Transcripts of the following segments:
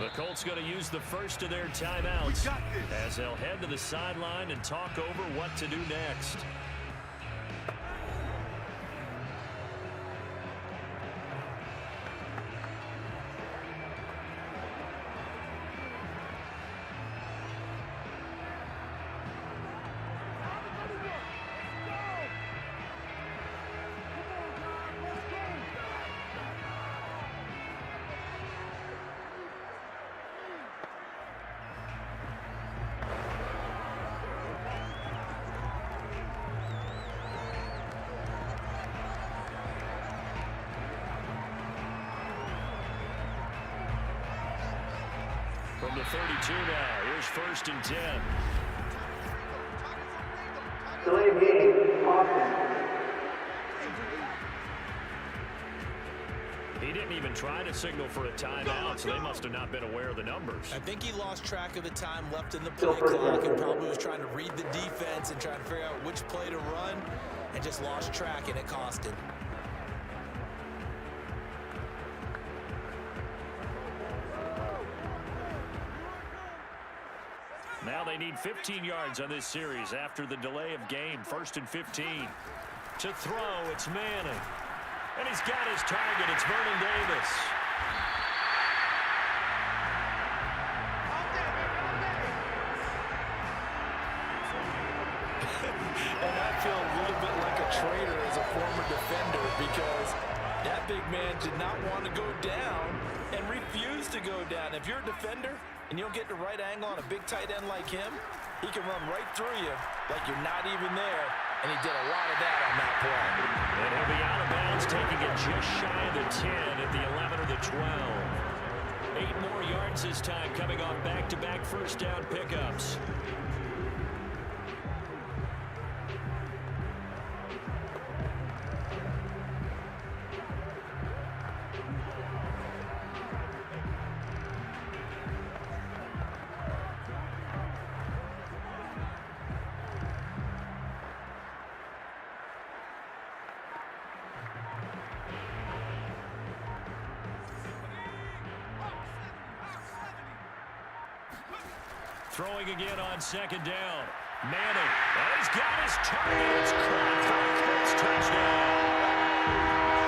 The Colts going to use the first of their timeouts as they'll head to the sideline and talk over what to do next. From the 32 now, here's 1st and 10. Delay game, Austin. He didn't even try to signal for a timeout, so they must have not been aware of the numbers. I think he lost track of the time left in the play clock and probably was trying to read the defense and trying to figure out which play to run and just lost track, and it cost him. Now they need 15 yards on this series after the delay of game. 1st and 15. To throw, it's Manning. And he's got his target. It's Vernon Davis. And I feel a little bit like a traitor as a former defender because that big man did not want to go down and refused to go down. If you're a defender and you don't get the right angle on a big tight end like him, he can run right through you like you're not even there, and he did a lot of that on that play. And he'll be out of bounds, taking it just shy of the 10 at the 11 or the 12. 8 more yards this time, coming off back-to-back first down pickups. Throwing again on 2nd down. Manning. Oh, he's got his target. It's caught for a Colts touchdown.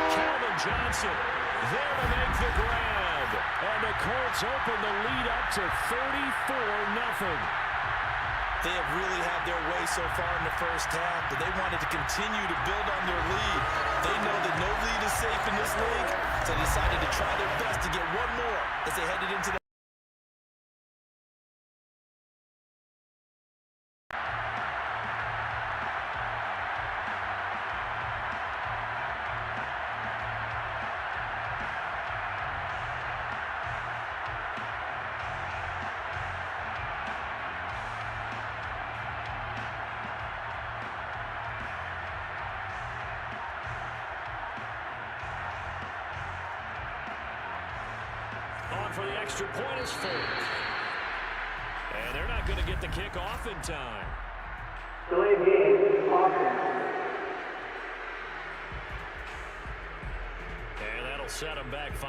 Calvin Johnson there to make the grab. And the Colts open the lead up to 34-0. They have really had their way so far in the first half, but they wanted to continue to build on their lead. They know that no lead is safe in this league, so they decided to try their best to get one more as they headed into the for the extra point is 4th. And they're not going to get the kick off in time. Delay game, Austin. And that'll set them back 5.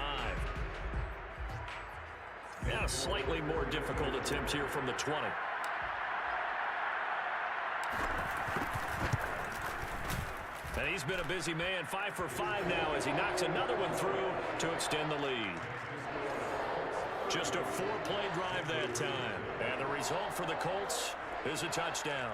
Now a slightly more difficult attempt here from the 20. And he's been a busy man. 5 for 5 now as he knocks another one through to extend the lead. Just a 4-play drive that time. And the result for the Colts is a touchdown.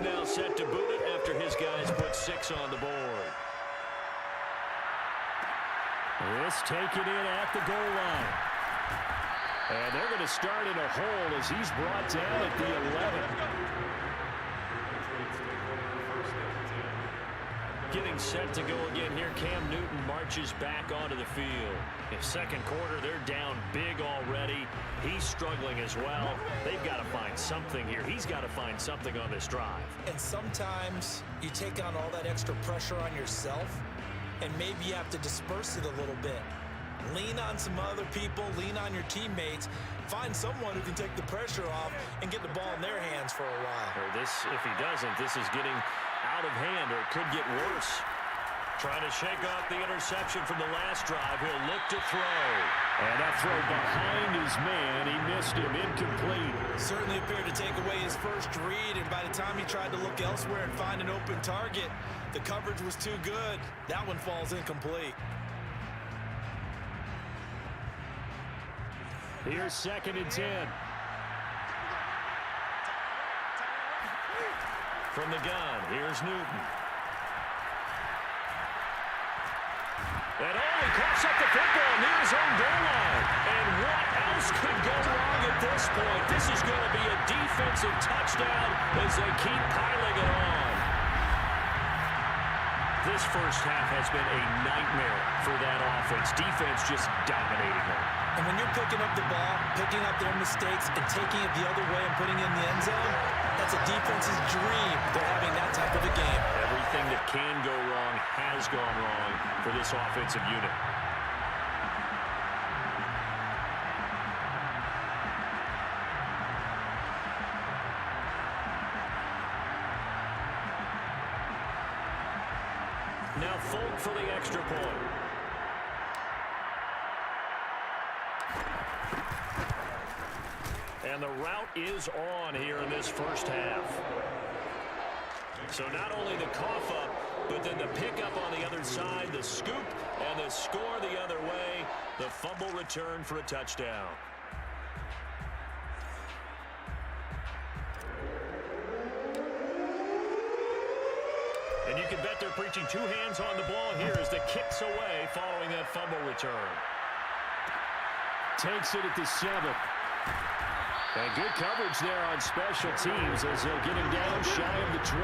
Now set to boot it after his guys put 6 on the board. This taken in at the goal line. And they're going to start in a hole as he's brought down at the 11. Getting set to go again here. Cam Newton marches back onto the field. In second quarter, they're down big already. He's struggling as well. They've got to find something here. He's got to find something on this drive. And sometimes you take on all that extra pressure on yourself, and maybe you have to disperse it a little bit. Lean on some other people, lean on your teammates, find someone who can take the pressure off and get the ball in their hands for a while. Or this, if he doesn't, this is getting out of hand, or it could get worse. Trying to shake off the interception from the last drive. He'll look to throw. And that throw behind his man. He missed him. Incomplete. Certainly appeared to take away his first read, and by the time he tried to look elsewhere and find an open target, the coverage was too good. That one falls incomplete. Here's 2nd and 10. From the gun, here's Newton. And he coughs up the football near his own goal line. And what else could go wrong at this point? This is going to be a defensive touchdown as they keep piling it on. This first half has been a nightmare for that offense. Defense just dominating them. And when you're picking up the ball, picking up their mistakes, and taking it the other way and putting it in the end zone, that's a defense's dream. They're having that type of a game. Everything that can go wrong has gone wrong for this offensive unit. Now Folk for the extra point. And the route is on here in this first half. So not only the cough up, but then the pickup on the other side, the scoop, and the score the other way. The fumble return for a touchdown. And you can bet they're preaching two hands on the ball here as the kick's away following that fumble return. Takes it at the 7. And good coverage there on special teams as they'll get him down shy of the 20.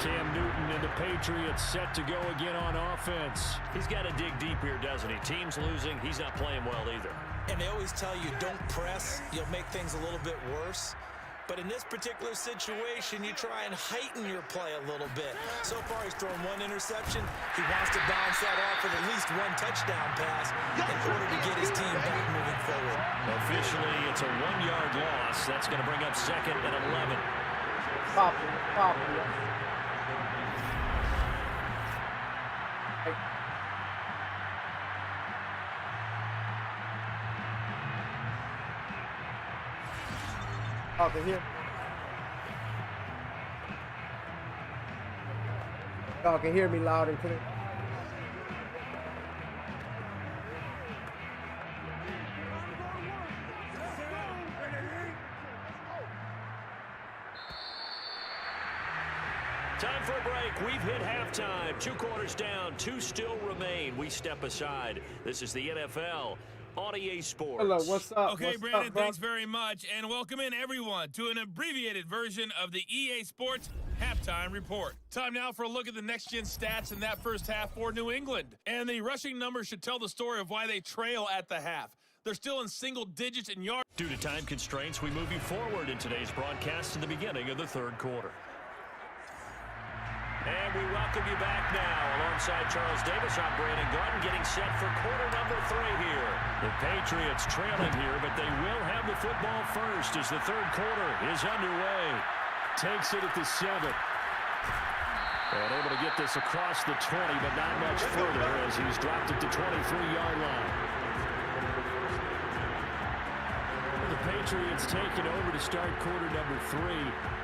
Cam Newton and the Patriots set to go again on offense. He's got to dig deep here, doesn't he? Team's losing. He's not playing well either. And they always tell you, don't press. You'll make things a little bit worse. But in this particular situation, you try and heighten your play a little bit. So far, he's thrown one interception. He wants to bounce that off with at least one touchdown pass in order to get his team back moving forward. Officially, it's a 1-yard loss. That's going to bring up 2nd and 11. Pop. Y'all can hear. Y'all can hear me loud and clear. Time for a break. We've hit halftime. 2 quarters down. 2 still remain. We step aside. This is the NFL on EA Sports. Hello, what's up? Okay, what's Brandon, up, bro? thanks very much, and welcome in everyone to an abbreviated version of the EA Sports Halftime Report. Time now for a look at the next-gen stats in that first half for New England. And the rushing numbers should tell the story of why they trail at the half. They're still in single digits in yards. Due to time constraints, we move you forward in today's broadcast to the beginning of the 3rd quarter. And we welcome you back now. Alongside Charles Davis, I'm Brandon Gordon, getting set for quarter number 3 here. The Patriots trailing here, but they will have the football first as the 3rd quarter is underway. Takes it at the 7. And able to get this across the 20, but not much further as he's dropped it to 23-yard line. The Patriots taking over to start quarter number 3.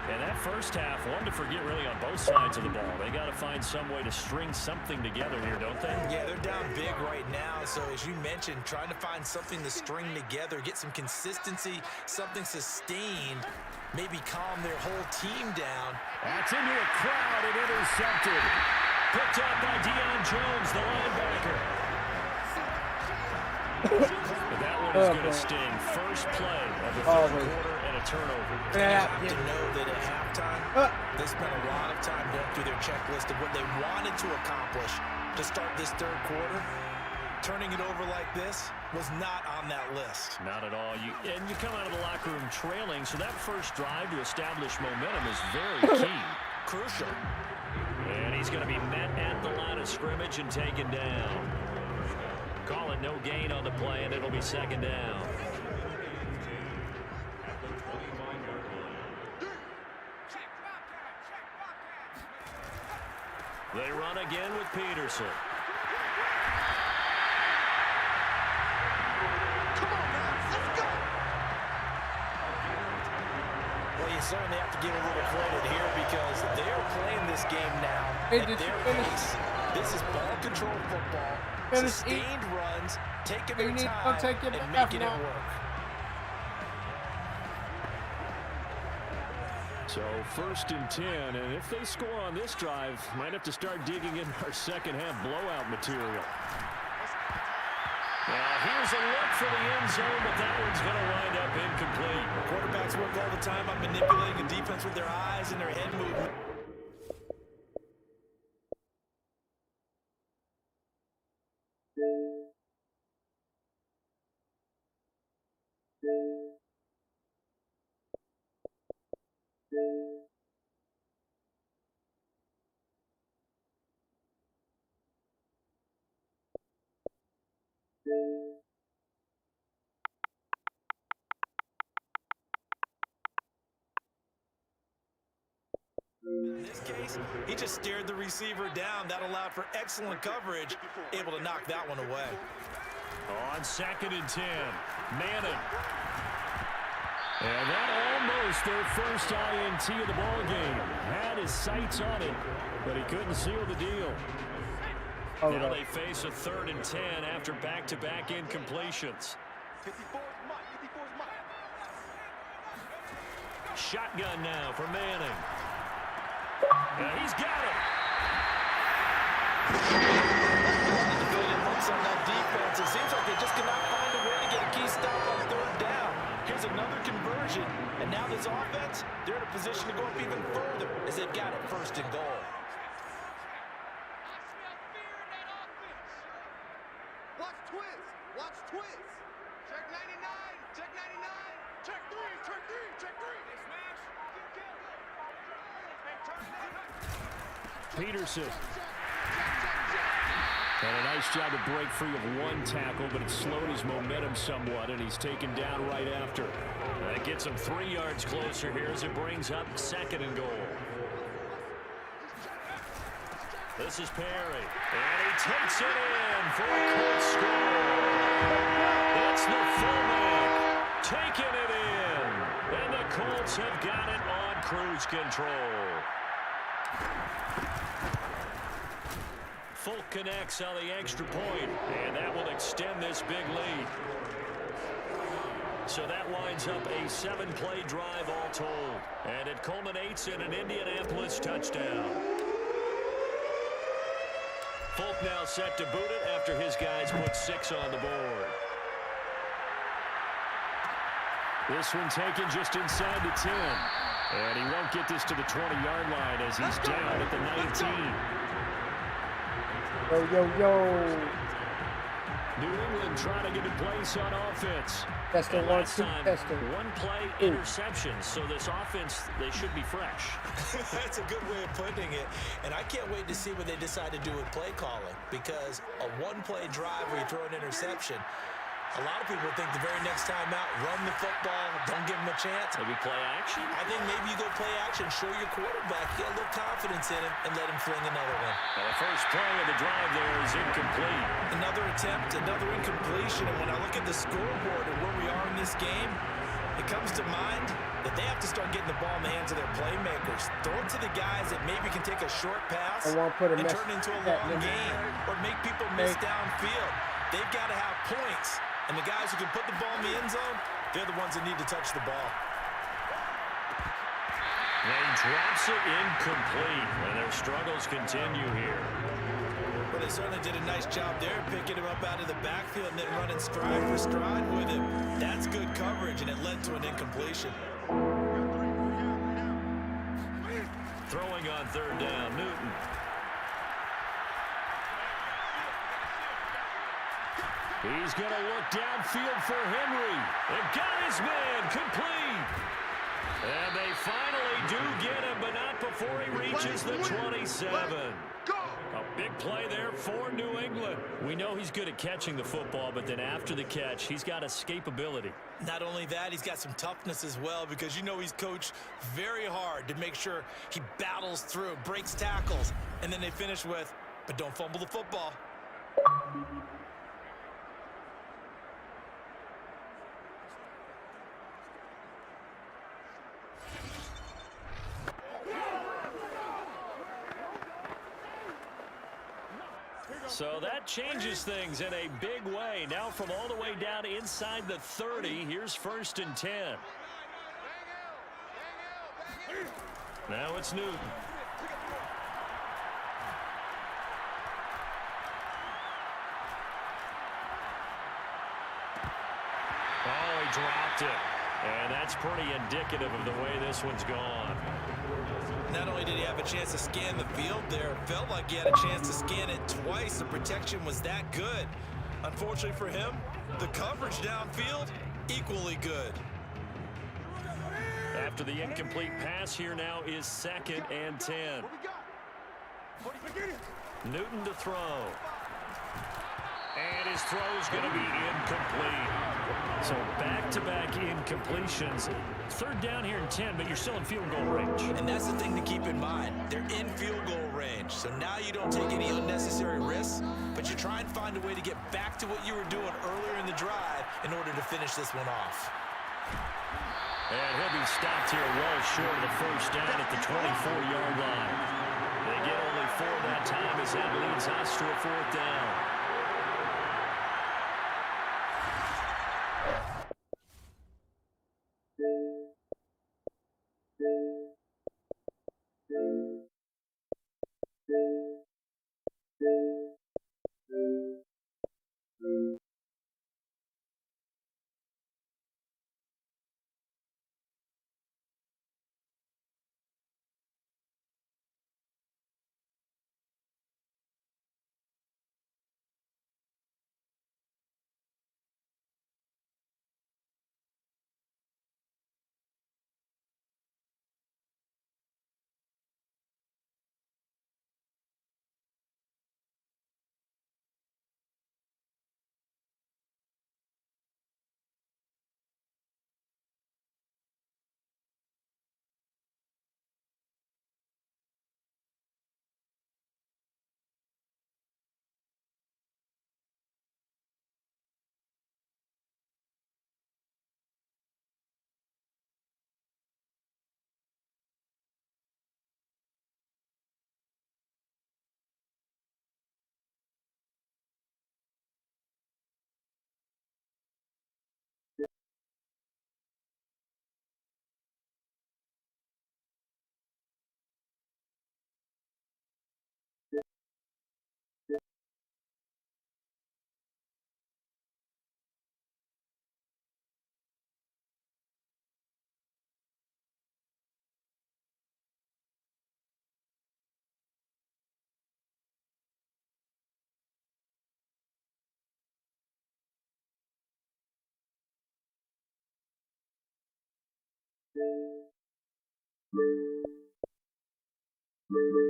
And that first half, one to forget really on both sides of the ball. They got to find some way to string something together here, don't they? Yeah, they're down big right now. So as you mentioned, trying to find something to string together, get some consistency, something sustained, maybe calm their whole team down. That's into a crowd and intercepted. Picked up by Deion Jones, the linebacker. But that one is going to sting. First play of the third quarter and a turnover. You have to know that at halftime, they spent a lot of time going through their checklist of what they wanted to accomplish to start this third quarter. Turning it over like this was not on that list. Not at all. And you come out of the locker room trailing, so that first drive to establish momentum is very key. Crucial. And he's going to be met at the line of scrimmage and taken down. Call it no gain on the play, and it'll be second down. They run again with Peterson. Well, you certainly have to give a little credit here because they're playing this game now at their pace. This is ball control football, sustained runs, taking their time and making it work. So 1st and 10, and if they score on this drive, might have to start digging in our second half blowout material. Here's a look for the end zone, but that one's going to wind up incomplete. Quarterbacks work all the time on manipulating the defense with their eyes and their head movement. In this case, he just stared the receiver down. That allowed for excellent coverage, able to knock that one away. On 2nd and 10, Madden. And that almost their first INT of the ball game. Had his sights on it, but he couldn't seal the deal. Now they face a 3rd and 10 after back-to-back incompletions. Shotgun now for Manning. And he's got it. On that defense, it seems like they just cannot find a way to get a key stop on 3rd down. Here's another conversion, and now this offense, they're in a position to go up even further as they've got it 1st and goal. Watch twist. Watch twist. Check 99. Check 99. Check 3. Check 3. Check 3. They smash. Peterson. And a nice job to break free of one tackle, but it slowed his momentum somewhat, and he's taken down right after. That gets him 3 yards closer here as it brings up 2nd and goal. This is Perry, and he takes it in for a quick score. It's the fullback taking it in, and the Colts have got it on cruise control. Folk connects on the extra point, and that will extend this big lead. So that winds up a 7-play drive all told, and it culminates in an Indianapolis touchdown. Folk now set to boot it after his guys put 6 on the board. This one taken just inside the 10, and he won't get this to the 20-yard line as he's down at the 19. Yo, yo, yo. New England trying to get a place on offense. Testing one, two, testing. 1-play interceptions, so this offense, they should be fresh. That's a good way of putting it. And I can't wait to see what they decide to do with play calling, because a 1-play drive where you throw an interception, a lot of people think the very next time out, run the football, don't give him a chance. Maybe play action? I think maybe you go play action, show your quarterback, get a little confidence in him, and let him fling another one. And the first play of the drive there is incomplete. Another attempt, another incompletion, and when I look at the scoreboard and where we are in this game, it comes to mind that they have to start getting the ball in the hands of their playmakers. Throw it to the guys that maybe can take a short pass and turn into a long gain, or make people miss downfield. They've got to have points. And the guys who can put the ball in the end zone, they're the ones that need to touch the ball. And he drops it incomplete. And their struggles continue here. Well, they certainly did a nice job there, picking him up out of the backfield and then running stride for stride with him. That's good coverage, and it led to an incompletion. Throwing on third down, Newton. He's going to look downfield for Henry. And got his man complete. And they finally do get him, but not before he reaches the 27. A big play there for New England. We know he's good at catching the football, but then after the catch, he's got escapability. Not only that, he's got some toughness as well, because you know he's coached very hard to make sure he battles through, breaks tackles, and then they finish with, but don't fumble the football. So that changes things in a big way. Now from all the way down inside the 30, here's 1st and 10. Now it's Newton. Oh, he dropped it. And that's pretty indicative of the way this one's gone. Not only did he have a chance to scan the field there, it felt like he had a chance to scan it twice. The protection was that good. Unfortunately for him, the coverage downfield, equally good. After the incomplete pass, here now is 2nd and 10. Newton to throw. And his throw's going to be incomplete. So back-to-back incompletions. 3rd down here in 10, but you're still in field goal range. And that's the thing to keep in mind. They're in field goal range. So now you don't take any unnecessary risks, but you try and find a way to get back to what you were doing earlier in the drive in order to finish this one off. And he'll be stopped here well short of the 1st down at the 24-yard line. They get only 4 that time as that leads us to a 4th down.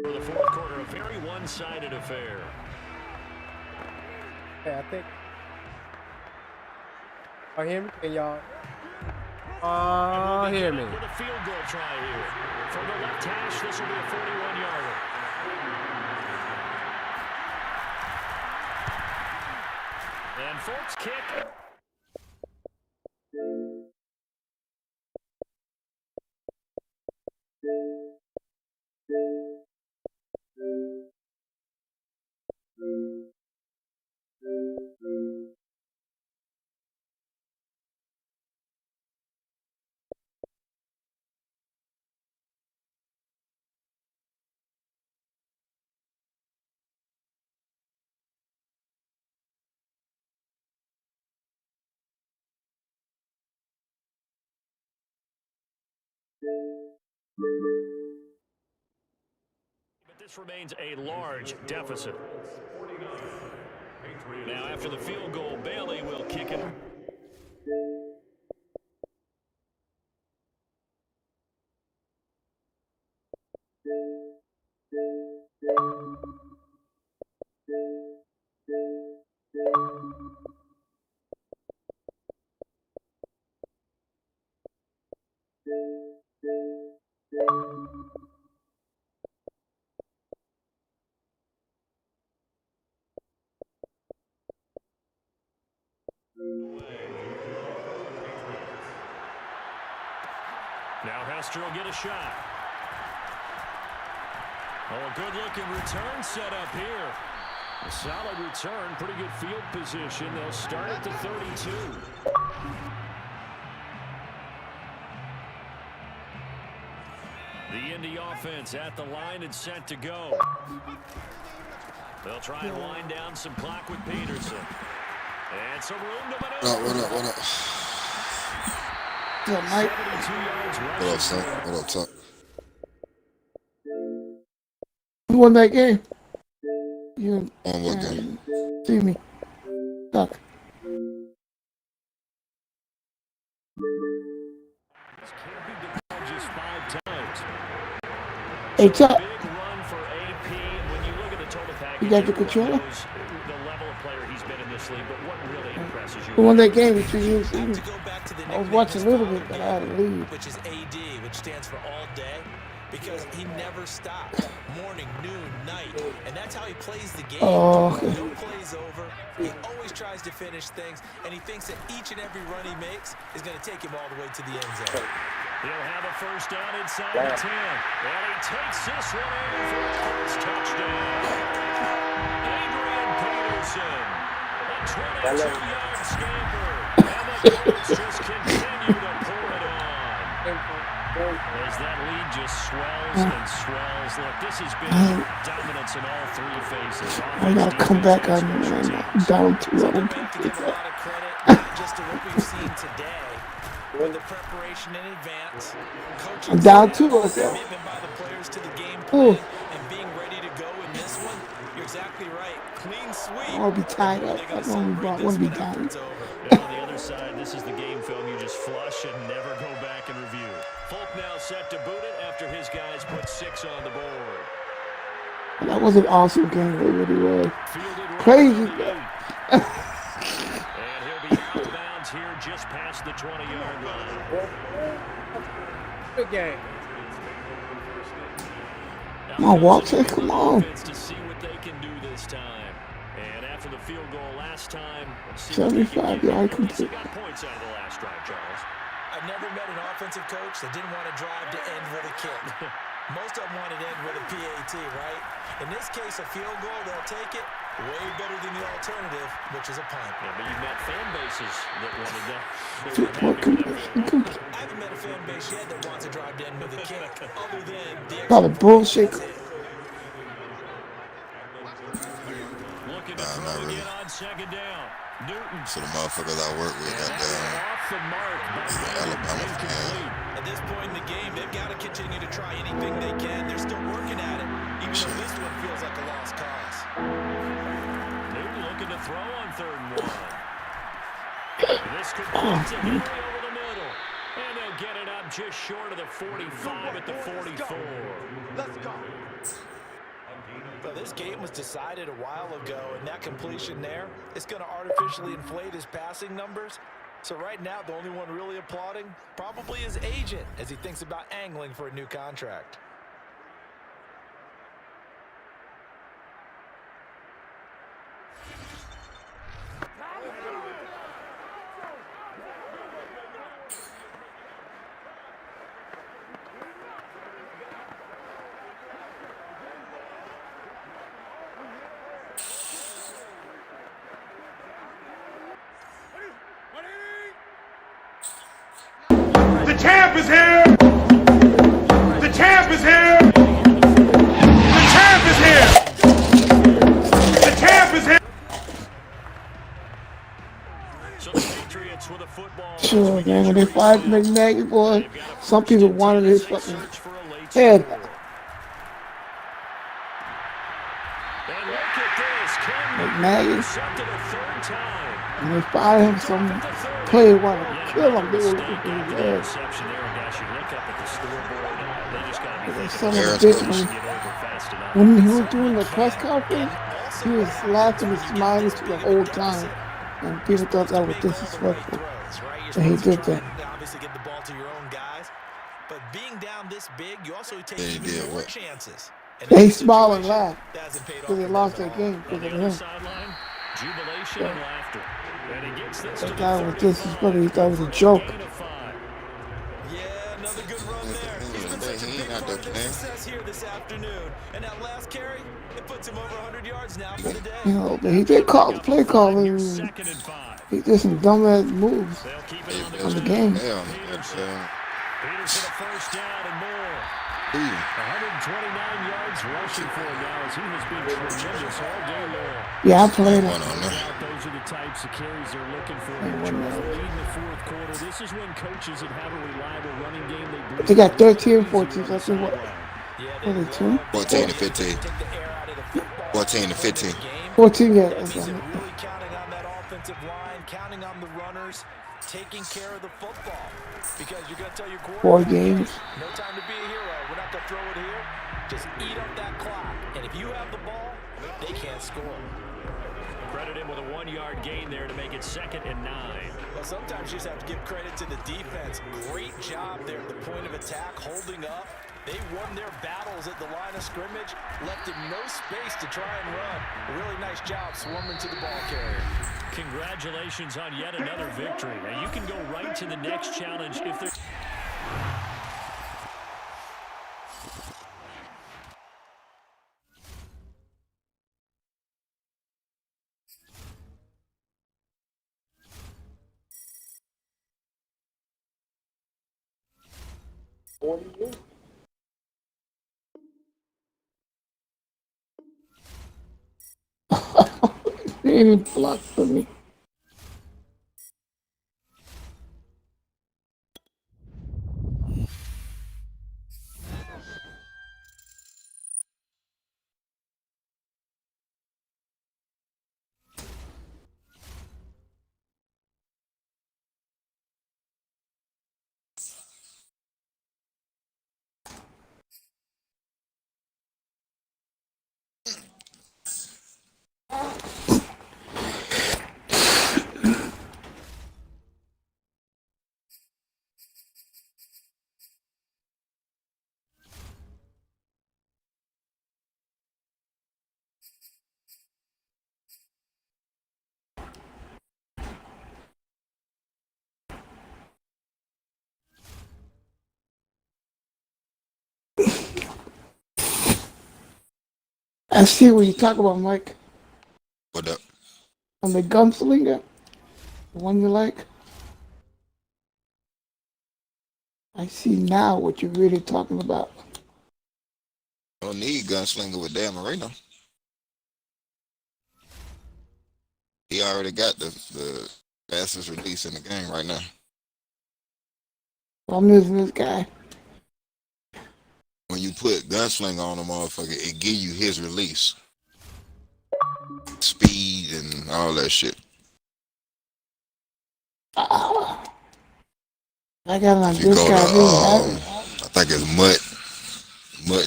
For the 4th quarter, a very one-sided affair. Yeah, I think. Oh, hear me? Can y'all? Hear me. With a field goal try here. From the left hash, this will be a 41-yarder. And Folks kick. But this remains a large deficit. Now, after the field goal, Bailey will kick it. Now Hester will get a shot. Oh, a good-looking return set up here. A solid return, pretty good field position. They'll start at the 32. The Indy offense at the line and set to go. They'll try and wind down some clock with Peterson. And some room to maneuver. What up? Yeah, Mike. 72 yards What up, rushing. son? What up, son? Who won that game? You On what game? see me. Tuck. This can't be denied just 5 times. Hey, Tuck. Big run for AP. When you look at the total package, You got the everyone controller? knows the level of player he's been in this league, but what really impresses you? Who won that game between you and see me? To go back to the I was nickname watching a his little father bit, but I gave had to him, leave. which is AD, which stands for all day, because he never stops. Morning, noon, night, and that's how he plays the game. Oh, okay. No plays over. He always tries to finish things, and he thinks that each and every run he makes is going to take him all the way to the end zone. He'll have a first down inside the 10. And he takes this one in for a first touchdown. Adrian Peterson, a 22-yard scamper. And the Colts just continue to pour it on. As that lead just swells and swells. Look, this has been dominance in all 3 phases. I gotta come back on down 2. I don't Man can think give a that. lot of credit, not just to what we've seen today, but the preparation in advance, coaching I'm down staff, 2 also. commitment by the players to the game Ooh. plan, and being ready to go in this one. You're exactly right. Clean sweep. I wanna be tied up. They're I gonna wanna celebrate be this one tied. after it's over. And on the other side, this is the game film you just flush and never go back and review. Folk now set to boot it after his guys put 6 on the board. That was an awesome game. It really was. Fielded right Crazy. on the 8. And he'll be out of bounds here just past the 20-yard line. Good game. Come on, Walter. Come on. To see what they can do this time. And after the field goal last time, see what they can 75 do. yard At least they complete. got points out of the last drive, Charles. I've never met an offensive coach that didn't want to drive to end with a kick. Most of them want to end with a PAT, right? In this case, a field goal, they'll take it. Way better than the alternative, which is a punt. Yeah, but you've met fan bases that wanted that. They were 2-point happy with that field goal. conversion. I haven't met a fan base yet that wants to drive to end with a kick, other than the Probably bullshit. That's it. Looking to Nah, throw not really. again on second down. Newton. So the motherfuckers I work with got down. Off the mark by Alabama, incomplete. At this point in the game, they've got to continue to try anything they can. They're still working at it, even though this one feels like a lost cause. Newton looking to throw on 3rd and 1. This could be to Henry over the middle. And they'll get it up just short of the 45 at the 44. Let's go. Well, this game was decided a while ago, and that completion there is going to artificially inflate his passing numbers. So right now, the only one really applauding probably his agent as he thinks about angling for a new contract. The champ is here! The champ is here! The champ is here! The champ is here! So the Patriots with a football Sure, man. When they fired McNaghy, boy, They've got a some first people and 10 wanted as his they fucking search for a late head. score. And look at this. Can McNaghy. intercepted a third time. When they fired him, some players wanted to Yet kill another him. They were mistake looking for after his the head. interception there. And guys, you look up at the scoreboard. They just got to be That thinking son of a Harris bitch, coach. when, get over fast enough. when he was doing the press conference, he was laughing and smiling to the whole time. And people thought that was disrespectful. And he did that. Obviously get the ball to your own guys, but being down this big, you also take They even did more what? chances. And They in this smile and situation, laugh that hasn't paid off because they for lost them their at all. game On because the of other him. sideline, jubilation and laughter. And he gets this to That the guy was 35. disrespectful. He thought it was a joke. Gain of 5. Yeah, another good run At there. the end He's of been the day, such a he big ain't out part there of their playing. success here this afternoon. And that last carry, it puts him over 100 yards now for the day. You know, but he did call the play calling. Here's And second and 5. he did some dumbass moves They'll keep They it on the on the best game. now. Peterson a first down and more. 129 yards rushing for him now as he has been tremendous all day long. Yeah, I played One him. on there. Those are the types of carries they're looking for. Hey, one Charles, more. lead in the fourth quarter. This is when coaches that have a reliable running game, they bring They got it real 13 and easy 14, on so the I think what? sideline. Yeah, What are they, two? 14 to 15. take the air out of the football. 14 to 15. 14, yeah. That means Okay. they're really counting on that offensive line, counting on the runners, taking care of the football. Because you're going to tell your 4 quarterback, games. no time to be a hero. We're not going to throw it here. Just eat up that clock. And if you have the ball, they can't score. Credit him with a 1-yard gain there to make it 2nd and 9. Well, sometimes you just have to give credit to the defense. Great job there at the point of attack, holding up. They won their battles at the line of scrimmage, left him no space to try and run. A really nice job swarming to the ball carrier. Congratulations on yet another victory. Now you can go right to the next challenge if there's... They ain't even blocked for me. I see what you talk about, Mike. What up? On the gunslinger, the one you like. I see now what you're really talking about. Don't need gunslinger with Dan Marino. He already got the fastest release in the game right now. I'm using this guy. When you put gunslinger on a motherfucker, it give you his release. Speed and all that shit. I got it on If you this go guy. I didn't have to, it. I think it's Mutt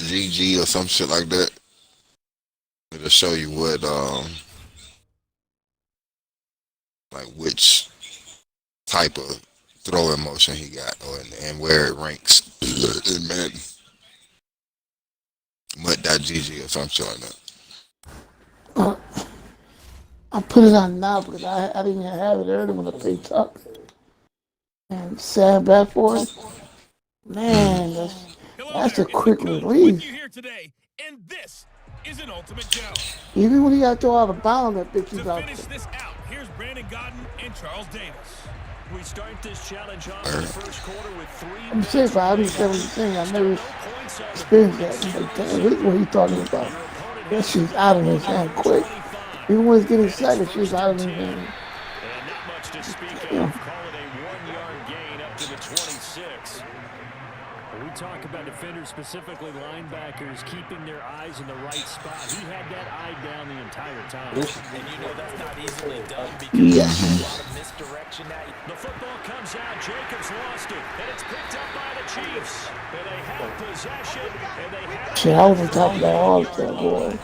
GG or some shit like that. It'll show you what, like which type of throwing motion he got and where it ranks in Madden. Mutt.gg or some shit like that. I put it on now because I didn't have it earlier when I played Tuck. And Sam Bradford, man, that's a quick release. You here today, and this is an ultimate challenge. Even when he got to throw out of bounds, that bitch is To out finish there. this out, here's Brandon Godden and Charles Davis. We start this challenge off in the first quarter with 3 I'm saying, but I understand what you're saying. I never experienced that. I'm like, damn, this is what he's talking about. That shit's out of his hand quick. Even when he's getting sacked, shit's out of his hand. And not much to speak Yeah. of. Call it a 1-yard talk about defenders, specifically linebackers, keeping their eyes in the right spot. He had that eye down the entire time. And you know that's not easily done because Yes. there's a lot of misdirection now. The football comes out. Jacobs lost it, and it's picked up by the Chiefs. And they have possession, and they have Shit, I was on top of that all-star, boy.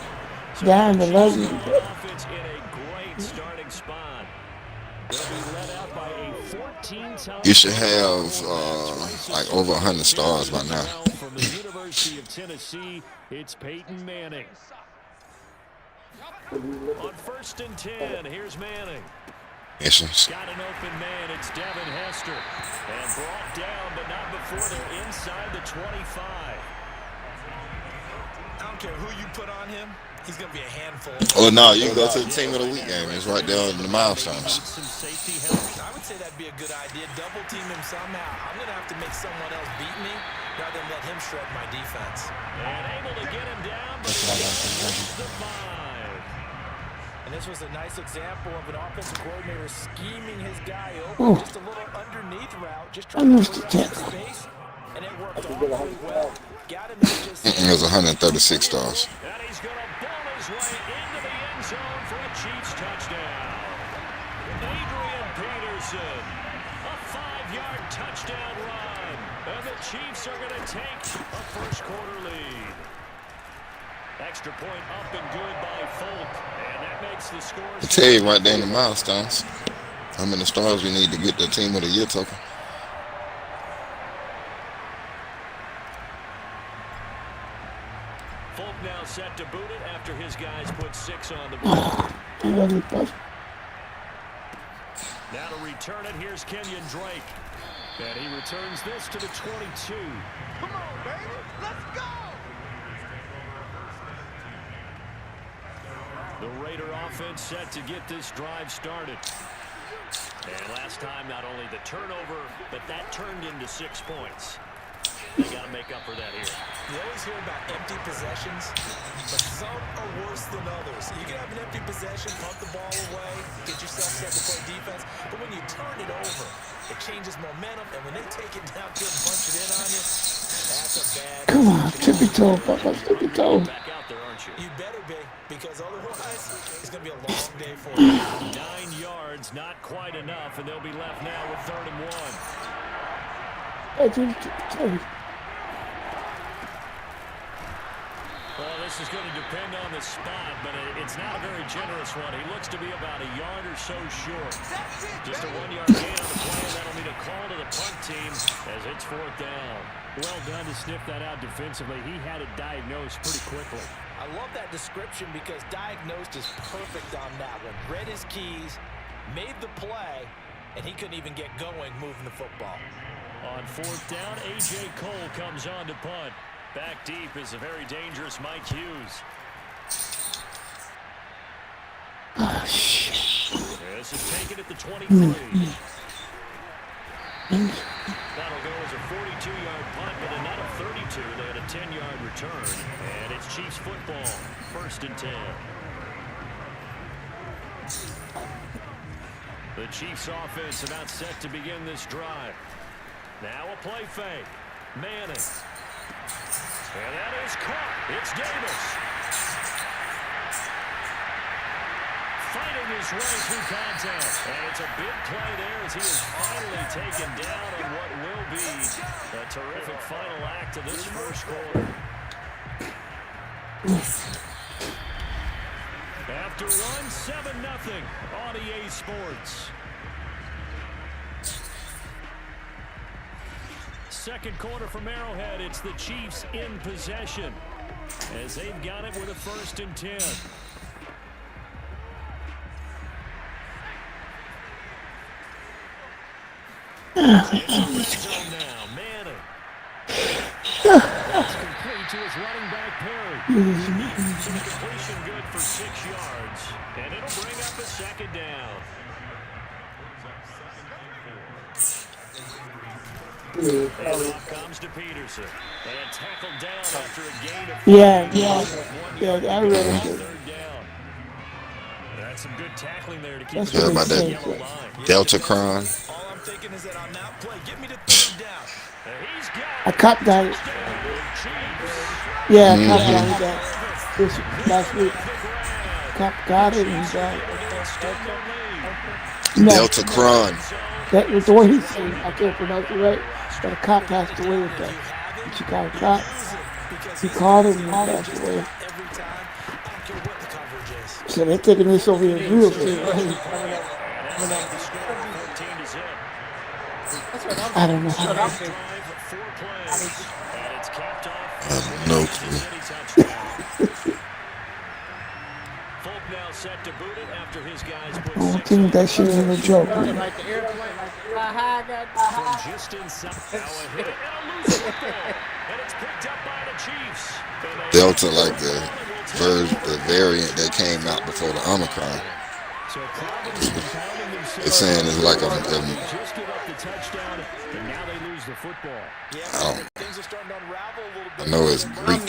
Down the leg. offense in a great starting spot. They'll be led out by a 14-time. You should have like over 100 stars by now. From the University of Tennessee, it's Peyton Manning. On 1st and 10, here's Manning. Yes. Got an open man, it's Devin Hester. And brought down, but not before they're inside the 25. I don't care who you put on him. He's going to be a handful. Oh, no, you go to the team of the week game. It's right there in the milestones. Some safety help. I would say that'd be a good idea. Double team him somehow. I'm going to have to make someone else beat me rather than let him shred my defense. And able to get him down, but he gets the 5. And this was a nice example of an offensive coordinator scheming his guy open. Just a little underneath route. Just trying to clear out the space. And it worked awfully well. Got him in just It was 136 stars. And he's going to ball his way into the end zone for a Chiefs touchdown. Adrian Peterson, a 5-yard touchdown run. And the Chiefs are going to take a first-quarter lead. Extra point up and good by Folk. And that makes the score. I tell you right there in the milestones. How many stars we need to get the team of the year token? Folk now set to boot it after his guys put 6 on the board. Now to return it, here's Kenyon Drake. And he returns this to the 22. Come on, baby. Let's go. The Raider offense set to get this drive started. And last time, not only the turnover, but that turned into 6 points. They got to make up for that here. You always hear about empty possessions, but some are worse than others. You can have an empty possession, punt the ball away, get yourself set to play defense, but when you turn it over, it changes momentum, and when they take it down here and punch it in on you, that's a bad Come on, tippy toe, Papa, tippy toe. Back out there, aren't you? You better be, because otherwise, it's going to be a long day for you. 9 yards, not quite enough, and they'll be left now with 3rd and 1. Hey, tippy toe. Well, this is going to depend on the spot, but it's not a very generous one. He looks to be about a yard or so short. Just a 1-yard gain on the play. That'll mean a call to the punt team as it's 4th down. Well done to sniff that out defensively. He had it diagnosed pretty quickly. I love that description because diagnosed is perfect on that one. Read his keys, made the play, and he couldn't even get going moving the football. On 4th down, A.J. Cole comes on to punt. Back deep is a very dangerous Mike Hughes. Oh, shit. This is taken at the 23. That'll go as a 42-yard punt, but another 32. They had a 10-yard return, and it's Chiefs football, 1st and 10. The Chiefs offense about set to begin this drive. Now a play fake. Manning. And that is caught. It's Davis. Fighting his way through contact. And it's a big play there as he is finally taken down in what will be a terrific final act of this first quarter. After one, 7-0 on EA Sports. Second quarter from Arrowhead, it's the Chiefs in possession as they've got it with a 1st and 10. It's zone now, Manning. That's complete to his running back Perry. So the completion good for 6 yards, and it'll bring up a 2nd down. And off comes to Peterson. And tackled down after a gain of 5. Yeah, I read it. 3rd down. That's some good tackling there to keep That's the what about they that say. yellow line. Delta Cron. All I'm I'm thinking is that on that play, get me to third down. He's got I copped that. Chiefs. Yeah, I copped that this last week. Got it and no, Delta Cron. that was the way he said it. I can't pronounce it right, but a cop passed away with that. And she got a cop. He called him and he passed away. Every time, I don't care what the coverage is. So they're taking this over here real big. I don't know. I have no clue. Now set to boot it after his guys put I don't 6 think that shit ain't a joke. from just inside. Now a hit and a loose football. And it's picked up by the Chiefs. Delta, like the variant that came out before the Omicron. So Providence pounding themselves. It's saying it's like Just give up the touchdown, and now they lose the football. Things are starting to unravel a little bit. I know it's Greek.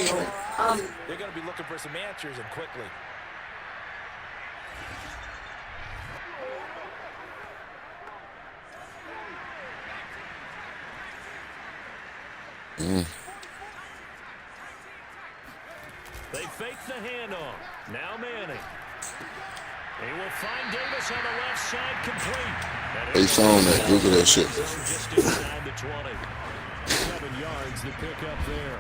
They're going to be looking for some answers and quickly. They fake the handoff. Now Manning. He will find Davis on the left side complete. They found that. Google that shit. Just inside the 20. 7 yards to pick up there.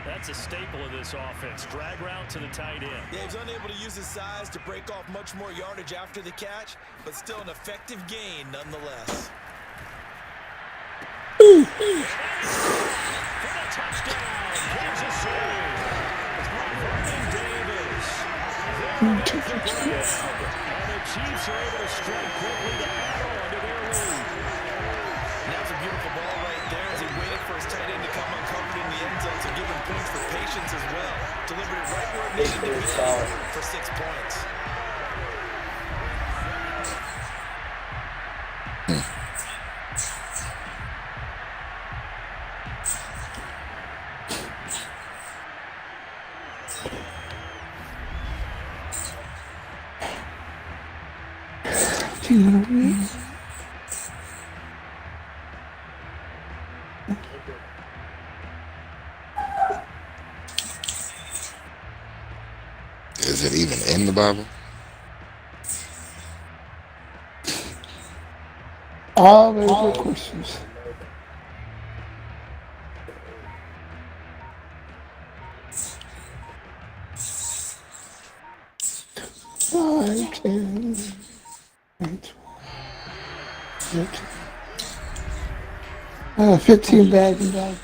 That's a staple of this offense. Drag route to the tight end. Yeah, he's unable to use his size to break off much more yardage after the catch, but still an effective gain nonetheless. For the touchdown, Kansas City. Davis. And the Chiefs are able to strike quickly to add on to their lead. That's a beautiful ball right there as he waited for his tight end to come uncovered in the end zone to give him points for patience as well. Delivered it right where it needed to be for 6 points. Is it even in the Bible? All very good questions. Five, 10, 15 bags in a week.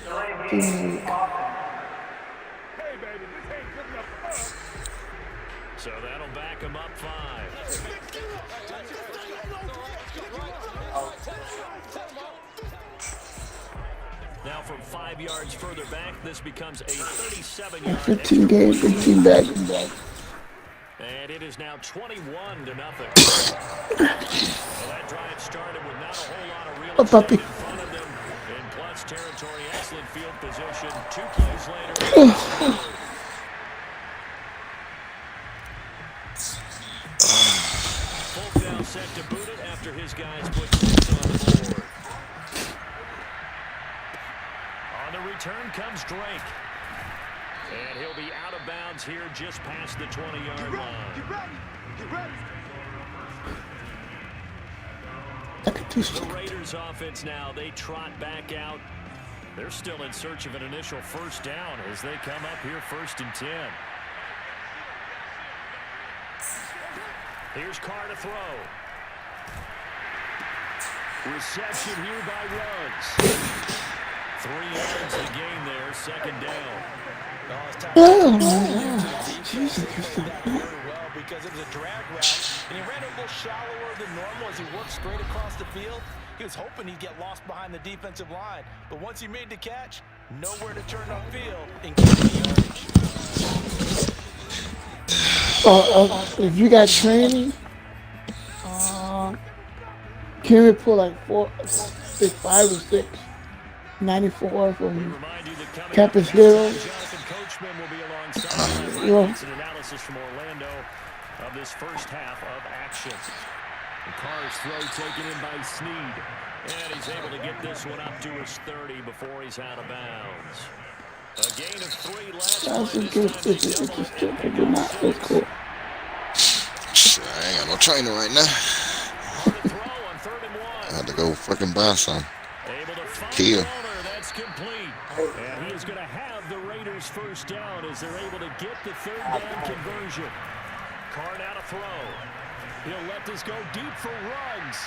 So that'll back him up 5. Now from 5 yards further back, this becomes a 37-yard 15 games, 15 bags in bag. And it is now 21-0. Well, that drive started with not a whole lot of real estate in front of them. In plus territory, excellent field position. 2 plays later. Folk now set to boot it after his guys put 6 on the board. On the return comes Drake. And he'll be out of bounds here just past the 20-yard line. Get ready. Get ready. The Raiders offense now, they trot back out. They're still in search of an initial first down as they come up here 1st and 10. Here's Carr to throw. Reception here by Ruggs. 3 yards to gain there, 2nd down. Oh my God. Jesus. Well, because it was a drag route, and he ran a little shallower than normal as he worked straight across the field. He was hoping he'd get lost behind the defensive line, but once he made the catch, nowhere to turn upfield and get the yardage. If you got training, can we pull like 5 or 6, 94 from Campus Heroes? Coachman will be alongside an analysis from Orlando of this first half of action. The Carr's throw taken in by Snead. And he's able to get this one up to his 30 before he's out of bounds. A gain of 3 last That's play. a good, it's a strip, but not, that's cool. Shit, I ain't got no trainer right now. On the throw on 3rd and 1. I had to go fucking buy some. Able to find Kill. Warner. That's complete. And he is going to have the Raiders first down as they're able to get the 3rd down conversion. Carr now to throw. He'll let this go deep for Ruggs.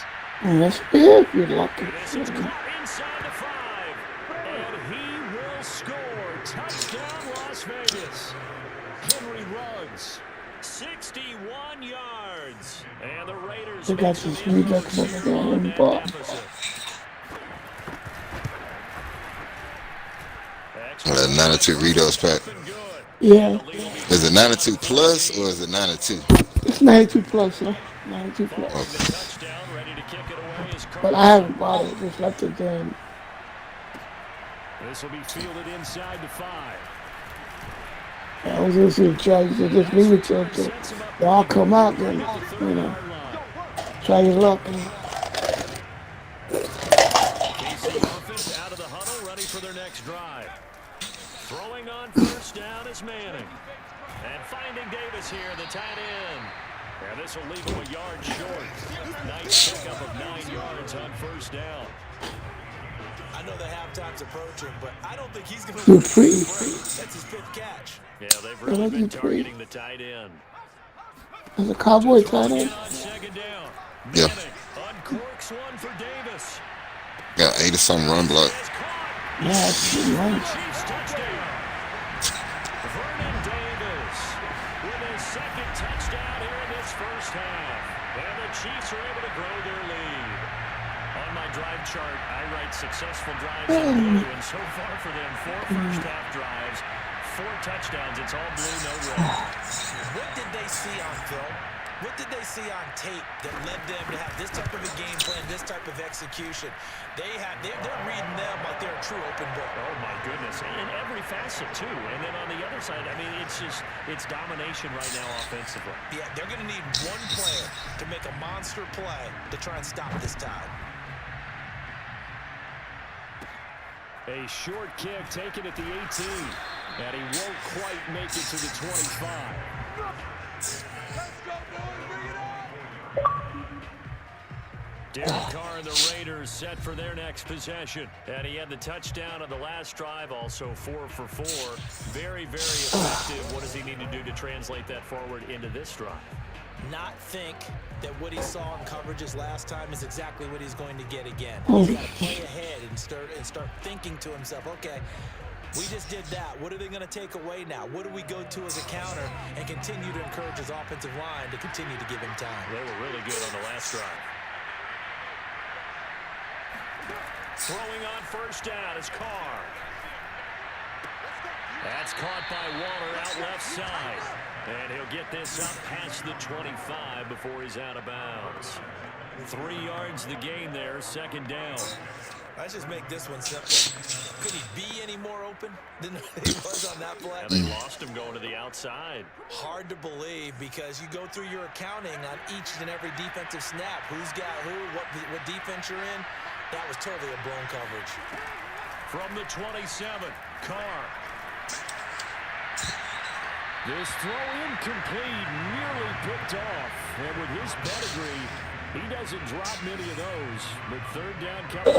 And that's if you're lucky. This is caught inside the 5. And he will score. Touchdown, Las Vegas. Henry Ruggs. 61 yards. And the Raiders They got this redux over there in the ball. That 92 Ritos pack. Yeah, Is it 92 plus or is it 92? it's 92 plus, huh? 92 plus. Touchdown, ready to kick it away is But I haven't bought it, just left the game. This will be fielded inside the 5. I was just going to try to just leave it till they all come out, then, you know, try your luck. KC offense out of the huddle, ready for their next drive. Throwing on 1st down is Manning. And finding Davis here, the tight end. And this will leave him a yard short. Nice pickup of 9 yards on 1st down. I know the halftime's approaching, but I don't think he's going to You're free. That's his 5th catch. Yeah, they've really been targeting the tight end. There's a Cowboy tight end. On 2nd down. Yeah. Manning uncorks one for Davis. Got 80-something run block. Yeah, it's good lunch. Chiefs touchdown. Vernon Davis with his 2nd touchdown here in this first half. And the Chiefs are able to grow their lead. On my drive chart, I write successful drives in blue, and so far for them, 4 first-half drives, 4 touchdowns. It's all blue, no red. What did they see on film? What did they see on tape that led them to have this type of a game plan, this type of execution? They're reading them like they're a true open book. Oh, my goodness. In every facet, too. And then on the other side, I mean, it's domination right now offensively. Yeah, they're going to need one player to make a monster play to try and stop this tide. A short kick taken at the 18. And he won't quite make it to the 25. Let's go, boys. Bring it on. Derek Carr and the Raiders set for their next possession. And he had the touchdown on the last drive, also 4 for 4. Very, very effective. What does he need to do to translate that forward into this drive? Not think that what he saw in coverages last time is exactly what he's going to get again. He's got to play ahead and start thinking to himself, okay, we just did that. What are they going to take away now? What do we go to as a counter? And continue to encourage his offensive line to continue to give him time. They were really good on the last drive. Throwing on 1st down is Carr. That's caught by Waller out left side. And he'll get this up past the 25 before he's out of bounds. 3 yards the gain there, 2nd down. Let's just make this one simple. Could he be any more open than he was on that play? And they lost him going to the outside. Hard to believe because you go through your accounting on each and every defensive snap. Who's got who, what defense you're in. That was totally a blown coverage. From the 27, Carr. This throw incomplete, nearly picked off. And with his pedigree, he doesn't drop many of those. But 3rd down coming.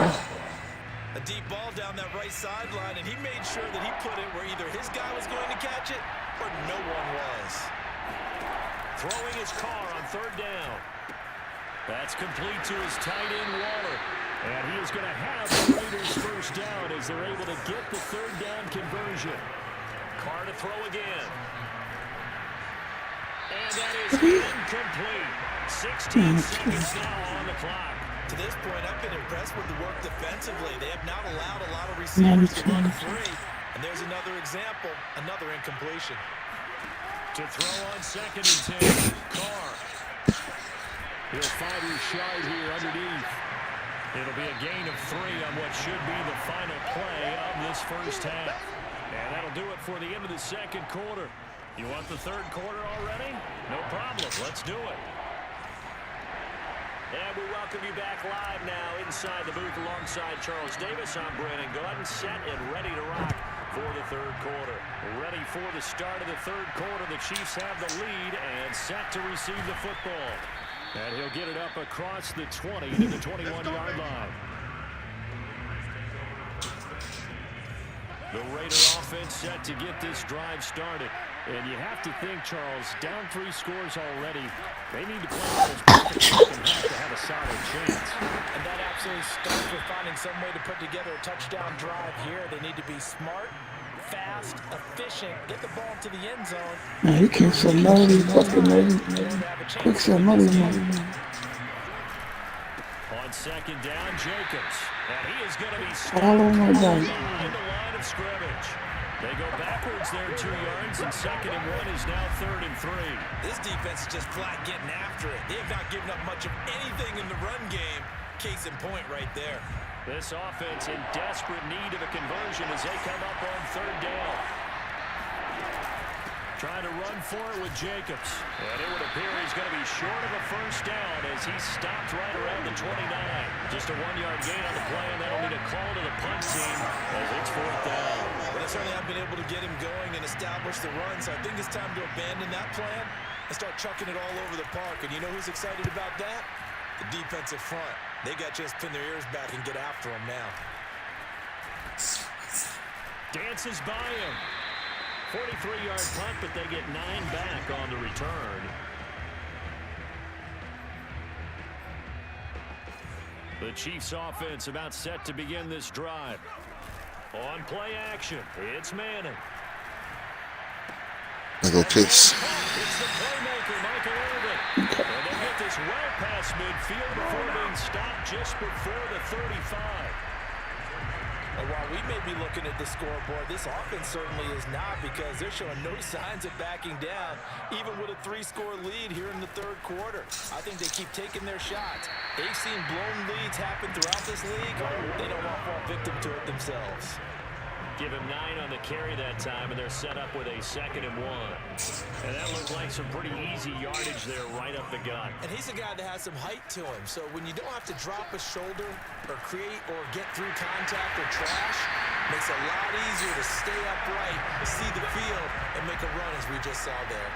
A deep ball down that right sideline, and he made sure that he put it where either his guy was going to catch it or no one was. Throwing his Carr on 3rd down. That's complete to his tight end, Waller. And he is going to have the Raiders first down as they're able to get the 3rd down conversion. Carr to throw again. And that is incomplete. 16 seconds now on the clock. To this point, I've been impressed with the work defensively. They have not allowed a lot of receivers to run free. And there's another example, another incompletion. To throw on 2nd and 10, Carr. He'll find his shot here underneath. It'll be a gain of 3 on what should be the final play of this first half. And that'll do it for the end of the 2nd quarter. You want the 3rd quarter already? No problem. Let's do it. And we welcome you back live now inside the booth alongside Charles Davis. I'm Brandon Gordon, set and ready to rock for the third quarter. Ready for the start of the third quarter. The Chiefs have the lead and set to receive the football. And he'll get it up across the 20 to the 21-yard line. The Raider offense set to get this drive started. And you have to think, Charles, down 3 scores already. They need to play those perfect second half to have a solid chance. And that absolutely starts with finding some way to put together a touchdown drive here. They need to be smart, fast, efficient, get the ball to the end zone. Man, he kicks some money, fucking money. Kicks some money. On second down, Jacobs. And he is going to be All over my behind body. the line of scrimmage. They go backwards there 2 yards, and 2nd and 1 is now 3rd and 3. This defense is just flat getting after it. They have not given up much of anything in the run game. Case in point right there. This offense in desperate need of a conversion as they come up on 3rd down. Trying to run for it with Jacobs. And it would appear he's going to be short of a first down as he stopped right around the 29. Just a 1-yard gain on the play, and that'll need a call to the punt team as it's 4th down. But they certainly haven't been able to get him going and establish the run, so I think it's time to abandon that plan and start chucking it all over the park. And you know who's excited about that? The defensive front. They got to just pin their ears back and get after him now. Dances by him. 43-yard punt, but they get 9 back on the return. The Chiefs offense about set to begin this drive. On play action, it's Manning. I go picks. It's the playmaker, Michael Irvin. And they get this well past midfield before being stopped just before the 35. And while we may be looking at the scoreboard, this offense certainly is not, because they're showing no signs of backing down, even with a 3-score lead here in the third quarter. I think they keep taking their shots. They've seen blown leads happen throughout this league. They don't want to fall victim to it themselves. Give him 9 on the carry that time, and they're set up with a 2nd and 1. And that looked like some pretty easy yardage there right up the gut. And he's a guy that has some height to him, so when you don't have to drop a shoulder or create or get through contact or trash, makes it a lot easier to stay upright, see the field, and make a run as we just saw there.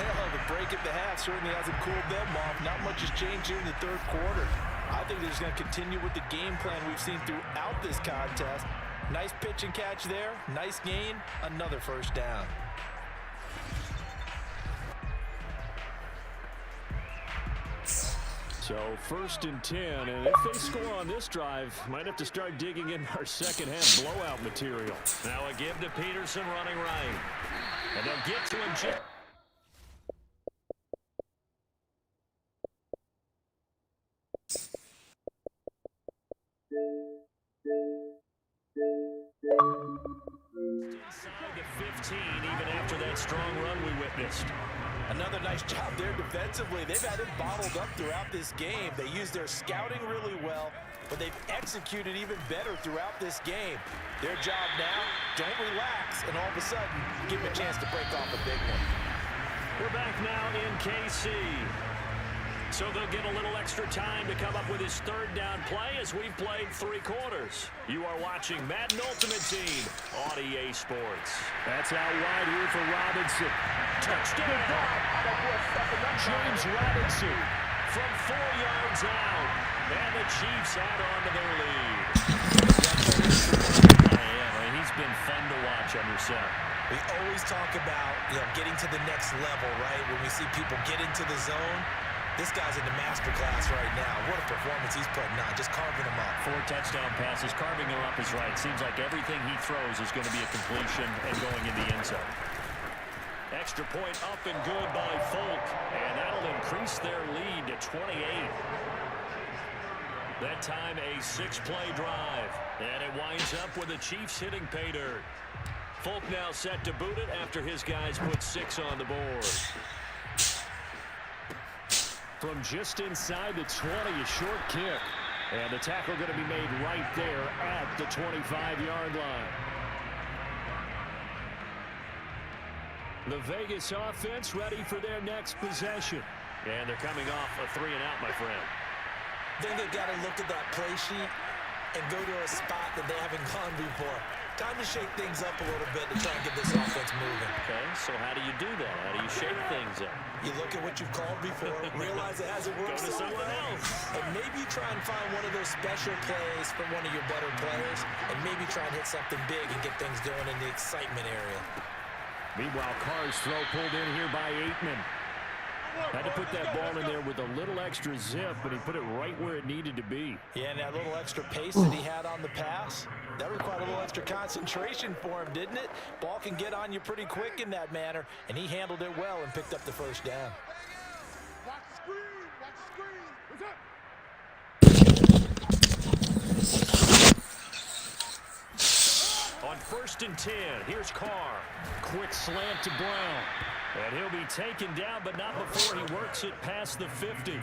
Well, the break at the half certainly hasn't cooled them off. Not much has changed here in the third quarter. I think they're just going to continue with the game plan we've seen throughout this contest. Nice pitch and catch there. Nice gain. Another first down. So 1st and 10, and if they score on this drive, might have to start digging in our second half blowout material. Now a give to Peterson running right. And they'll get to him. Inside the 15, even after that strong run we witnessed. Another nice job there defensively. They've had it bottled up throughout this game. They used their scouting really well, but they've executed even better throughout this game. Their job now, don't relax, and all of a sudden, give them a chance to break off a big one. We're back now in KC. So they'll get a little extra time to come up with his 3rd down play as we've played 3 quarters. You are watching Madden Ultimate Team on EA Sports. That's out wide here for Robinson. Touchdown! James Robinson from 4 yards out. And the Chiefs add on to their lead. Yeah, he's been fun to watch under center. We always talk about, getting to the next level, right? When we see people get into the zone, this guy's in the master class right now. What a performance he's putting on, just carving them up. 4 touchdown passes, carving them up is right. Seems like everything he throws is going to be a completion and going in the end zone. Extra point up and good by Folk, and that'll increase their lead to 28. That time a 6-play drive, and it winds up with the Chiefs hitting pay dirt. Folk now set to boot it after his guys put 6 on the board. From just inside the 20, a short kick. And the tackle going to be made right there at the 25-yard line. The Vegas offense ready for their next possession. And they're coming off a 3-and-out, my friend. I think they've got to look at that play sheet and go to a spot that they haven't gone before. Time to shake things up a little bit to try and get this offense moving. Okay, so how do you do that? How do you shake things up? You look at what you've called before, realize it hasn't worked Go to so someone well, else. and maybe try and find one of those special plays from one of your better players, and maybe try and hit something big and get things going in the excitement area. Meanwhile, Carr's throw pulled in here by Aikman. Had to put that ball in there with a little extra zip, but he put it right where it needed to be. Yeah, and that little extra pace that he had on the pass, that required a little extra concentration for him, didn't it? Ball can get on you pretty quick in that manner, and he handled it well and picked up the first down. Watch the screen. Watch the screen. What's up? On 1st and 10, here's Carr. Quick slant to Brown. And he'll be taken down, but not before he works it past the 50.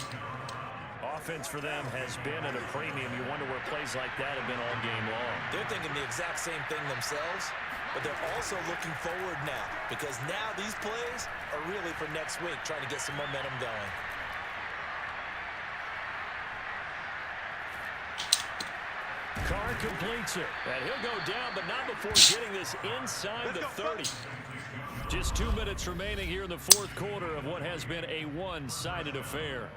Offense for them has been at a premium. You wonder where plays like that have been all game long. They're thinking the exact same thing themselves, but they're also looking forward now, because now these plays are really for next week, trying to get some momentum going. Carr completes it, and he'll go down, but not before getting this inside the 30. Just 2 minutes remaining here in the fourth quarter of what has been a one-sided affair.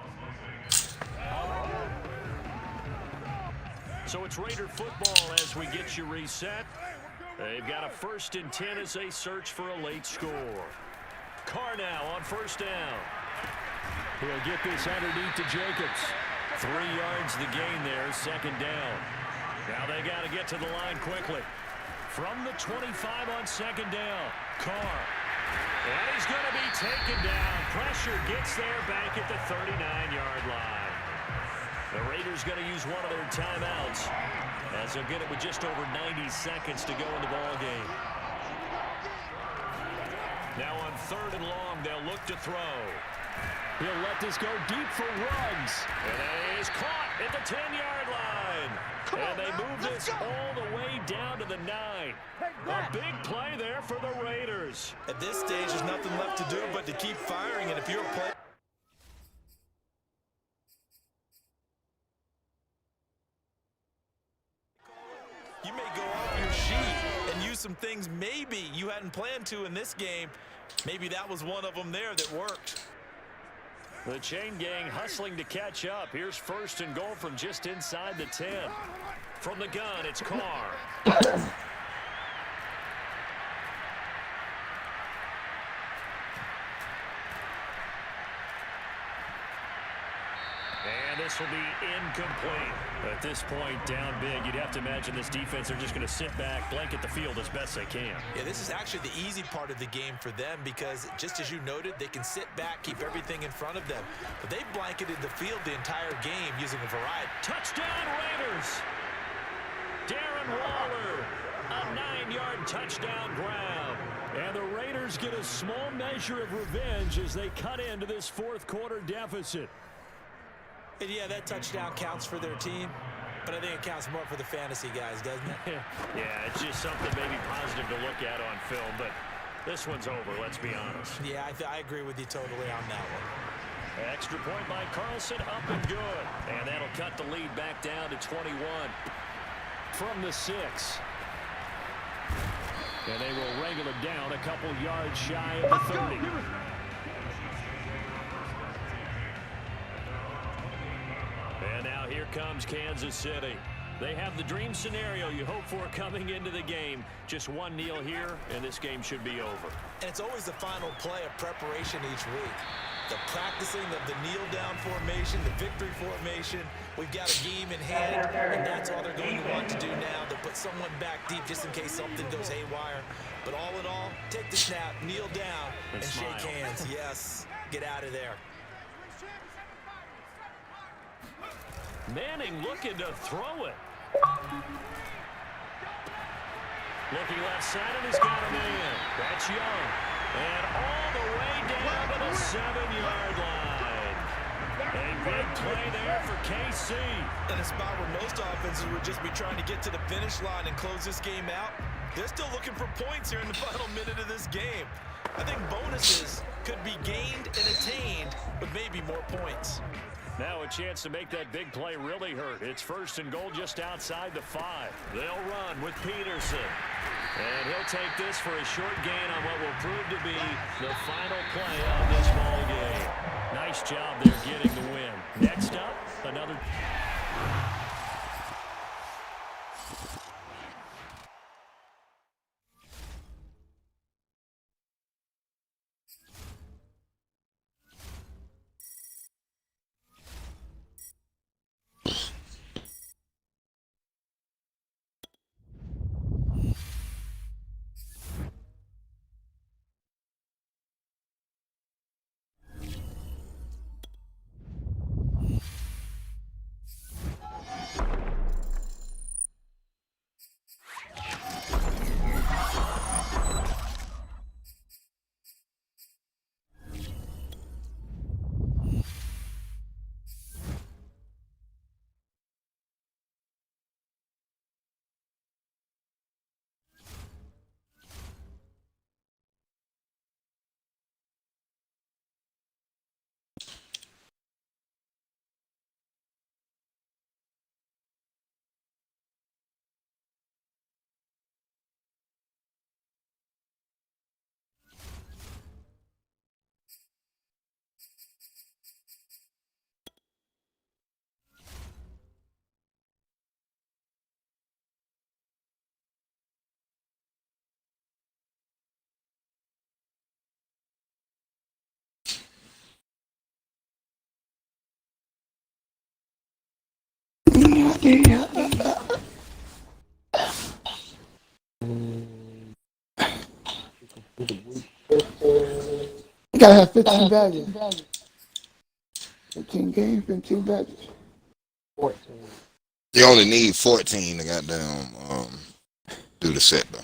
So it's Raider football as we get you reset. They've got a 1st and 10 as they search for a late score. Carr now on 1st down. He'll get this underneath to Jacobs. 3 yards the gain there, 2nd down. Now they got to get to the line quickly. From the 25 on 2nd down, Carr. And he's going to be taken down. Pressure gets there back at the 39-yard line. The Raiders going to use one of their timeouts as they'll get it with just over 90 seconds to go in the ball game. Now on 3rd and long, they'll look to throw. He'll let this go deep for Ruggs. And it is caught at the 10-yard line. And they move this all the way down to the 9. A big play there for the Raiders. At this stage, there's nothing left to do but to keep firing, and if you're a player, you may go off your sheet and use some things maybe you hadn't planned to in this game. Maybe that was one of them there that worked. The chain gang hustling to catch up. Here's 1st and goal from just inside the 10. From the gun, it's Carr. And this will be incomplete. At this point, down big, you'd have to imagine this defense, they're just going to sit back, blanket the field as best they can. Yeah, this is actually the easy part of the game for them because, just as you noted, they can sit back, keep everything in front of them. But they've blanketed the field the entire game using a variety. Touchdown, Raiders! Darren Waller, a 9-yard touchdown grab. And the Raiders get a small measure of revenge as they cut into this fourth quarter deficit. And yeah, that touchdown counts for their team, but I think it counts more for the fantasy guys, doesn't it? Yeah, it's just something maybe positive to look at on film, but this one's over, let's be honest. Yeah, I agree with you totally on that one. Extra point by Carlson, up and good. And that'll cut the lead back down to 21 from the 6. And they will wrangle it down a couple yards shy of the 30. And now here comes Kansas City. They have the dream scenario you hope for coming into the game. Just one kneel here, and this game should be over. And it's always the final play of preparation each week. The practicing of the kneel-down formation, the victory formation. We've got a game in hand, and that's all they're going to want to do now, to put someone back deep just in case something goes haywire. But all in all, take the snap, kneel down, and shake hands. Yes, get out of there. Manning looking to throw it. Looking left side, and he's got a man. That's Young. And all the way down to the 7-yard line. A big play there for KC. In a spot where most offenses would just be trying to get to the finish line and close this game out, they're still looking for points here in the final minute of this game. I think bonuses could be gained and attained with maybe more points. Now a chance to make that big play really hurt. It's 1st and goal just outside the 5. They'll run with Peterson. And he'll take this for a short gain on what will prove to be the final play of this ball game. Nice job there getting the win. Next up, another... You gotta have 15 badges. 15 games, 15 badges. You only need 14 to goddamn do the set though.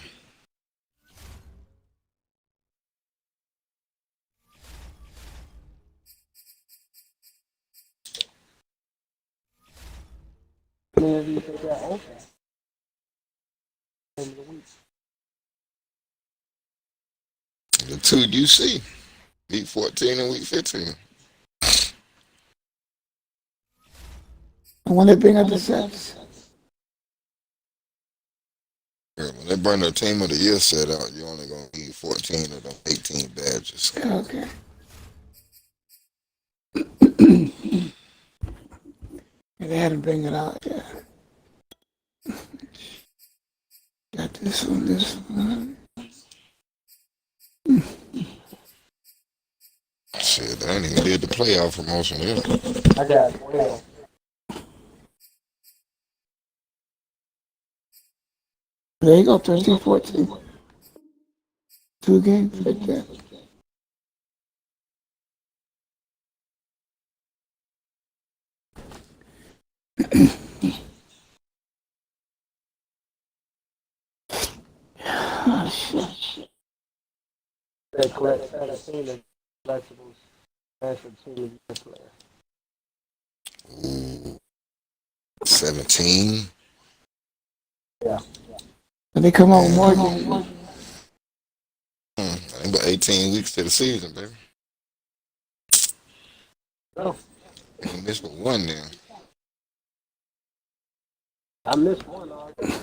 The 2 you see, week 14 and week 15. And when they bring out the sets, Yeah, when they bring the team of the year set out, you only gonna need 14 of them 18 badges. yeah, okay. And they hadn't bring it out yet. Got this one, this one. Shit, I ain't even did the playoff promotion yet. I got 12. There you go, 13, 14. 2 games right there. Oh, shit. That class 17 of collectibles national team of the player. Ooh, 17. Yeah. And they come out with more games. I ain't but 18 weeks to the season, baby. No, You missed but one then. I missed one already.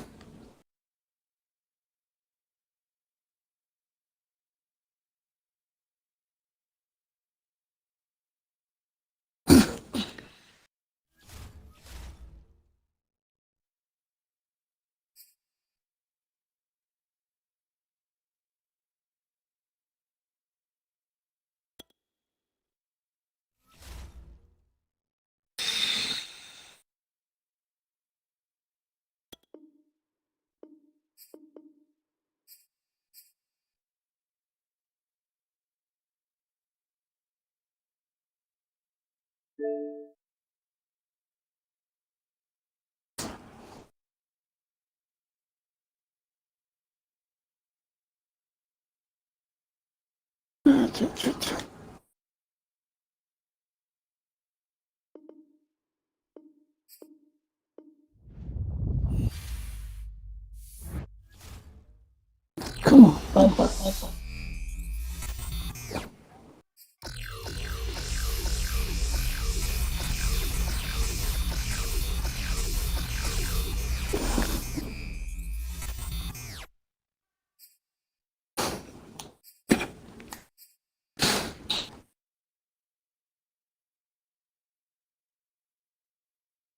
Come on.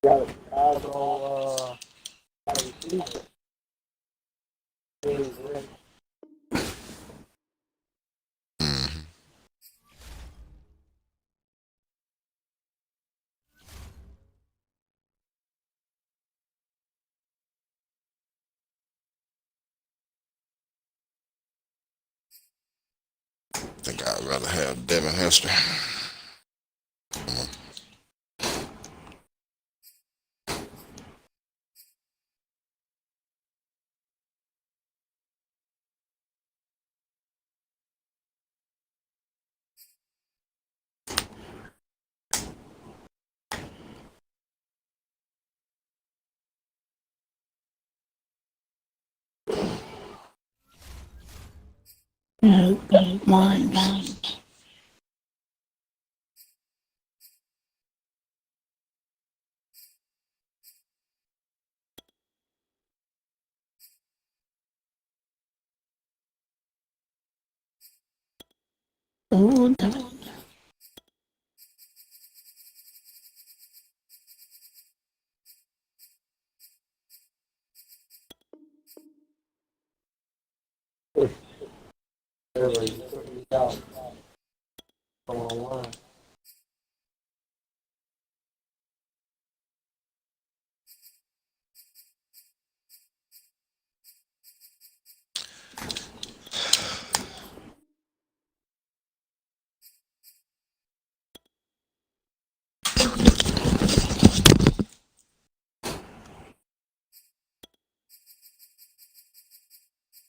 got eyes on receiver. He's ready. Mhm. I think I'd rather have Devin Hester. Come Mine. Oh, Whatever, you put me out. Come online.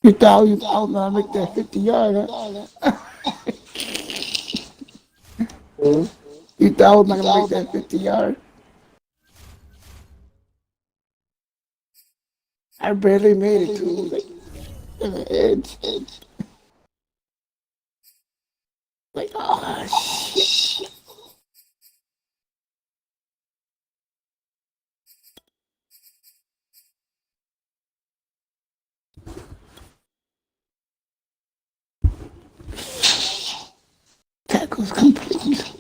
you thought I make that 50 yard, huh? Hmm? You thought I was not gonna make that 50 yard? I barely made it to like the edge. Like, oh shit. Tackle's complete.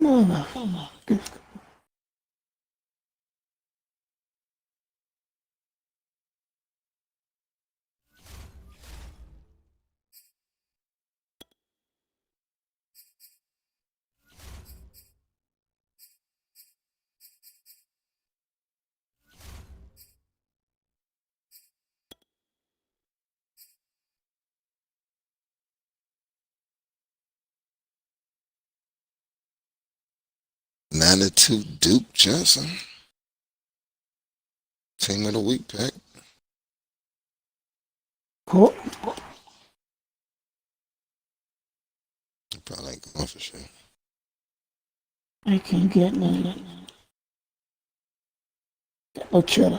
Motherfucker. 92 Duke Johnson. Team of the week pick. Cool. Probably ain't going for sure. I can't get none. Oh, cheddar.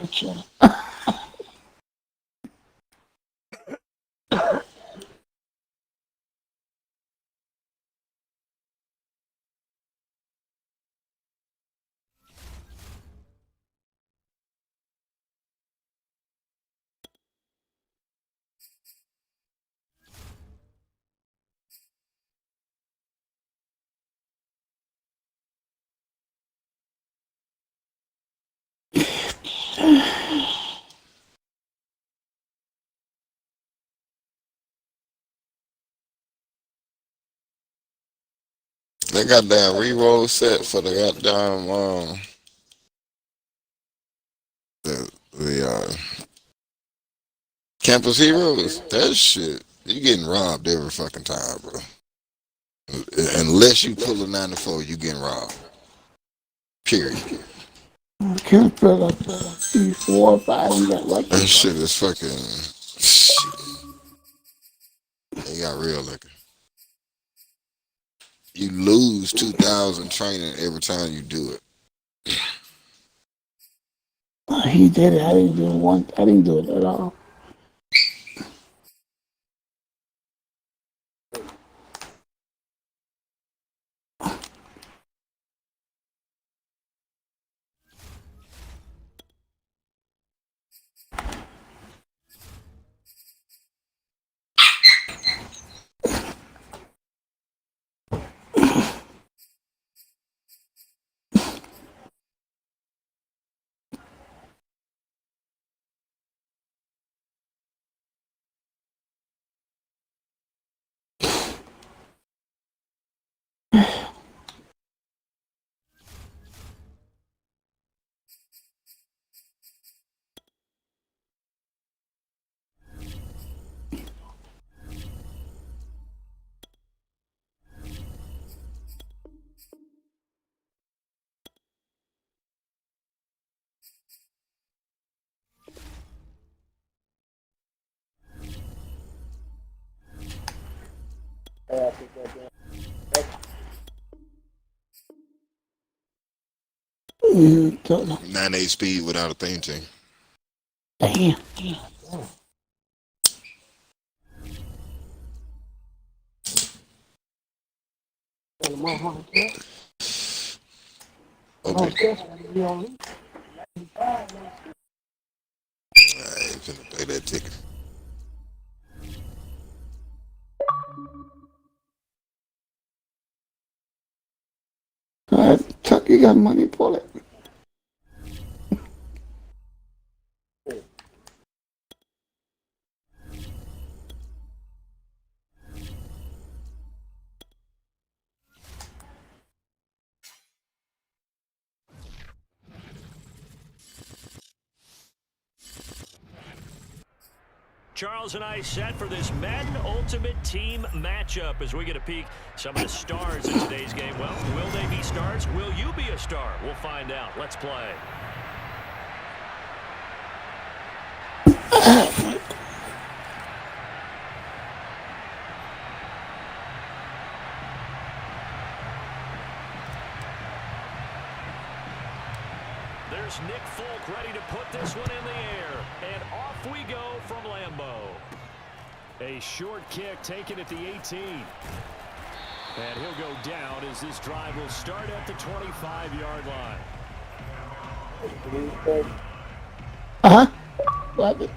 They goddamn re-roll set for the goddamn the Campus Heroes. That shit, you getting robbed every fucking time, bro. Unless you pull a 94, you getting robbed. Period. I can't put up 3, 4, 5 and get lucky. That shit is fucking shit. They got real liquor. You lose 2,000 training every time you do it. He did it. I didn't do it at all. Don't know. 9.8 speed without a theme team. Damn. Okay. I ain't finna pay that ticket. Chuck, you got money, pull it. Charles and I set for this Madden Ultimate Team matchup as we get a peek some of the stars in today's game. Well, will they be stars? Will you be a star? We'll find out. Let's play. There's Nick Folk ready to put this one in the air. And off we go from Lambeau. A short kick taken at the 18. And he'll go down as this drive will start at the 25-yard line. Uh-huh. What?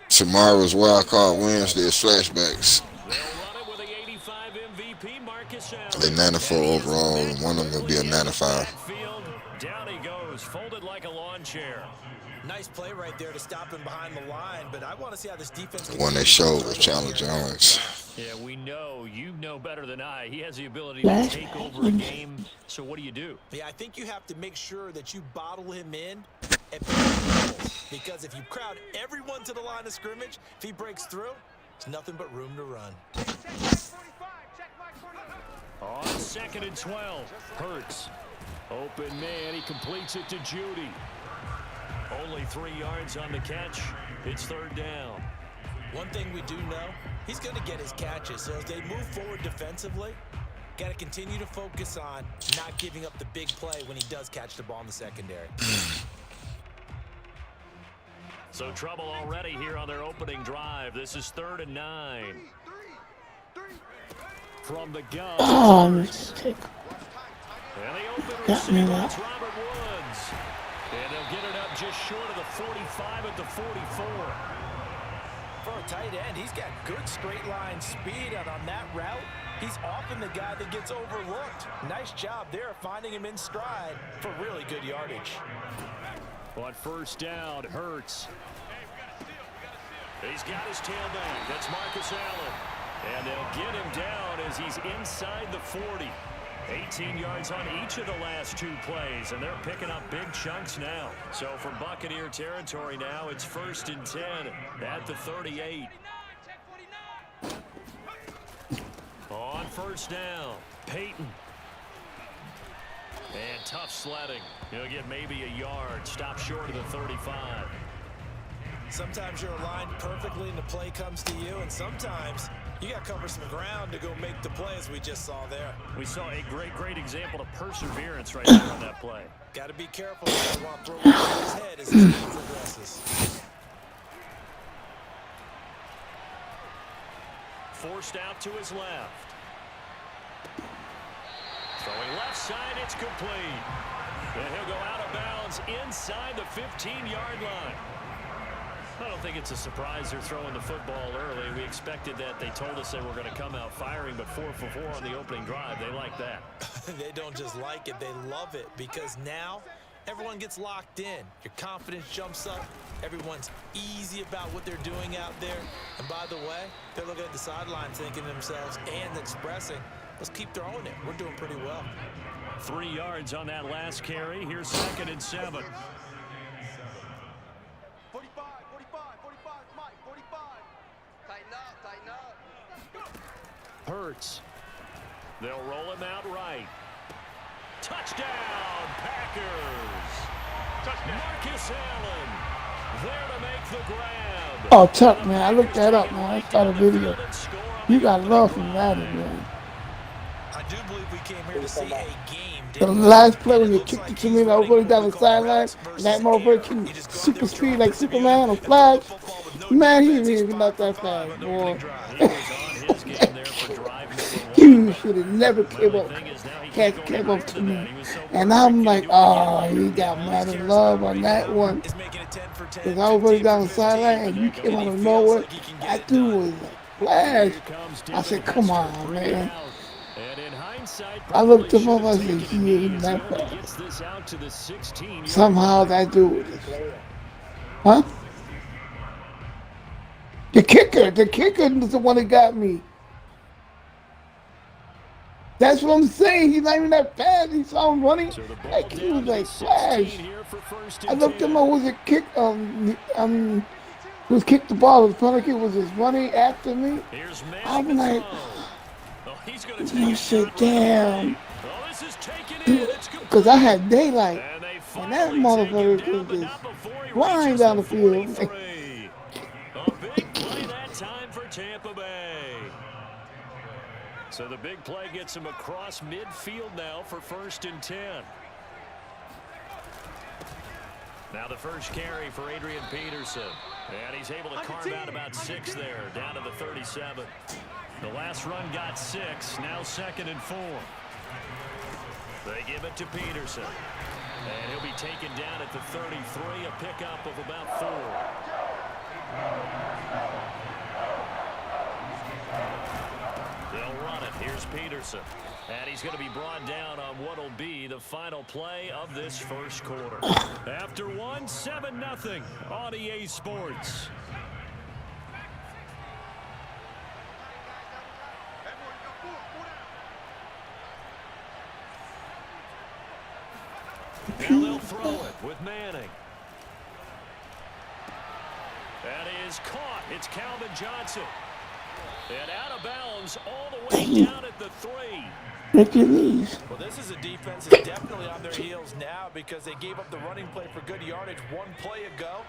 Tomorrow's Wild Card Wednesday is flashbacks. They 94 overall, and one of them will be a 95. Down he goes, folded like a lawn chair. Nice play right there to stop him behind the line, but I want to see how this defense... The one they showed was Chandler Jones. Yeah, we know. You know better than I. He has the ability to take over a game. So what do? Yeah, I think you have to make sure that you bottle him in and because if you crowd everyone to the line of scrimmage, if he breaks through, There's nothing but room to run. On 2nd and 12, Hurts. Open man, he completes it to Judy. Only 3 yards on the catch. It's 3rd down. One thing we do know, he's going to get his catches. So as they move forward defensively, got to continue to focus on not giving up the big play when he does catch the ball in the secondary. So trouble already here on their opening drive. This is 3rd and 9. From the gun. Oh, mistake. And the open Got me receiver, now. it's Robert Woods. And they'll get it up just short of the 45 at the 44. For a tight end, he's got good straight line speed, and on that route, he's often the guy that gets overlooked. Nice job there of finding him in stride for really good yardage. On 1st down, Hurts. He's got his tailback. That's Marcus Allen. And they'll get him down as he's inside the 40. 18 yards on each of the last 2 plays, and they're picking up big chunks now. So from Buccaneer territory now, it's 1st and 10 at the 38. On 1st down, Peyton. And tough sledding. He'll get maybe a yard. Stop short of the 35. Sometimes you're aligned perfectly and the play comes to you, and sometimes you got to cover some ground to go make the play, as we just saw there. We saw a great example of perseverance right there on that play. Got to be careful. You don't want to throw it over his head as his game progresses. Forced out to his left. Throwing left side, it's complete. And he'll go out of bounds inside the 15-yard line. I don't think it's a surprise they're throwing the football early. We expected that. They told us they were going to come out firing, but 4 for 4 on the opening drive. They like that. They don't just like it, they love it, because now everyone gets locked in. Your confidence jumps up. Everyone's easy about what they're doing out there. And by the way, they're looking at the sideline thinking to themselves and expressing, let's keep throwing it. We're doing pretty well. 3 yards on that last carry. Here's 2nd and 7. 45, 45, Mike, 45. Tighten up. Hurts. They'll roll him out right. Touchdown, Packers. Touchdown. Marcus Allen there to make the grab. Oh, Tuck, man. I looked that up, man. I saw the video. You got love from Madden, man. I do believe we came here to see a game. The last play when you kicked it to me, I was running down the sideline, and that motherfucker can super speed like Superman or Flash. Man, he didn't even not that fast, boy. You should have never came up to me. And I'm like, oh, he got Madden love on that one. Because I was running down the sideline, and you came out of nowhere. That dude was like Flash. I said, come on, man. I looked him up, I said, he ain't that fast. Somehow that dude was just, huh? The kicker is the one that got me. That's what I'm saying. He's not even that fast. He saw him running. Like he was like Flash. I looked him up, was it kick who's kicked the ball? The penalty kick was just running after me. I'm like, you said, damn. Because I had daylight. And that motherfucker was just flying down the field. A big play that time for Tampa Bay. So the big play gets him across midfield now for 1st and 10. Now the first carry for Adrian Peterson. And he's able to carve out about 6 there, down to the 37. The last run got 6, now 2nd and 4. They give it to Peterson. And he'll be taken down at the 33, a pickup of about 4. They'll run it. Here's Peterson. And he's going to be brought down on what will be the final play of this first quarter. After 1, 7-0 on EA Sports. Now they'll throw it with Manning. That is caught. It's Calvin Johnson. And out of bounds all the way down at the 3. Look at these. Well, this is a defense that's definitely on their heels now because they gave up the running play for good yardage one play ago.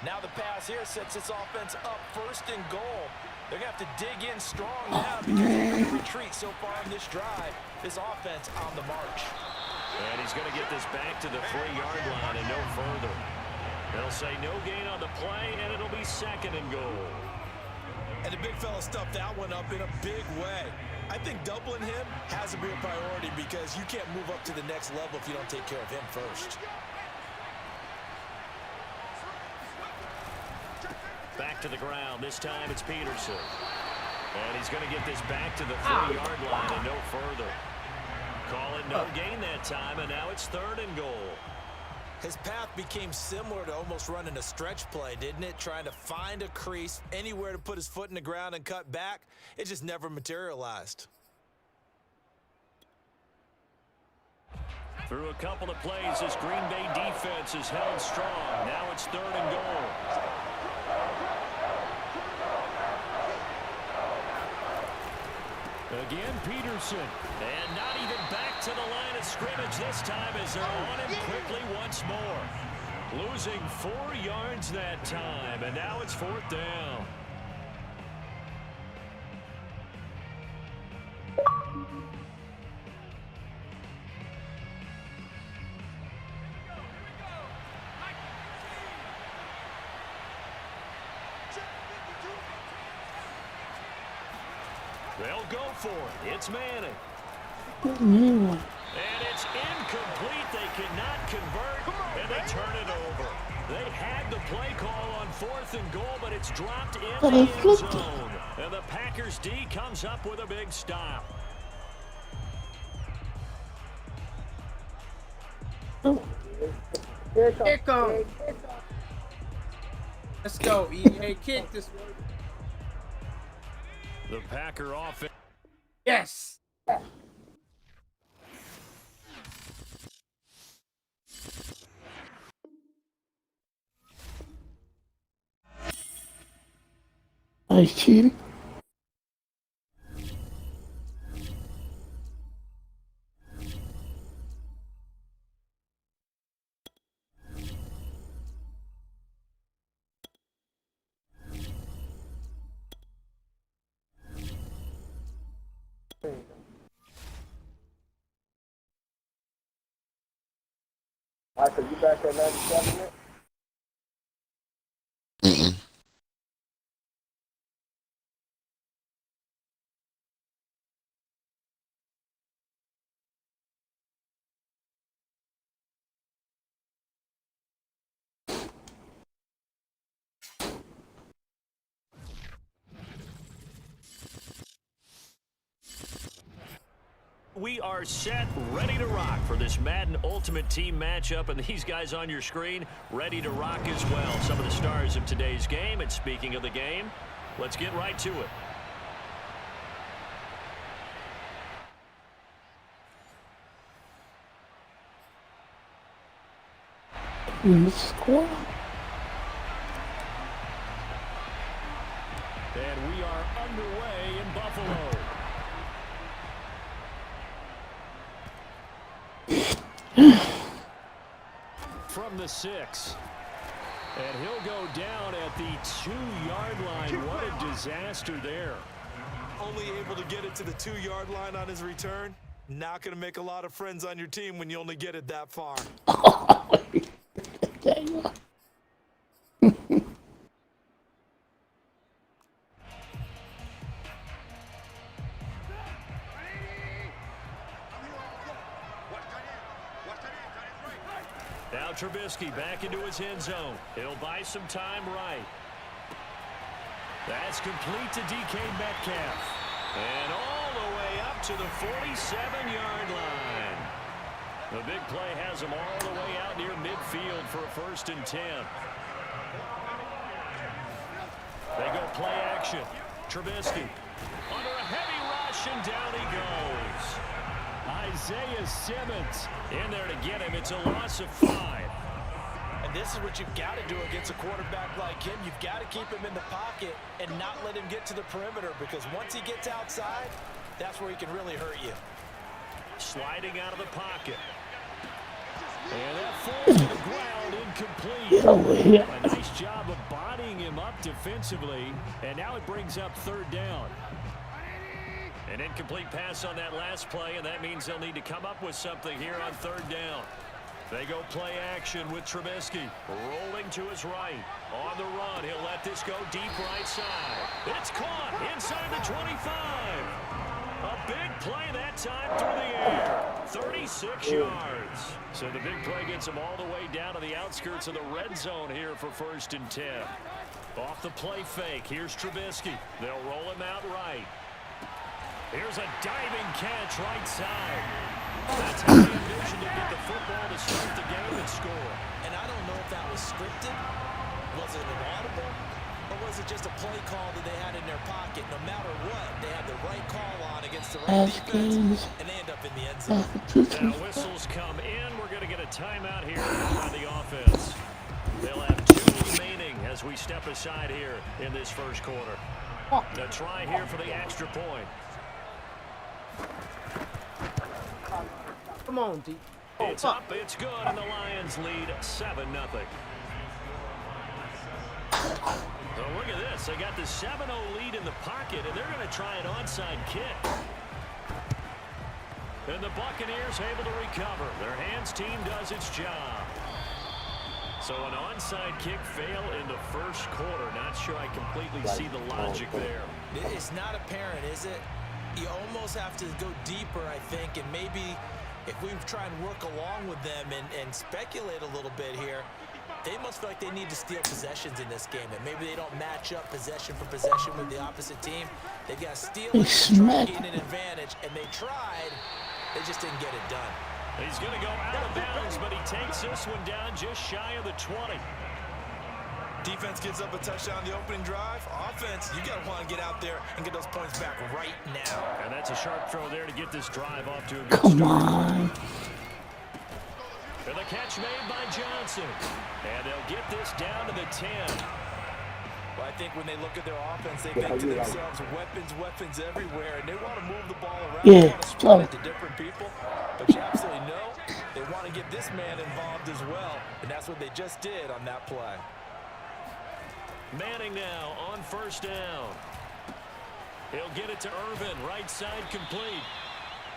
Now the pass here sets this offense up 1st and goal. They're going to have to dig in strong now because they're going to retreat so far on this drive. This offense on the march. And he's going to get this back to the 3-yard line and no further. They'll say no gain on the play, and it'll be 2nd and goal. And the big fella stuffed that one up in a big way. I think doubling him has to be a priority because you can't move up to the next level if you don't take care of him first. Back to the ground. This time it's Peterson. And he's going to get this back to the 3-yard line and no further. Call it no gain that time, and now it's 3rd and goal. His path became similar to almost running a stretch play, didn't it? Trying to find a crease, anywhere to put his foot in the ground and cut back. It just never materialized. Through a couple of plays, this Green Bay defense is held strong. Now it's 3rd and goal. Again, Peterson. And not even back to the line of scrimmage this time as they're on him quickly once more. Losing 4 yards that time, and now it's 4th down. They'll go for it. It's Manning. And it's incomplete. They cannot convert, and they turn it over. They had the play call on 4th and goal, but it's dropped in the end zone. And the Packers D comes up with a big stop. Here it comes. Let's go, EA. Kick this one. The Packer offense. Yes. Nice cheating. Michael, you back at 97 yet? Mm-mm. We are set, ready to rock for this Madden Ultimate Team matchup, and these guys on your screen ready to rock as well. Some of the stars of today's game, and speaking of the game, let's get right to it. Score. And we are underway in Buffalo. From the 6. And he'll go down at the 2-yard line. What a disaster there. Only able to get it to the 2-yard line on his return. Not going to make a lot of friends on your team when you only get it that far. Now Trubisky back into his end zone. He'll buy some time right. That's complete to DK Metcalf. And all the way up to the 47-yard line. The big play has him all the way out near midfield for a 1st and 10. They go play action. Trubisky under a heavy rush, and down he goes. Isaiah Simmons in there to get him. It's a loss of 5. And this is what you've got to do against a quarterback like him. You've got to keep him in the pocket and not let him get to the perimeter, because once he gets outside, that's where he can really hurt you. Sliding out of the pocket. And that falls to the ground, incomplete. A nice job of bodying him up defensively, and now it brings up third down. An incomplete pass on that last play, and that means they'll need to come up with something here on third down. They go play action with Trubisky. Rolling to his right. On the run, he'll let this go deep right side. It's caught inside the 25. A big play that time through the air. 36 yards. So the big play gets him all the way down to the outskirts of the red zone here for 1st and 10. Off the play fake, here's Trubisky. They'll roll him out right. Here's a diving catch right side. That's how they envisioned to get the football to start the game and score. And I don't know if that was scripted. Was it an audible? Or was it just a play call that they had in their pocket? No matter what, they had the right call on against the right defense, and they end up in the end zone. Now whistles come in. We're going to get a timeout here by the offense. They'll have 2 remaining as we step aside here in this first quarter. A try here for the extra point. Come on, D. It's up, it's good, and the Lions lead 7-0. So look at this. They got the 7-0 lead in the pocket, and they're going to try an onside kick. And the Buccaneers able to recover. Their hands team does its job. So an onside kick fail in the first quarter. Not sure I completely see the logic there. It's not apparent, is it? You almost have to go deeper, I think, and maybe if we try and work along with them and speculate a little bit here, they must feel like they need to steal possessions in this game, and maybe they don't match up possession for possession with the opposite team. They've got to steal it and try to gain an advantage, and they tried. They just didn't get it done. He's going to go out of bounds, but he takes this one down just shy of the 20. Defense gives up a touchdown the opening drive. Offense, you got to want to get out there and get those points back right now. And that's a sharp throw there to get this drive off to a good Come start. on. And the catch made by Johnson. And they'll get this down to the 10. Well, I think when they look at their offense, they think to themselves, weapons everywhere, and they want to move the ball around. Yeah, They want to spread it to different people. But you absolutely know they want to get this man involved as well, and that's what they just did on that play. Manning now on first down. He'll get it to Irvin, right side complete.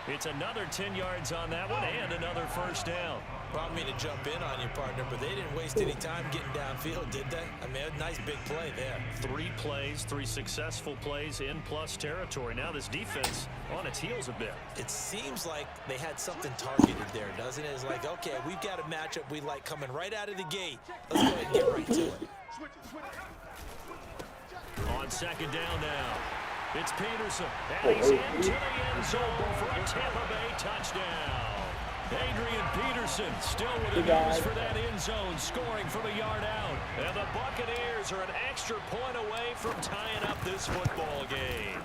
It's another 10 yards on that one and another first down. Well, I don't mean to jump in on you, partner, but they didn't waste any time getting downfield, did they? I mean, a nice big play there. 3 plays, 3 successful plays in plus territory. Now this defense on its heels a bit. It seems like they had something targeted there, doesn't it? It's like, okay, we've got a matchup we like coming right out of the gate. Let's go ahead and get right to it. On second down now, it's Peterson, and he's into the end zone for a Tampa Bay touchdown. Adrian Peterson still with the news for that end zone, scoring from a yard out. And the Buccaneers are an extra point away from tying up this football game.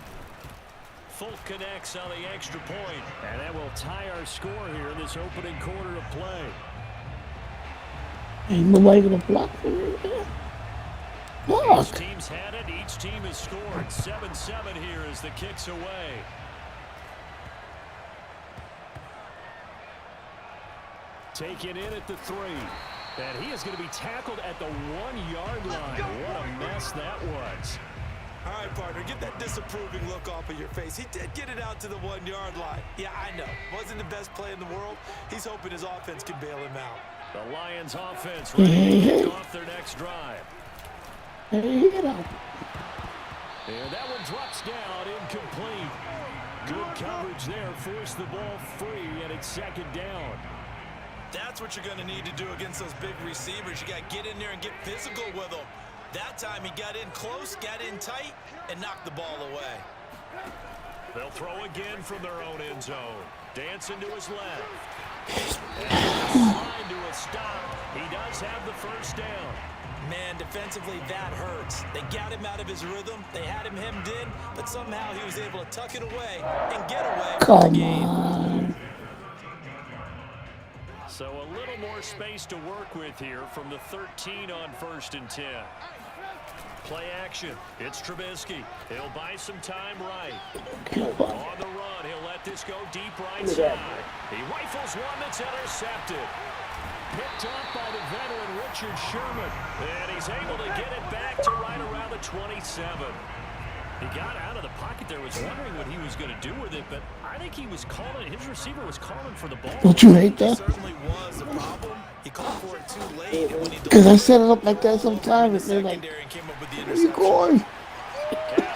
Folk connects on the extra point, and that will tie our score here in this opening quarter of play. Ain't nobody gonna block for me. Each team's had it. Each team has scored. 7-7 here as the kick's away. Taken in at the 3. And he is going to be tackled at the 1-yard line. What a mess that was. All right, partner, get that disapproving look off of your face. He did get it out to the 1-yard line. Yeah, I know. Wasn't the best play in the world. He's hoping his offense can bail him out. The Lions offense ready to kick off their next drive. Hey, and that one drops down, incomplete. Good coverage there, forced the ball free, and it's second down. That's what you're going to need to do against those big receivers. You got to get in there and get physical with them. That time he got in close, got in tight, and knocked the ball away. They'll throw again from their own end zone. Dancing to his left. And slide to a stop. He does have the first down. Man, defensively, that hurts. They got him out of his rhythm. They had him hemmed in, but somehow he was able to tuck it away and get away from the game. So a little more space to work with here from the 13 on 1st and 10. Play action. It's Trubisky. He'll buy some time right. On the run, he'll let this go deep right side. He rifles one that's intercepted. Picked up by the veteran Richard Sherman. And he's able to get it back to right around the 27. He got out of the pocket there, was wondering what he was going to do with it, but I think he was calling, his receiver was calling for the ball. Don't you hate that? Certainly was the problem. He called for it too late. And when he Because I set it up like that sometimes, and they're like, secondary and came up with the where you interception. going?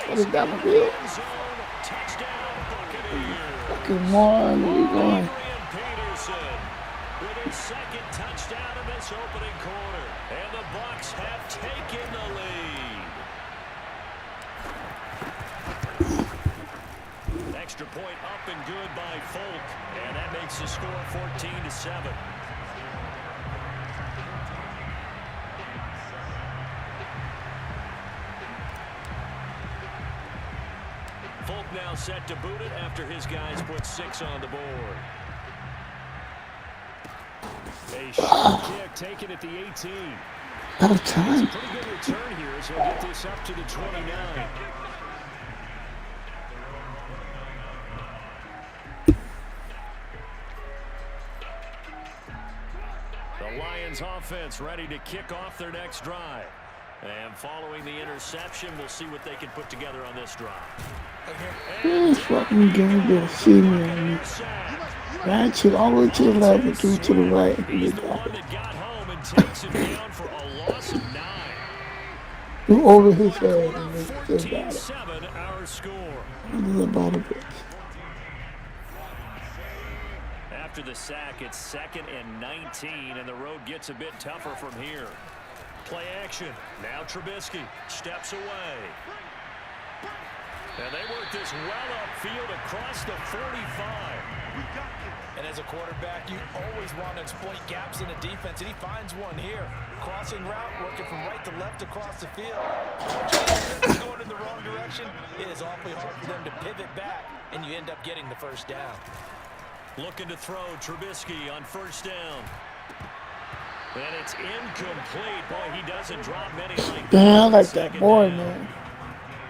Put it down the field. Touchdown, Buccaneers. Fucking one, where you going? Adrian Peterson with his second touchdown in this opening quarter. And the Bucs have taken the lead. Extra point up and good by Folk. And that makes the score 14-7. Folk now set to boot it after his guys put 6 on the board. A short kick taken at the 18. Out of time. Pretty good return here as he'll get this up to the 29. The Lions offense ready to kick off their next drive. And following the interception, we'll see what they can put together on this drive. This fucking game better see me on me. Ratchet all the way to the left and 2 to the right. He's the one that got home and takes it down for a loss of 9. You over his head and they still got it. 14-7 our score. Under the bottom bit. After the sack, it's 2nd and 19, and the road gets a bit tougher from here. Play action. Now Trubisky steps away. And they work this well upfield across the 45. And as a quarterback, you always want to exploit gaps in the defense, and he finds one here. Crossing route, working from right to left across the field. If you're going in the wrong direction, it is awfully hard for them to pivot back, and you end up getting the first down. Looking to throw Trubisky on 1st down. And it's incomplete. Boy, he doesn't drop many like that. Yeah, I like that boy, man.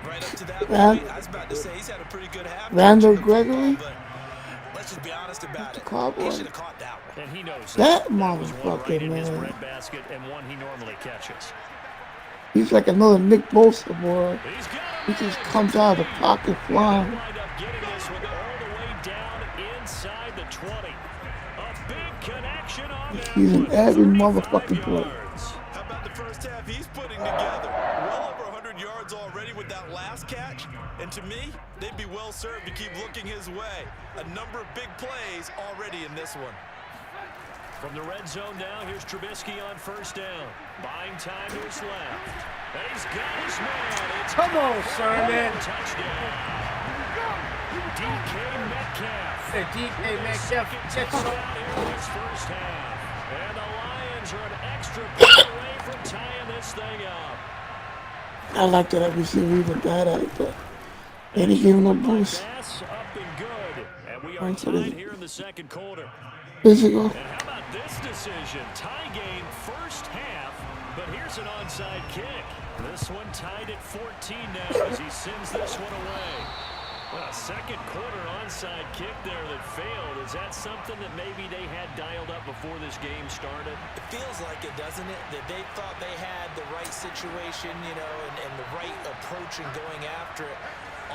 Right up to that point, I was about to say he's had a pretty good half. Randall Gregory? But let's just be honest about it. Cowboy. He should have caught that one. And he knows That was one motherfucker, right in his man. breadbasket and one he normally catches. He's like another Nick Bosa, boy. He's got He just comes out of the pocket flying. wind up getting this one all the way down inside the 20. A big connection on that He's an one. every 35 motherfucking play. yards. How about the first half he's putting together? Well over 100 yards already with that last catch. And to me, they'd be well served to keep looking his way. A number of big plays already in this one. From the red zone now, here's Trubisky on 1st down. Buying time to his left. And he's got his man. It's Come on, Sherman. touchdown. DK Metcalf. The DK Metcalf. Touchdown here in his first half. And the Lions are an extra point away from tying this thing up. I like that every single even bad at it, but they didn't give him no boost. Pass up and good. And we are Thanks for tied the- here in the second quarter. Physical. And how about this decision? Tie game first half, but here's an onside kick. This one tied at 14 now as he sends this one away. Well, a second quarter onside kick there that failed. Is that something that maybe they had dialed up before this game started? It feels like it, doesn't it? That they thought they had the right situation, you know, and the right approach in going after it.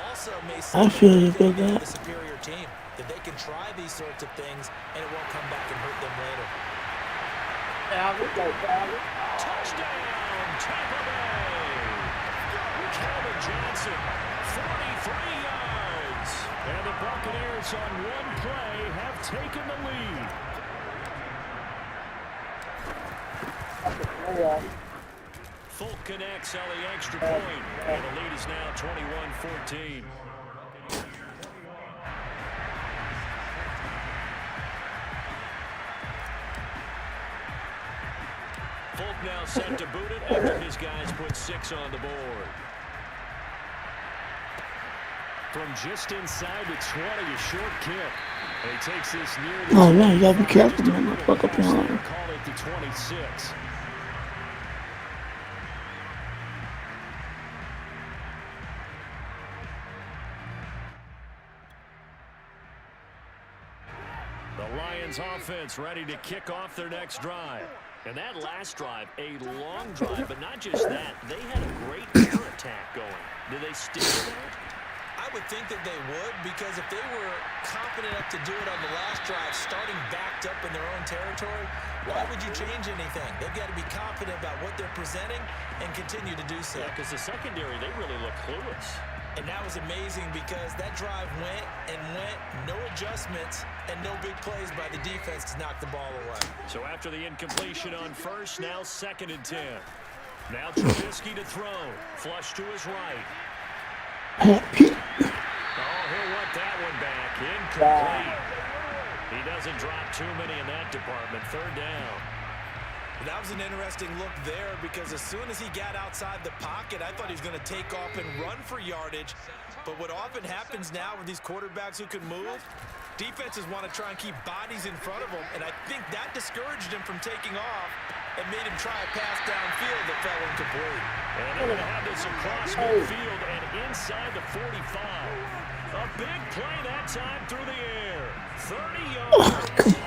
Also may I feel you, they're big guy. the superior team. That they can try these sorts of things and it won't come back and hurt them later. Touchdown, Tampa Bay! Calvin Johnson, 43 yards. And the Buccaneers on one play have taken the lead. Folk connects on the extra point. And the lead is now 21-14. Folk now set to boot it after his guys put 6 on the board. From just inside the 20, a short kick. He takes this near the Oh, man, you gotta be 25, careful, just a man. little Fuck up close your there, arm. call it the 26. The Lions offense ready to kick off their next drive. And that last drive, a long drive, but not just that. They had a great air attack going. Do they stick with that? I would think that they would, because if they were confident enough to do it on the last drive, starting backed up in their own territory, why would you change anything? They've got to be confident about what they're presenting and continue to do so. Yeah, because the secondary, they really look clueless. And that was amazing because that drive went and went, no adjustments, and no big plays by the defense to knock the ball away. So after the incompletion on first, now 2nd and 10. Now Trubisky to throw. Flush to his right. Oh, he'll want that one back. Incomplete. He doesn't drop too many in that department. 3rd down. That was an interesting look there because as soon as he got outside the pocket, I thought he was going to take off and run for yardage. But what often happens now with these quarterbacks who can move, defenses want to try and keep bodies in front of them, and I think that discouraged him from taking off and made him try a pass downfield that fell incomplete. And they're going to have this across midfield and inside the 45. A big play that time through the air. 30 yards.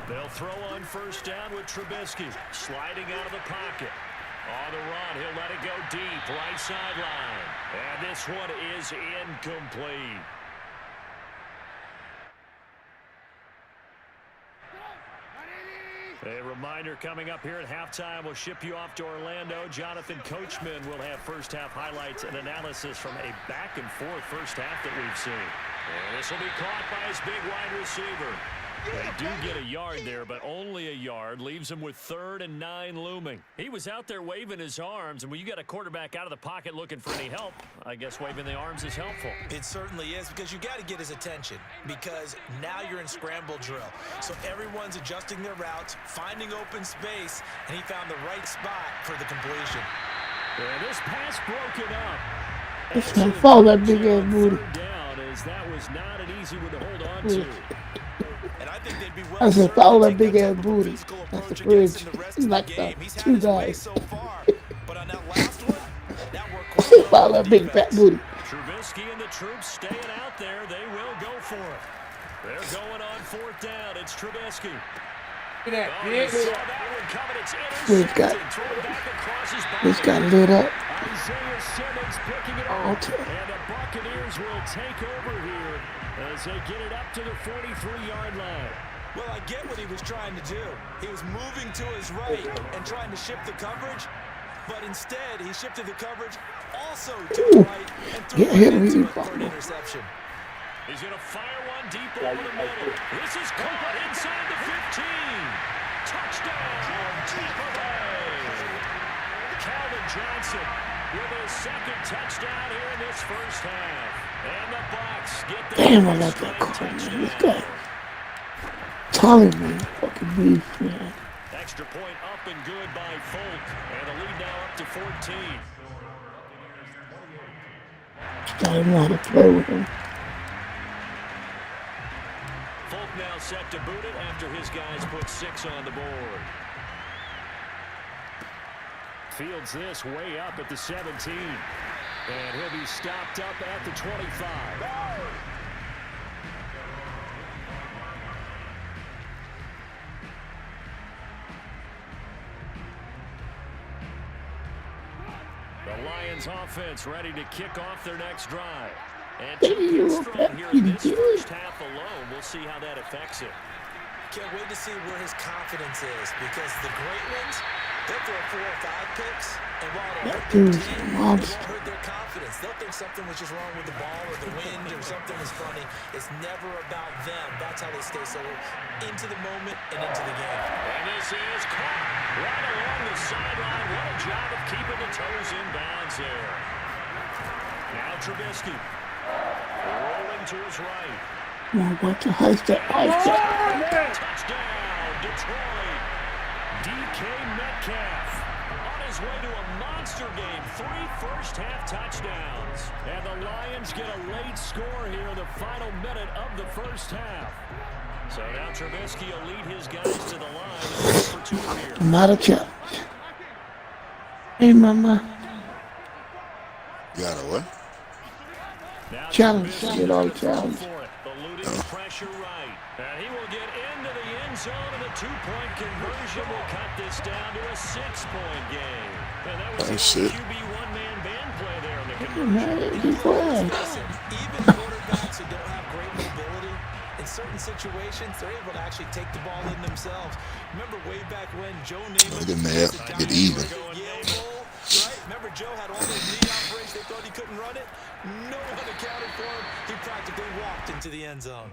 They'll throw on 1st down with Trubisky. Sliding out of the pocket. On the run, he'll let it go deep. Right sideline. And this one is incomplete. A reminder coming up here at halftime, we'll ship you off to Orlando. Jonathan Coachman will have first half highlights and analysis from a back and forth first half that we've seen. And this will be caught by his big wide receiver. They do get a yard there, but only a yard. Leaves him with 3rd and 9 looming. He was out there waving his arms, and when you got a quarterback out of the pocket looking for any help, I guess waving the arms is helpful. It certainly is, because you got to get his attention, because now you're in scramble drill. So everyone's adjusting their routes, finding open space, and he found the right spot for the completion. And this pass broken up. It's gonna fall that big ass booty. Down, as that was not an easy one to hold on to. And I think they'd be well I said, served follow to that take big that ass type of booty. physical That's the approach bridge. against him the rest He of the knocked game. out He's had 2 his way guys. so far, but on that last one, that worked quite well Follow with that big fat defense. booty. Trubisky and the troops staying out there. They will go for it. They're going on 4th down. It's Trubisky. Look at that, Oh, you bitch. saw that one coming. It's Where's got- intercepted. Thrown back across his body. This got lit up. Isaiah Simmons picking it Oh, up. And the Buccaneers will take over here as they get it up to the 43-yard line. Well, I get what he was trying to do. He was moving to his right and trying to shift the coverage, but instead he shifted the coverage also to the right and threw Yeah, hit it him, into he it for an fucking- interception. He's going to fire one deep over the middle. This is caught inside the 15. Touchdown, Tampa Bay. Calvin Johnson with his 2nd touchdown here in this first half. And the Bucs get the Damn, I love that call, man. This guy. Tommy, man. Fucking beast, man. extra point up and good by Folk. And the lead now up to 14. I didn't want to play with him. Folk now set to boot it after his guys put 6 on the board. Fields this way up at the 17. And he'll be stopped up at the 25. The Lions offense ready to kick off their next drive. And 2 picks thrown here in this first half alone. We'll see how that affects it. Can't wait to see where his confidence is, because the great ones, they'll throw 4 or 5 picks, and while it'll hurt their team, it won't hurt their confidence. They'll think something was just wrong with the ball or the wind or something was funny. It's never about them. That's how they stay so into the moment and into the game. And this is caught right along the sideline. What a job of keeping the toes in bounds there. Now Trubisky rolling to his right. Come on, what the heist that Touchdown, Detroit. DK Metcalf on a his way to a monster game. 3 first-half touchdowns. And the Lions get a late score here in the final minute of the first half. So now Trubisky will lead his guys to the line for 2 here. Not a challenge. Hey, mama. You got a what? Challenge. Get all challenge. Eluding the pressure right. And he will get into the end zone, and the 2-point conversion will cut this down to a 6-point game. And that was the QB one-man band play there in the conversion. Listen, even quarterbacks who don't have great mobility, in certain situations, they're able to actually take the ball in themselves. Remember way back when Joe Namath Get even. Yale Bowl, right? Remember Joe had all those knee operations. They thought he couldn't run it. No one accounted for him. He practically walked into the end zone.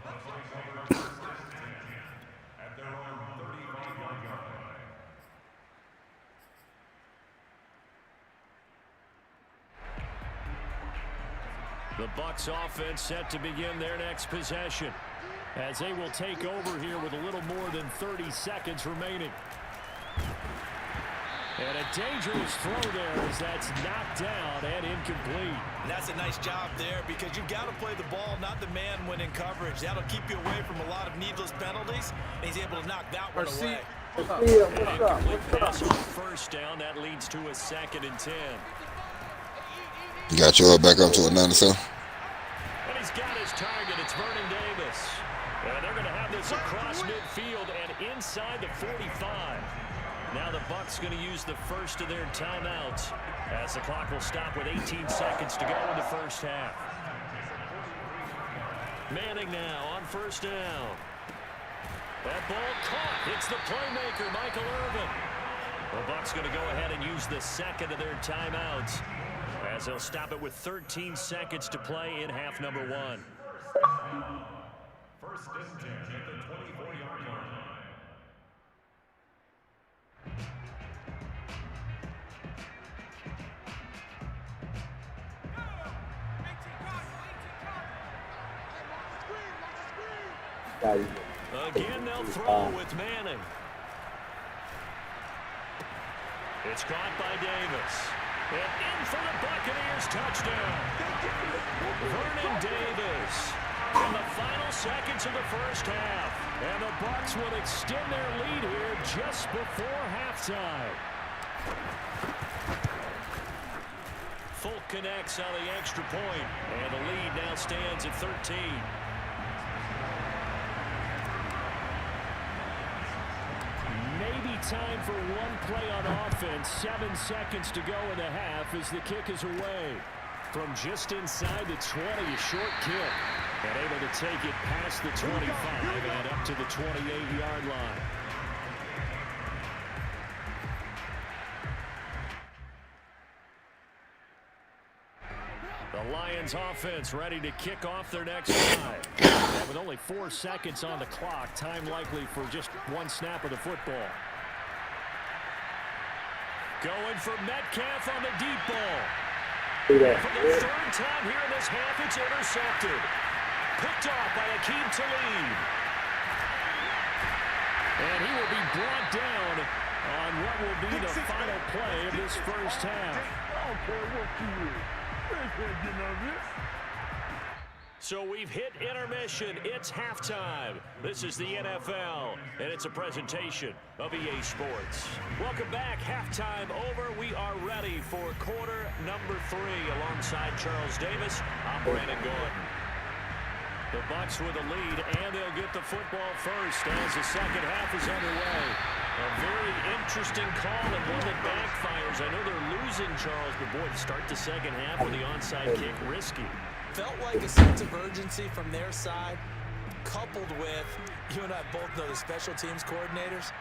The Bucs offense set to begin their next possession, as they will take over here with a little more than 30 seconds remaining. And a dangerous throw there as that's knocked down and incomplete. And that's a nice job there because you've got to play the ball, not the man when in coverage. That'll keep you away from a lot of needless penalties, and he's able to knock that one away. Pass on first down, that leads to a 2nd and 10. You got your back up to a 9-7. And he's got his target. It's Vernon Davis. And they're going to have this across midfield and inside the 45. Now the Bucs going to use the first of their timeouts as the clock will stop with 18 seconds to go in the first half. Manning now on first down. That ball caught. It's the playmaker, Michael Irvin. The Bucs going to go ahead and use the second of their timeouts as they'll stop it with 13 seconds to play in half number 1. First and 10 at the 24-yard line. Again, they'll throw with Manning. It's caught by Davis. And in for the Buccaneers touchdown. Vernon Davis in the final seconds of the first half. And the Bucs will extend their lead here just before halftime. Folk connects on the extra point, and the lead now stands at 13. Maybe time for one play on offense. 7 seconds to go in the half as the kick is away. From just inside the 20, a short kick. And able to take it past the 25 and up to the 28-yard line. The Lions offense ready to kick off their next drive. And with only 4 seconds on the clock, time likely for just one snap of the football. Going for Metcalf on the deep ball. For the 3rd time here in this half, it's intercepted. Picked off by Akeem Talib. And he will be brought down on what will be the final play of this first half. So we've hit intermission. It's halftime. This is the NFL, and it's a presentation of EA Sports. Welcome back. Halftime over. We are ready for quarter number 3 alongside Charles Davis. I'm Brandon Gordon. The Bucs with a lead, and they'll get the football first as the second half is underway. A very interesting call and one that backfires. I know they're losing, Charles, but boy, to start the second half with the onside kick, risky. Felt like a sense of urgency from their side, coupled with, you and I both know the special teams coordinators,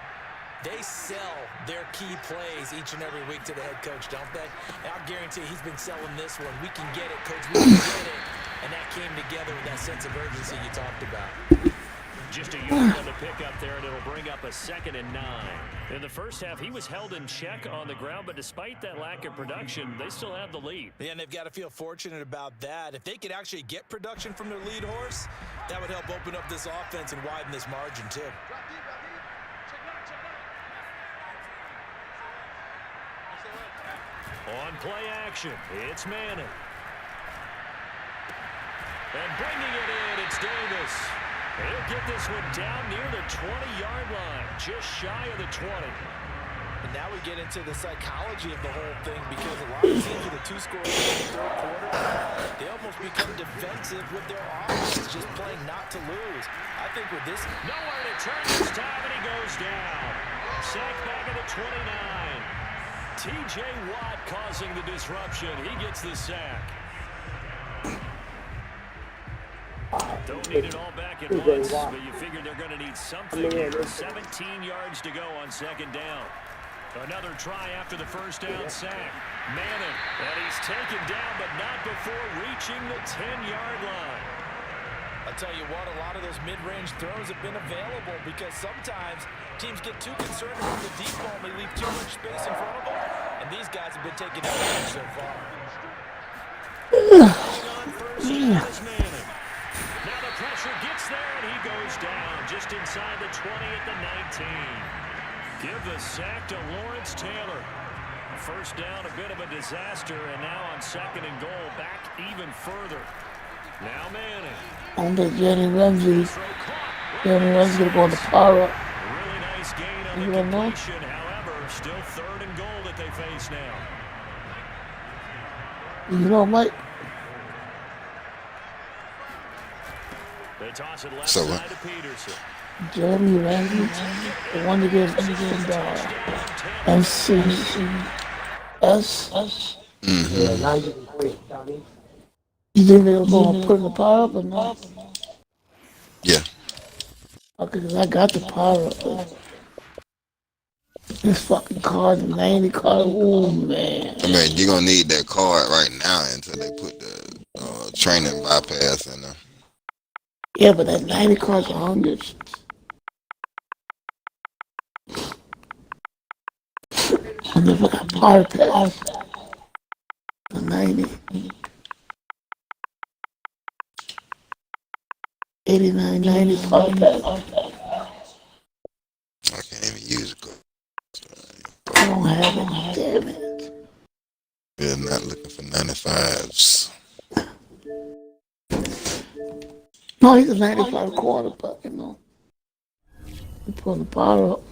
they sell their key plays each and every week to the head coach, don't they? And I'll guarantee he's been selling this one. We can get it, coach, we can get it. And that came together with that sense of urgency you talked about. Just a yard on the pickup there, and it'll bring up a 2nd and 9. In the first half, he was held in check on the ground, but despite that lack of production, they still have the lead. Yeah, and they've got to feel fortunate about that. If they could actually get production from their lead horse, that would help open up this offense and widen this margin, too. On play action, it's Manning. And bringing it in, it's Davis. He'll get this one down near the 20-yard line, just shy of the 20. And now we get into the psychology of the whole thing, because a lot of teams with a two-score lead in the third quarter, they almost become defensive with their offense, just playing not to lose. I think with this... Nowhere to turn this time, and he goes down. Sacked back at the 29. T.J. Watt causing the disruption. He gets the sack. Don't need it all back at once, but you figure they're going to need something here. 17 yards to go on second down. Another try after the first down sack. Manning, and he's taken down, but not before reaching the 10-yard line. I'll tell you what, a lot of those mid-range throws have been available, because sometimes teams get too concerned about the deep ball and they leave too much space in front of them, and these guys have been taking advantage so far. On first down is Manning. Now the pressure gets there, and he goes down just inside the 20 at the 19. Give the sack to Lawrence Taylor. First down, a bit of a disaster, and now on second and goal, back even further. Now Manning. On the Jerry Ramsey. Jerry Ramsey going to go on the power up. Really nice gain on the completion. However, still third and goal that they face now. You know, Mike. They toss it left side to Peterson. Jeremy Ramsey, the one that gives MCS. Yeah, now you can quit, Johnny. You think they're going to put in the power up or not? Yeah. Okay, because I got the power up. This fucking card, the 90 card, oh man. I mean, you're going to need that card right now until they put the training bypass in there. Yeah, but that 90 card's 100. I never got power pass. The 90. 89, 90 power pass. I can't even use it. I don't have it, damn it. We're not looking for 95s. No, he's a 95 quarterback, you know. He put the power up.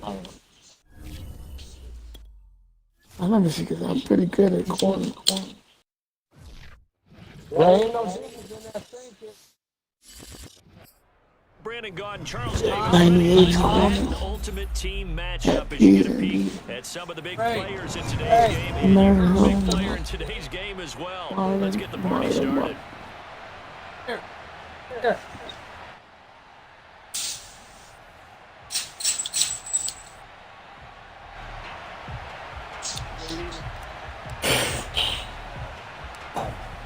I never see, because I'm pretty good at corner. There ain't no difference in that thinking. Brandon Gaudin, Charles Davis, 98 an ultimate team matchup as you get a peek at some of the big players in today's game. And you're a big player in today's game as well. Let's get the party started. Here.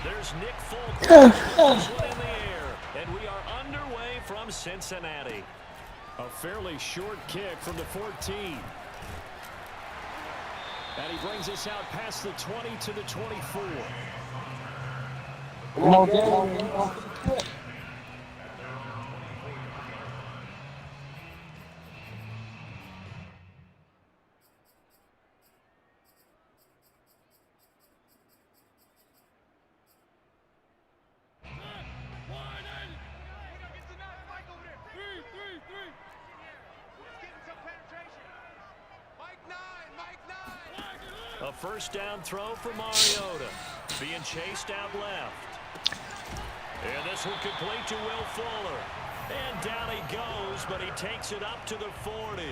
There's Nick Folk in the air, and we are underway from Cincinnati. A fairly short kick from the 14. And he brings us out past the 20 to the 24. Come on, get A first down throw for Mariota. Being chased out left. And this one complete to Will Fuller. And down he goes, but he takes it up to the 40.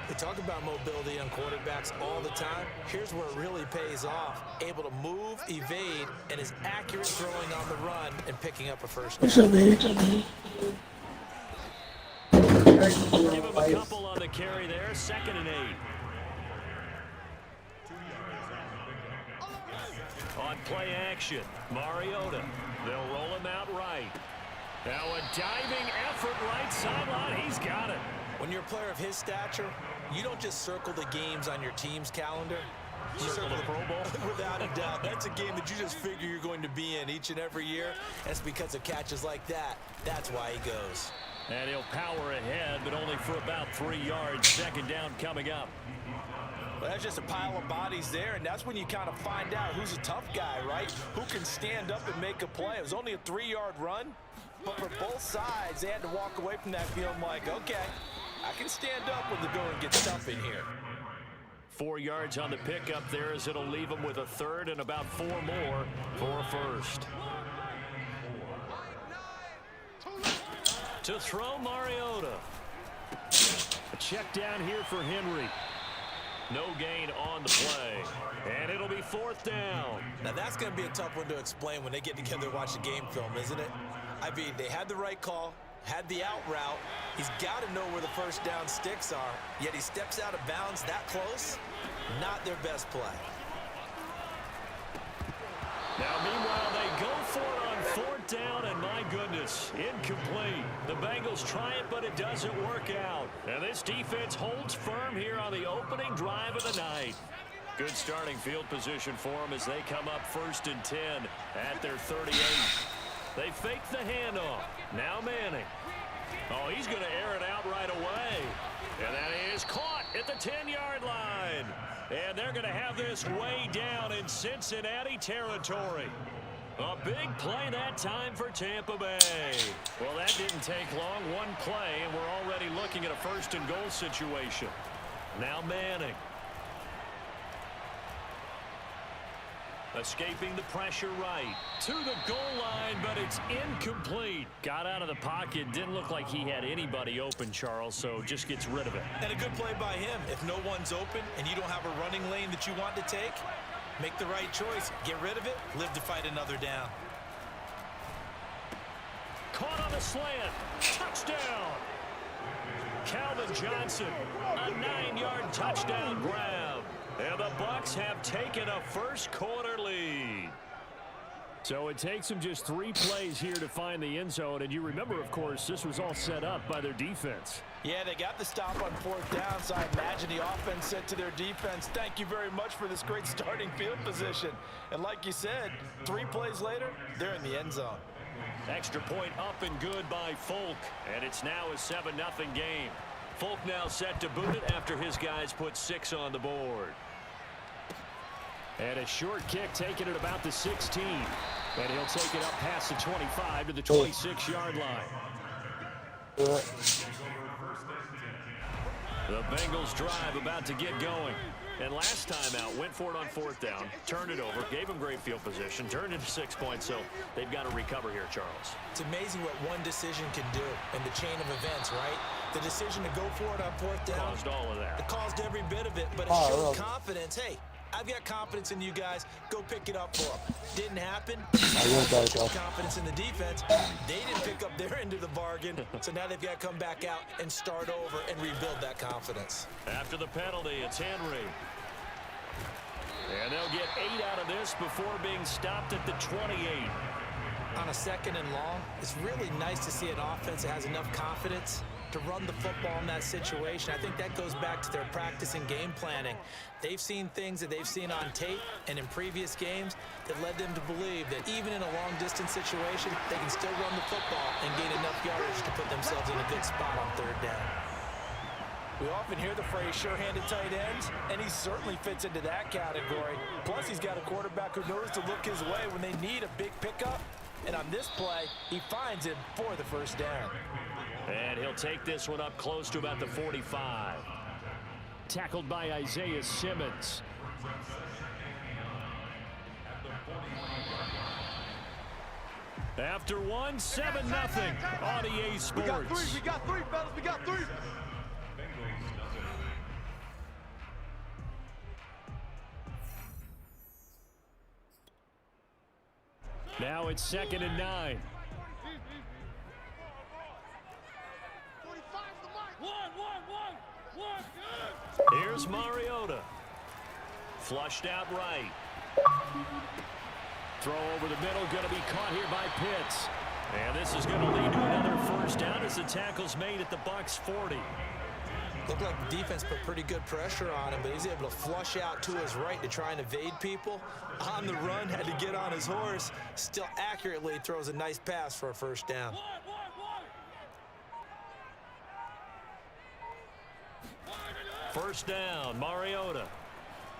We talk about mobility on quarterbacks all the time. Here's where it really pays off. Able to move, evade, and is accurate throwing on the run and picking up a first down. What's up, baby? Give him a couple on the carry there. 2nd and 8. On play action, Mariota. They'll roll him out right. Now a diving effort right sideline. He's got it. When you're a player of his stature, you don't just circle the games on your team's calendar. You circle the Pro Bowl. Without a doubt. That's a game that you just figure you're going to be in each and every year. That's because of catches like that. That's why he goes. And he'll power ahead, but only for about 3 yards. 2nd down coming up. Well, that's just a pile of bodies there, and that's when you kind of find out who's a tough guy, right? Who can stand up and make a play. It was only a 3-yard run, but for both sides, they had to walk away from that feeling like, okay, I can stand up when the going gets tough in here. 4 yards on the pickup there as it'll leave them with a third and about 4 more for a first. To throw, Mariota. A check down here for Henry. No gain on the play. And it'll be 4th down. Now that's going to be a tough one to explain when they get together and watch the game film, isn't it? I mean, they had the right call, had the out route. He's got to know where the first down sticks are, yet he steps out of bounds that close. Not their best play. Now, meanwhile, they go for it on 4th down, and my goodness, incomplete. The Bengals try it, but it doesn't work out. And this defense holds firm here on the opening drive of the night. Good starting field position for them as they come up 1st and 10 at their 38. They fake the handoff. Now Manning. Oh, he's going to air it out right away. And that is caught at the 10-yard line. And they're going to have this way down in Cincinnati territory. A big play that time for Tampa Bay. Well, that didn't take long. One play, and we're already looking at a 1st and goal situation. Now Manning. Escaping the pressure right. To the goal line, but it's incomplete. Got out of the pocket. Didn't look like he had anybody open, Charles, so just gets rid of it. And a good play by him. If no one's open and you don't have a running lane that you want to take, make the right choice. Get rid of it. Live to fight another down. Caught on the slant. Touchdown. Calvin Johnson. A 9-yard touchdown grab. And the Bucs have taken a first-quarter lead. So it takes them just 3 plays here to find the end zone. And you remember, of course, this was all set up by their defense. Yeah, they got the stop on 4th down, so I imagine the offense said to their defense, thank you very much for this great starting field position. And like you said, 3 plays later, they're in the end zone. Extra point up and good by Folk. And it's now a 7-0 game. Folk now set to boot it after his guys put 6 on the board. And a short kick taken at about the 16. And he'll take it up past the 25 to the 26-yard line. The Bengals drive about to get going. And last time out, went for it on 4th down, turned it over, gave them great field position, turned into 6 points, so they've got to recover here, Charles. It's amazing what one decision can do in the chain of events, right? The decision to go for it on 4th down. Caused all of that. It caused every bit of it, but it showed confidence. Hey, I've got confidence in you guys. Go pick it up for them. Didn't happen. Confidence in the defense. They didn't pick up their end of the bargain, so now they've got to come back out and start over and rebuild that confidence. After the penalty, it's Henry. And they'll get 8 out of this before being stopped at the 28. On a 2nd and long, it's really nice to see an offense that has enough confidence to run the football in that situation. I think that goes back to their practice and game planning. They've seen things that they've seen on tape and in previous games that led them to believe that even in a long-distance situation, they can still run the football and gain enough yardage to put themselves in a good spot on 3rd down. We often hear the phrase sure-handed tight ends, and he certainly fits into that category. Plus, he's got a quarterback who knows to look his way when they need a big pickup. And on this play, he finds it for the 1st down. And he'll take this one up close to about the 45. Tackled by Isaiah Simmons. After one, 7-0 on EA Sports. We got 3, fellas. We got 3. Now it's 2nd and 9. Here's Mariota. Flushed out right. Throw over the middle, going to be caught here by Pitts. And this is going to lead to another 1st down as the tackle's made at the Bucs 40. Looked like the defense put pretty good pressure on him, but he's able to flush out to his right to try and evade people. On the run, had to get on his horse. Still accurately throws a nice pass for a 1st down. First down, Mariota.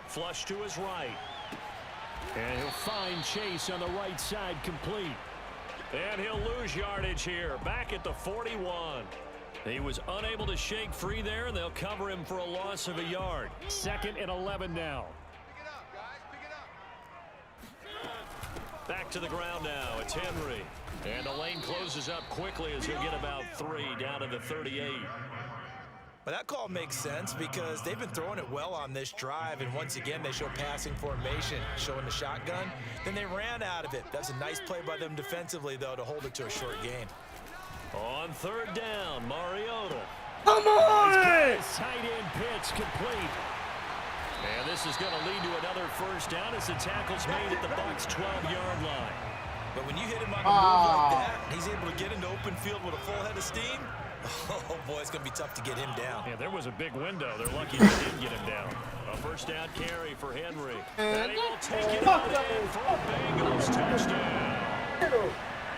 Flush to his right. And he'll find Chase on the right side complete. And he'll lose yardage here, back at the 41. He was unable to shake free there, and they'll cover him for a loss of a yard. 2nd and 11 now. Pick it up, guys. Pick it up. Back to the ground now. It's Henry. And the lane closes up quickly as he'll get about 3 down to the 38. But that call makes sense because they've been throwing it well on this drive, and once again they show passing formation, showing the shotgun. Then they ran out of it. That's a nice play by them defensively, though, to hold it to a short gain. On 3rd down, Mariota. Come on! Tight end pitch complete. And this is going to lead to another first down as the tackle's made at the Bucs' 12-yard line. But when you hit him on the move like that, and he's able to get into open field with a full head of steam, oh boy, it's going to be tough to get him down. Yeah, there was a big window. They're lucky they didn't get him down. A first down carry for Henry. And he will take it out in for a Bengals touchdown.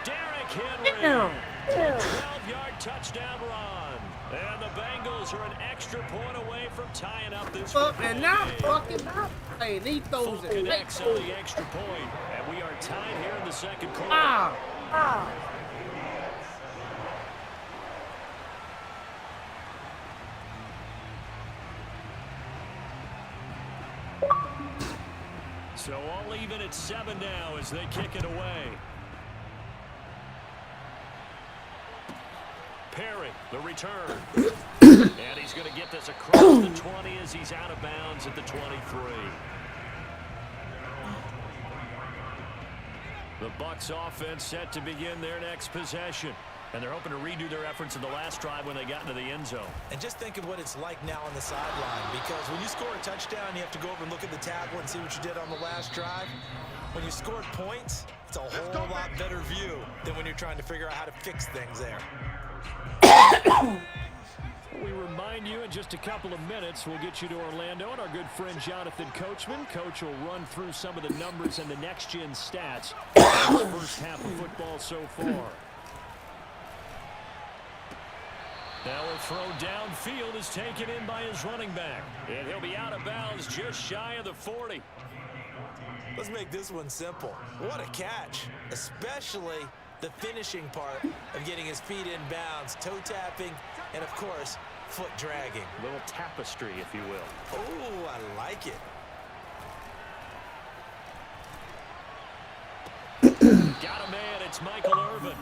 Derrick Henry. 12-yard touchdown run. And the Bengals are an extra point away from tying up this one. And now fucking up. Hey, he throws it. Connects on the extra point. And we are tied here in the 2nd quarter. So all even at 7 now as they kick it away. Perry, the return. And he's going to get this across the 20 as he's out of bounds at the 23. The Bucs offense set to begin their next possession. And they're hoping to redo their efforts in the last drive when they got into the end zone. And just think of what it's like now on the sideline, because when you score a touchdown, you have to go over and look at the tackle and see what you did on the last drive. When you scored points, it's a whole lot better view than when you're trying to figure out how to fix things there. We remind you in just a couple of minutes, we'll get you to Orlando and our good friend Jonathan Coachman. Coach will run through some of the numbers and the next-gen stats for the first half of football so far. Now a throw downfield is taken in by his running back. And he'll be out of bounds just shy of the 40. Let's make this one simple. What a catch, especially the finishing part of getting his feet in bounds, toe tapping, and of course, foot dragging. A little tapestry, if you will. Oh, I like it. Got a man, it's Michael Irvin.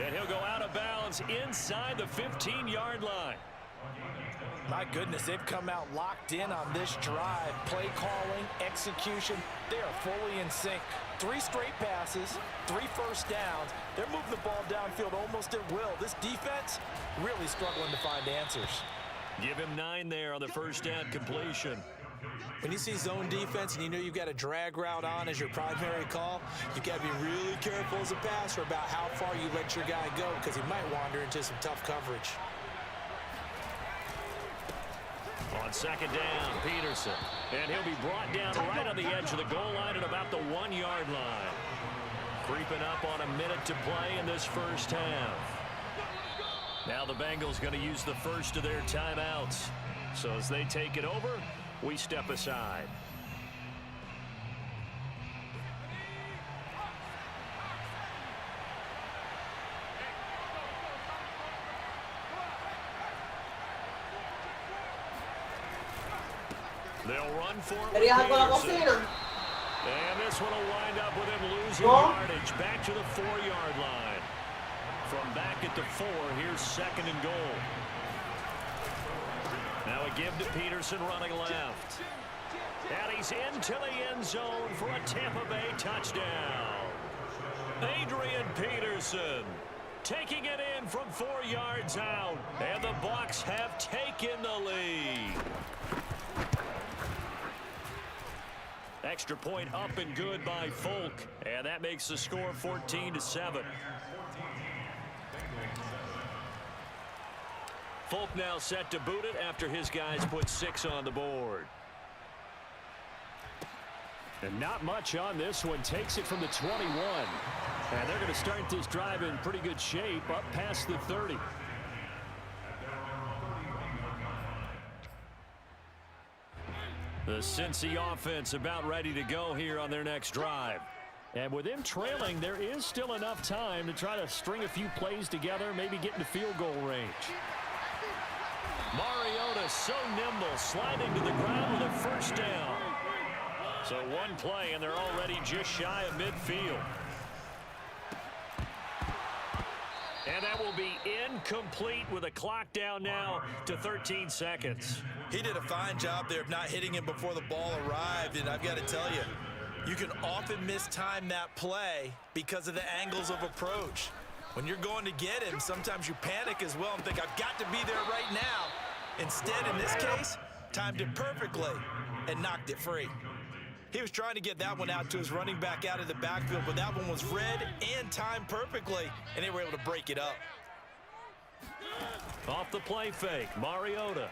And he'll go out of bounds inside the 15-yard line. My goodness, they've come out locked in on this drive. Play calling, execution, they are fully in sync. 3 straight passes, 3 first downs. They're moving the ball downfield almost at will. This defense really struggling to find answers. Give him 9 there on the first down completion. When you see zone defense and you know you've got a drag route on as your primary call, you've got to be really careful as a passer about how far you let your guy go, because he might wander into some tough coverage. On 2nd down, Peterson. And he'll be brought down right on the edge of the goal line at about the 1-yard line. Creeping up on a minute to play in this first half. Now the Bengals going to use the first of their timeouts. So as they take it over, we step aside. They'll run for it with Peterson. And this one will wind up with him losing yardage back to the 4-yard line. From back at the 4, here's 2nd and goal. Now a give to Peterson running left. And he's into the end zone for a Tampa Bay touchdown. Adrian Peterson taking it in from 4 yards out. And the Bucs have taken the lead. Extra point up and good by Folk. And that makes the score 14-7. Folk now set to boot it after his guys put 6 on the board. And not much on this one. Takes it from the 21. And they're going to start this drive in pretty good shape up past the 30. The Cincy offense about ready to go here on their next drive. And with them trailing, there is still enough time to try to string a few plays together, maybe get into field goal range. Mariota so nimble, sliding to the ground with a first down. So one play, and they're already just shy of midfield. And that will be incomplete with a clock down now to 13 seconds. He did a fine job there of not hitting him before the ball arrived, and I've got to tell you, you can often mistime that play because of the angles of approach. When you're going to get him, sometimes you panic as well and think, I've got to be there right now. Instead, in this case, timed it perfectly and knocked it free. He was trying to get that one out to his running back out of the backfield, but that one was read and timed perfectly, and they were able to break it up. Off the play fake, Mariota.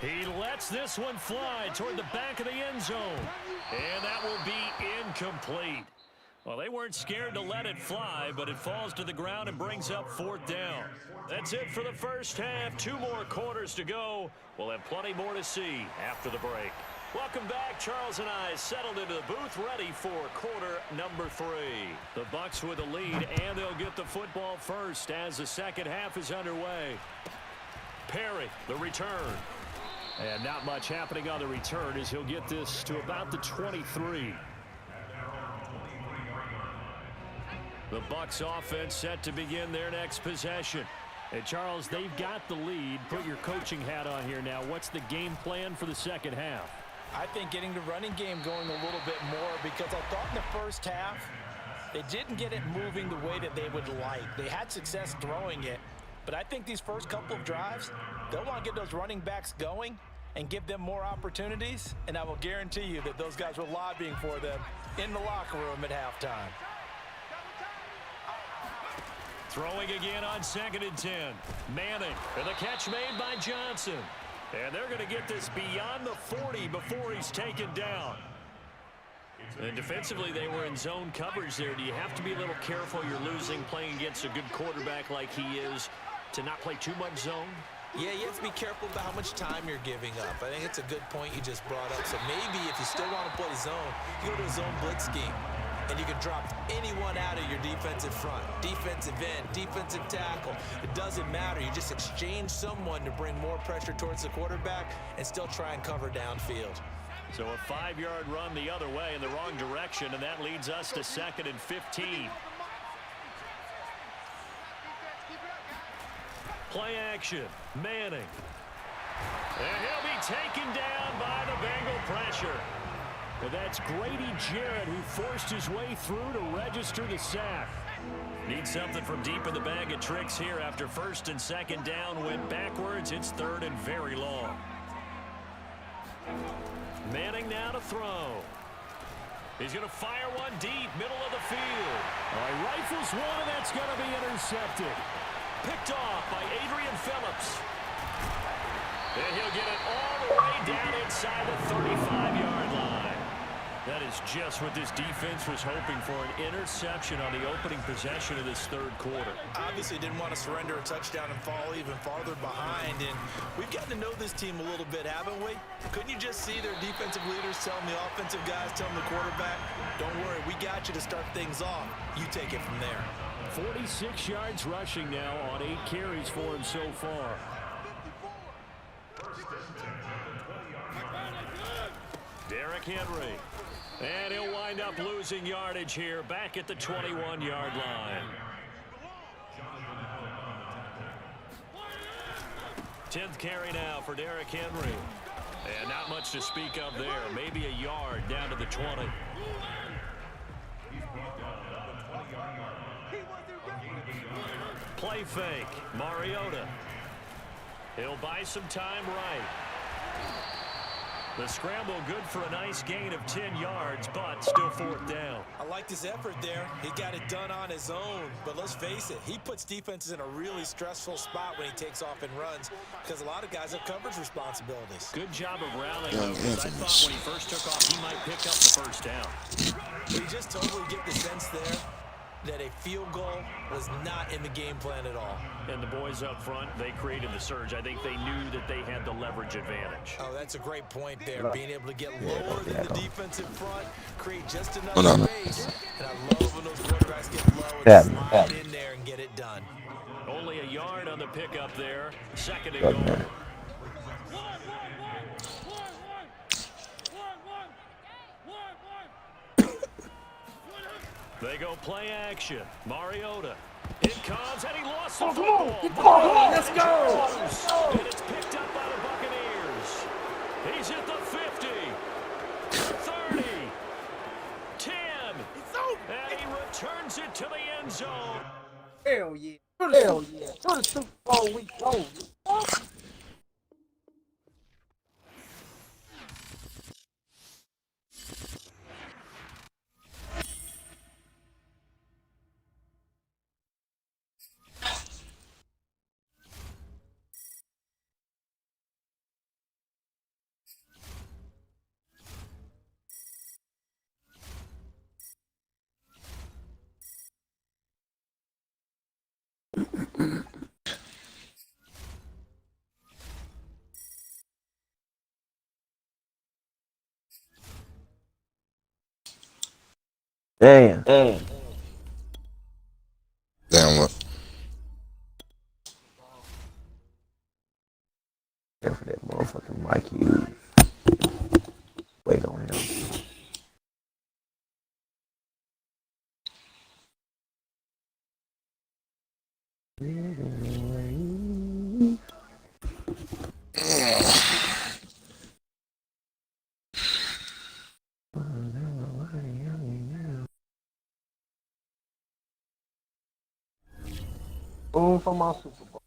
He lets this one fly toward the back of the end zone, and that will be incomplete. Well, they weren't scared to let it fly, but it falls to the ground and brings up fourth down. That's it for the first half. 2 more quarters to go. We'll have plenty more to see after the break. Welcome back. Charles and I settled into the booth, ready for quarter number 3. The Bucs with a lead, and they'll get the football first as the second half is underway. Perry, the return. And not much happening on the return as he'll get this to about the 23. The Bucs offense set to begin their next possession. And Charles, they've got the lead. Put your coaching hat on here now. What's the game plan for the second half? I think getting the running game going a little bit more, because I thought in the first half they didn't get it moving the way that they would like. They had success throwing it, but I think these first couple of drives, they'll want to get those running backs going and give them more opportunities, and I will guarantee you that those guys were lobbying for them in the locker room at halftime. Throwing again on 2nd and 10. Manning, and the catch made by Johnson. And they're going to get this beyond the 40 before he's taken down. And defensively, they were in zone coverage there. Do you have to be a little careful? You're losing, playing against a good quarterback like he is, to not play too much zone? Yeah, you have to be careful about how much time you're giving up. I think it's a good point you just brought up. So maybe if you still want to play zone, you go to a zone blitz scheme. And you can drop anyone out of your defensive front, defensive end, defensive tackle. It doesn't matter. You just exchange someone to bring more pressure towards the quarterback and still try and cover downfield. So a 5-yard run the other way in the wrong direction, and that leads us to 2nd and 15. Play action, Manning. And he'll be taken down by the Bengal pressure. And that's Grady Jarrett who forced his way through to register the sack. Need something from deep in the bag of tricks here after 1st and 2nd down. Went backwards. It's 3rd and very long. Manning now to throw. He's going to fire one deep, middle of the field. He rifles one, and that's going to be intercepted. Picked off by Adrian Phillips. And he'll get it all the way down inside the 35-yard line. That is just what this defense was hoping for, an interception on the opening possession of this 3rd quarter. Obviously didn't want to surrender a touchdown and fall even farther behind, and we've gotten to know this team a little bit, haven't we? Couldn't you just see their defensive leaders telling the offensive guys, telling the quarterback, don't worry, we got you to start things off. You take it from there. 46 yards rushing now on 8 carries for him so far. Derrick Henry. And he'll wind up losing yardage here back at the 21-yard line. 10th carry now for Derrick Henry. And not much to speak of there. Maybe a yard down to the 20. Play fake. Mariota. He'll buy some time right. The scramble good for a nice gain of 10 yards, but still 4th down. I liked his effort there. He got it done on his own. But let's face it, he puts defenses in a really stressful spot when he takes off and runs, because a lot of guys have coverage responsibilities. Good job of rallying. I thought when he first took off, he might pick up the 1st down. But you just totally get the sense there that a field goal was not in the game plan at all. And the boys up front, they created the surge. I think they knew that they had the leverage advantage. Oh, that's a great point there. Being able to get lower than the defensive front, create just enough Hold on. space. And I love when those quarterbacks get low and slide in there and get it done. Only a yard on the pickup there. Second and goal. They go play action. Mariota. In comes, and he lost the football. Come on, let's go. And it's picked up by the Buccaneers. He's at the 50, 30, 10, and he returns it to the end zone. Hell yeah. Hell yeah. To the Super Bowl week long. Damn. Damn what? Care for that motherfucking Mike Hughes. Wait on him. Boom for my Super Bowl.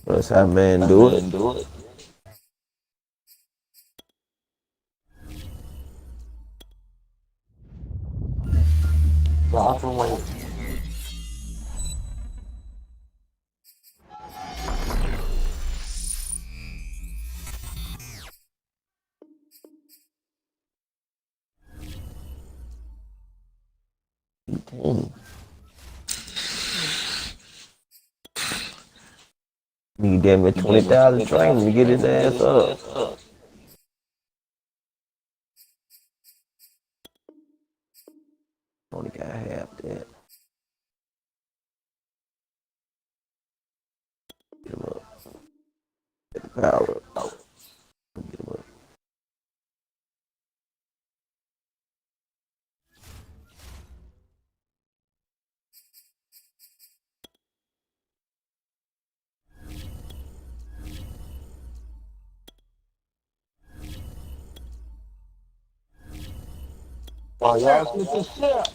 That's how man do it. Rock and wait. Need damn it 20,000 training to get his ass up. Only got half that. Get him up. Get the power up. Get him up. Oh, y'all see this shit?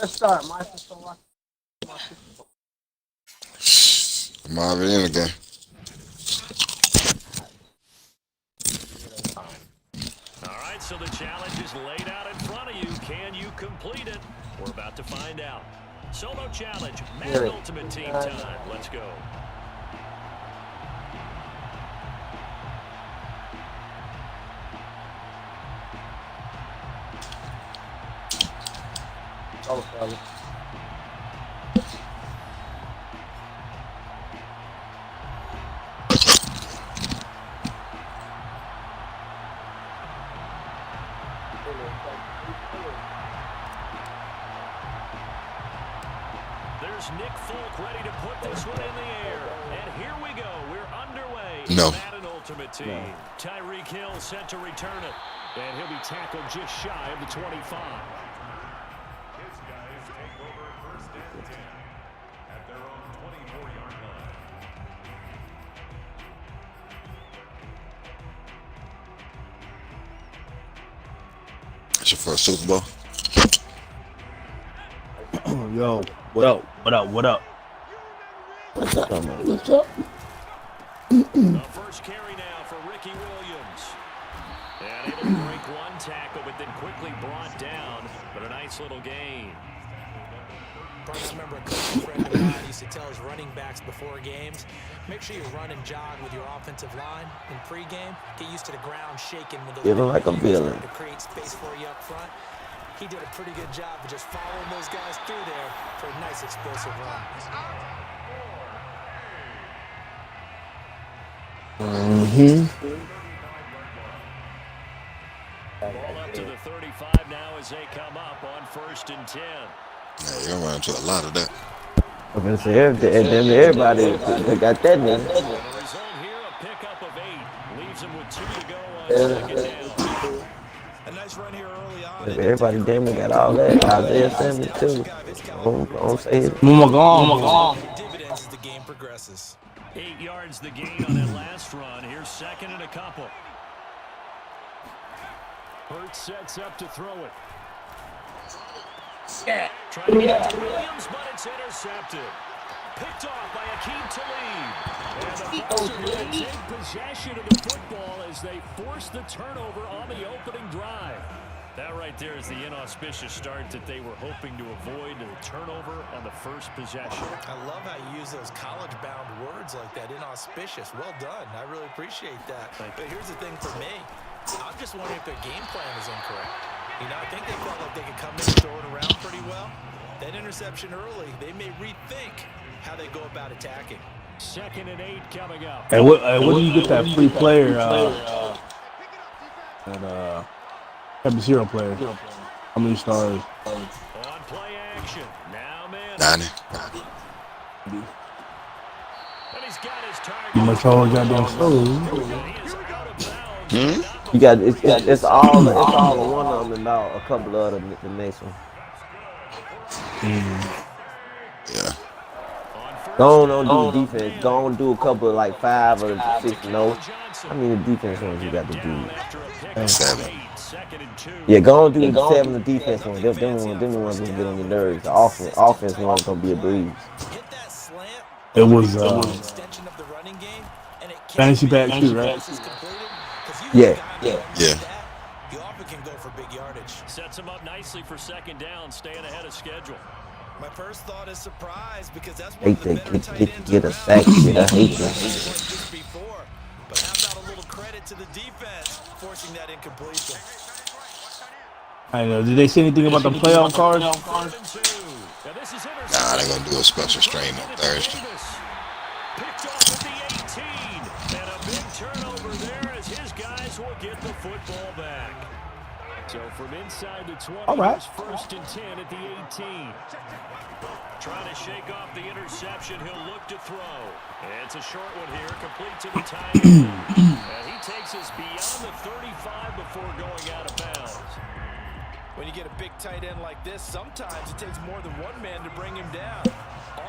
Let's start, Mike. I'm already in the game. All right, so the challenge is laid out in front of you. Can you complete it? We're about to find out. Solo challenge, Madden Ultimate Team time. Let's go. Oh, fellas. There's Nick Folk ready to put this one in the air. And here we go. We're underway. No. Madden Ultimate Team. Tyreek Hill set to return it. And he'll be tackled just shy of the 25. His guys take over first and 10 at their own 24-yard line. That's your first Super Bowl? Yo, what up? What up? What up? What's up? The first carry now for Ricky Williams. And able to break one tackle, but then quickly brought down. But a nice little gain. I remember a coach friend of mine used to tell his running backs before games, make sure you run and jog with your offensive line in pregame. Get used to the ground shaking with those Feeling like a villain. to create space for you up front. He did a pretty good job of just following those guys through there for a nice explosive run. Ball up to the 35 now as they come up on 1st and 10. Yeah, you're running into a lot of that. I'm gonna say everybody they got that nigga. The result here, a pickup of 8. Leaves them with 2 to go on 2nd down. A nice run here early on. Everybody damn near got all that. Isaiah Simmons too. Don't say it. Dividends as the game progresses. 8 yards the gain on that last run. Here's 2nd and a couple. Hurts sets up to throw it. Trying to get it to Williams, but it's intercepted. Picked off by Akeem Talib. And the Bucs are going to take possession of the football as they force the turnover on the opening drive. That right there is the inauspicious start that they were hoping to avoid, the turnover on the first possession. I love how you use those college-bound words like that, inauspicious. Well done. I really appreciate that. But here's the thing for me. I'm just wondering if their game plan is incorrect. You know, I think they felt like they could come in and throw it around pretty well. That interception early, they may rethink how they go about attacking. 2nd and 8 coming up. Hey, what do you get that free player? That Pepsi Zero player. How many stars? On play action. Now man. 90. And he's got his target. You must all goddamn stars. You got it's all one of them and now a couple of them the next one. Yeah. Go on do the defense. Go on do a couple of like 5 or 6 no. I mean the defense ones you got to do. 7. Yeah, go on do the 7 the defense ones. Them ones gonna get on your nerves. The offense one's gonna be a breeze. It was fantasy back too, right? Yeah. You often can go for big yardage. Sets him up nicely for 2nd down, staying ahead of schedule. My first thought is surprise because that's Hate that get a sack shit. I hate that. before. But how about a little credit to the defense forcing that incompletion? I know. Did they say anything about the playoff cards? Nah, they're going to do a special stream on Thursday. Picked off at the 18. And a big turnover there as his guys will get the football back. So from inside the 20, all right. 1st and 10 at the 18. Trying to shake off the interception. He'll look to throw. And it's a short one here, complete to the tight end. And he takes us beyond the 35 before going out of bounds. When you get a big tight end like this, sometimes it takes more than one man to bring him down.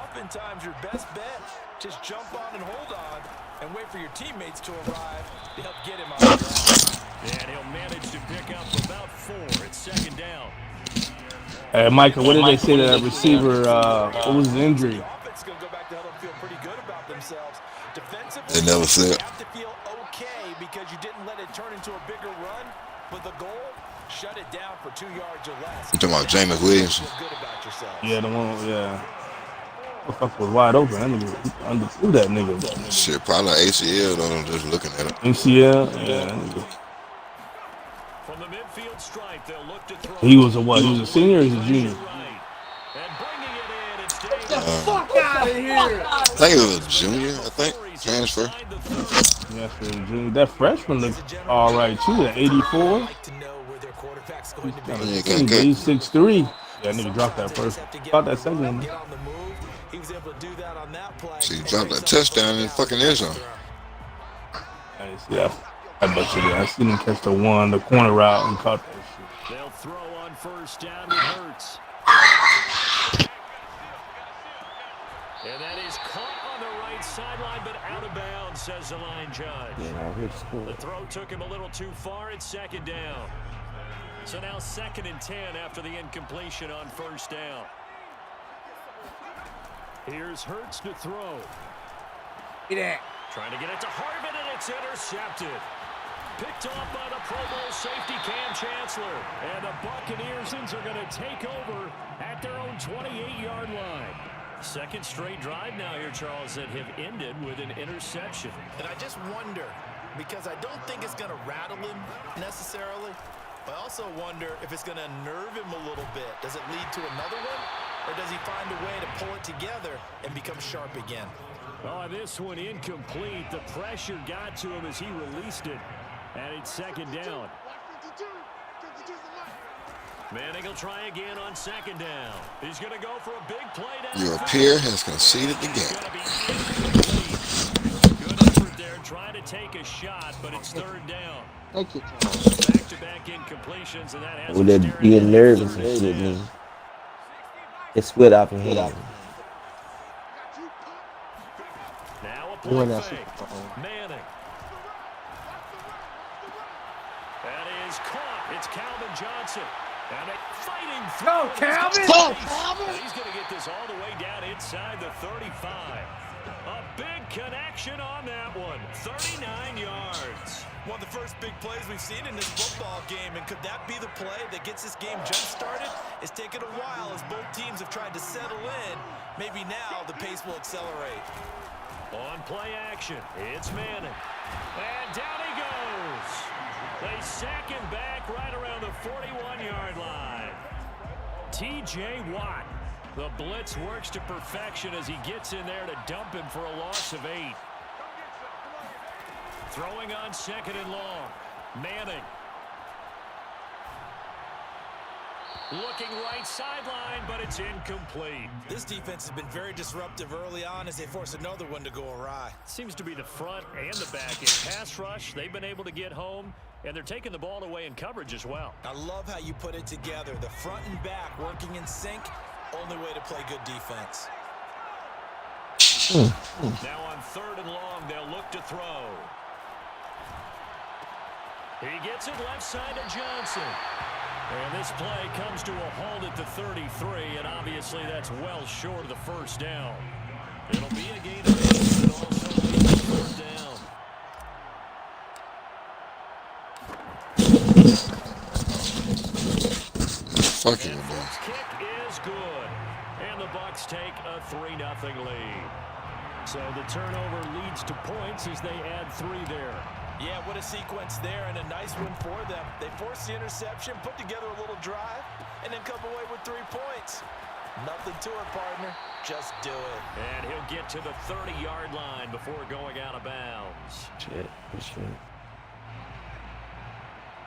Oftentimes, your best bet, just jump on and hold on and wait for your teammates to arrive to help get him on the ground. And he'll manage to pick up about 4. It's 2nd down. Hey, Michael, what did they say to that receiver? What was his injury? The offense is going to go back to huddle and feel pretty good about themselves. Defensively, They never said. you have to feel okay because you didn't let it turn into a bigger run. But the goal, shut it down for 2 yards or less. You talking about Jameis Williams? Feel good about yourself. Yeah, the one. Yeah. The fuck was wide open. That nigga underthrew that nigga. Shit, probably ACL, though. I'm just looking at it. MCL. Yeah. That nigga. From the midfield stripe, they'll look to throw. He was a what? He was a senior or he was a junior? And bringing it in, it's Get the fuck out of here! I think it was a junior, transfer. Yeah, for the junior. That freshman looked all right, too. At 84. Yeah, He's 6'3". Yeah, nigga dropped that first. About that second one. Get on the move. he was able to do that on that play. See, he dropped that touchdown in the fucking end zone. Yeah, I seen him catch the corner route and caught that shit. They'll throw on first down with Hurts. And that is caught on the right sideline, but out of bounds, says the line judge. The throw took him a little too far. It's second down. So now 2nd and 10 after the incompletion on first down. Here's Hurts to throw. Trying to get it to Harvin, and it's intercepted. Picked off by the Pro Bowl safety Cam Chancellor. And the Buccaneers are going to take over at their own 28-yard line. Second straight drive now here, Charles, that have ended with an interception. And I just wonder, because I don't think it's going to rattle him necessarily, but I also wonder if it's going to unnerve him a little bit. Does it lead to another one? Or does he find a way to pull it together and become sharp again? Oh, this one incomplete. The pressure got to him as he released it. And it's second down. Manning will try again on second down. He's going to go for a big play down. Your peer has conceded the game. Good effort there, trying to take a shot, but it's third down. Thank you. Back-to-back incompletions, and that has With that being nervous and shit, man. It split off your head. Now a play fake. Manning. That is caught. It's Calvin Johnson. And a fighting through. Go, Calvin! Go, Calvin! He's going to get this all the way down inside the 35. A big connection on that one. 39 yards. One of the first big plays we've seen in this football game, and could that be the play that gets this game jump-started? It's taken a while as both teams have tried to settle in. Maybe now the pace will accelerate. On play action, it's Manning. And down he goes. They sack him back right around the 41-yard line. T.J. Watt. The blitz works to perfection as he gets in there to dump him for a loss of 8. Throwing on second and long. Manning. Looking right sideline, but it's incomplete. This defense has been very disruptive early on as they force another one to go awry. Seems to be the front and the back in pass rush. They've been able to get home, and they're taking the ball away in coverage as well. I love how you put it together. The front and back working in sync. Only way to play good defense. Now on third and long, they'll look to throw. He gets it left side to Johnson. And this play comes to a halt at the 33, and obviously that's well short of the first down. It'll be a gain of 8, but also be a fourth down. Fucking and Foot's kick is good. And the Bucs take a 3-0 lead. So the turnover leads to points as they add 3 there. Yeah, what a sequence there, and a nice one for them. They force the interception, put together a little drive, and then come away with 3 points. Nothing to it, partner. Just do it. And he'll get to the 30-yard line before going out of bounds. Shit.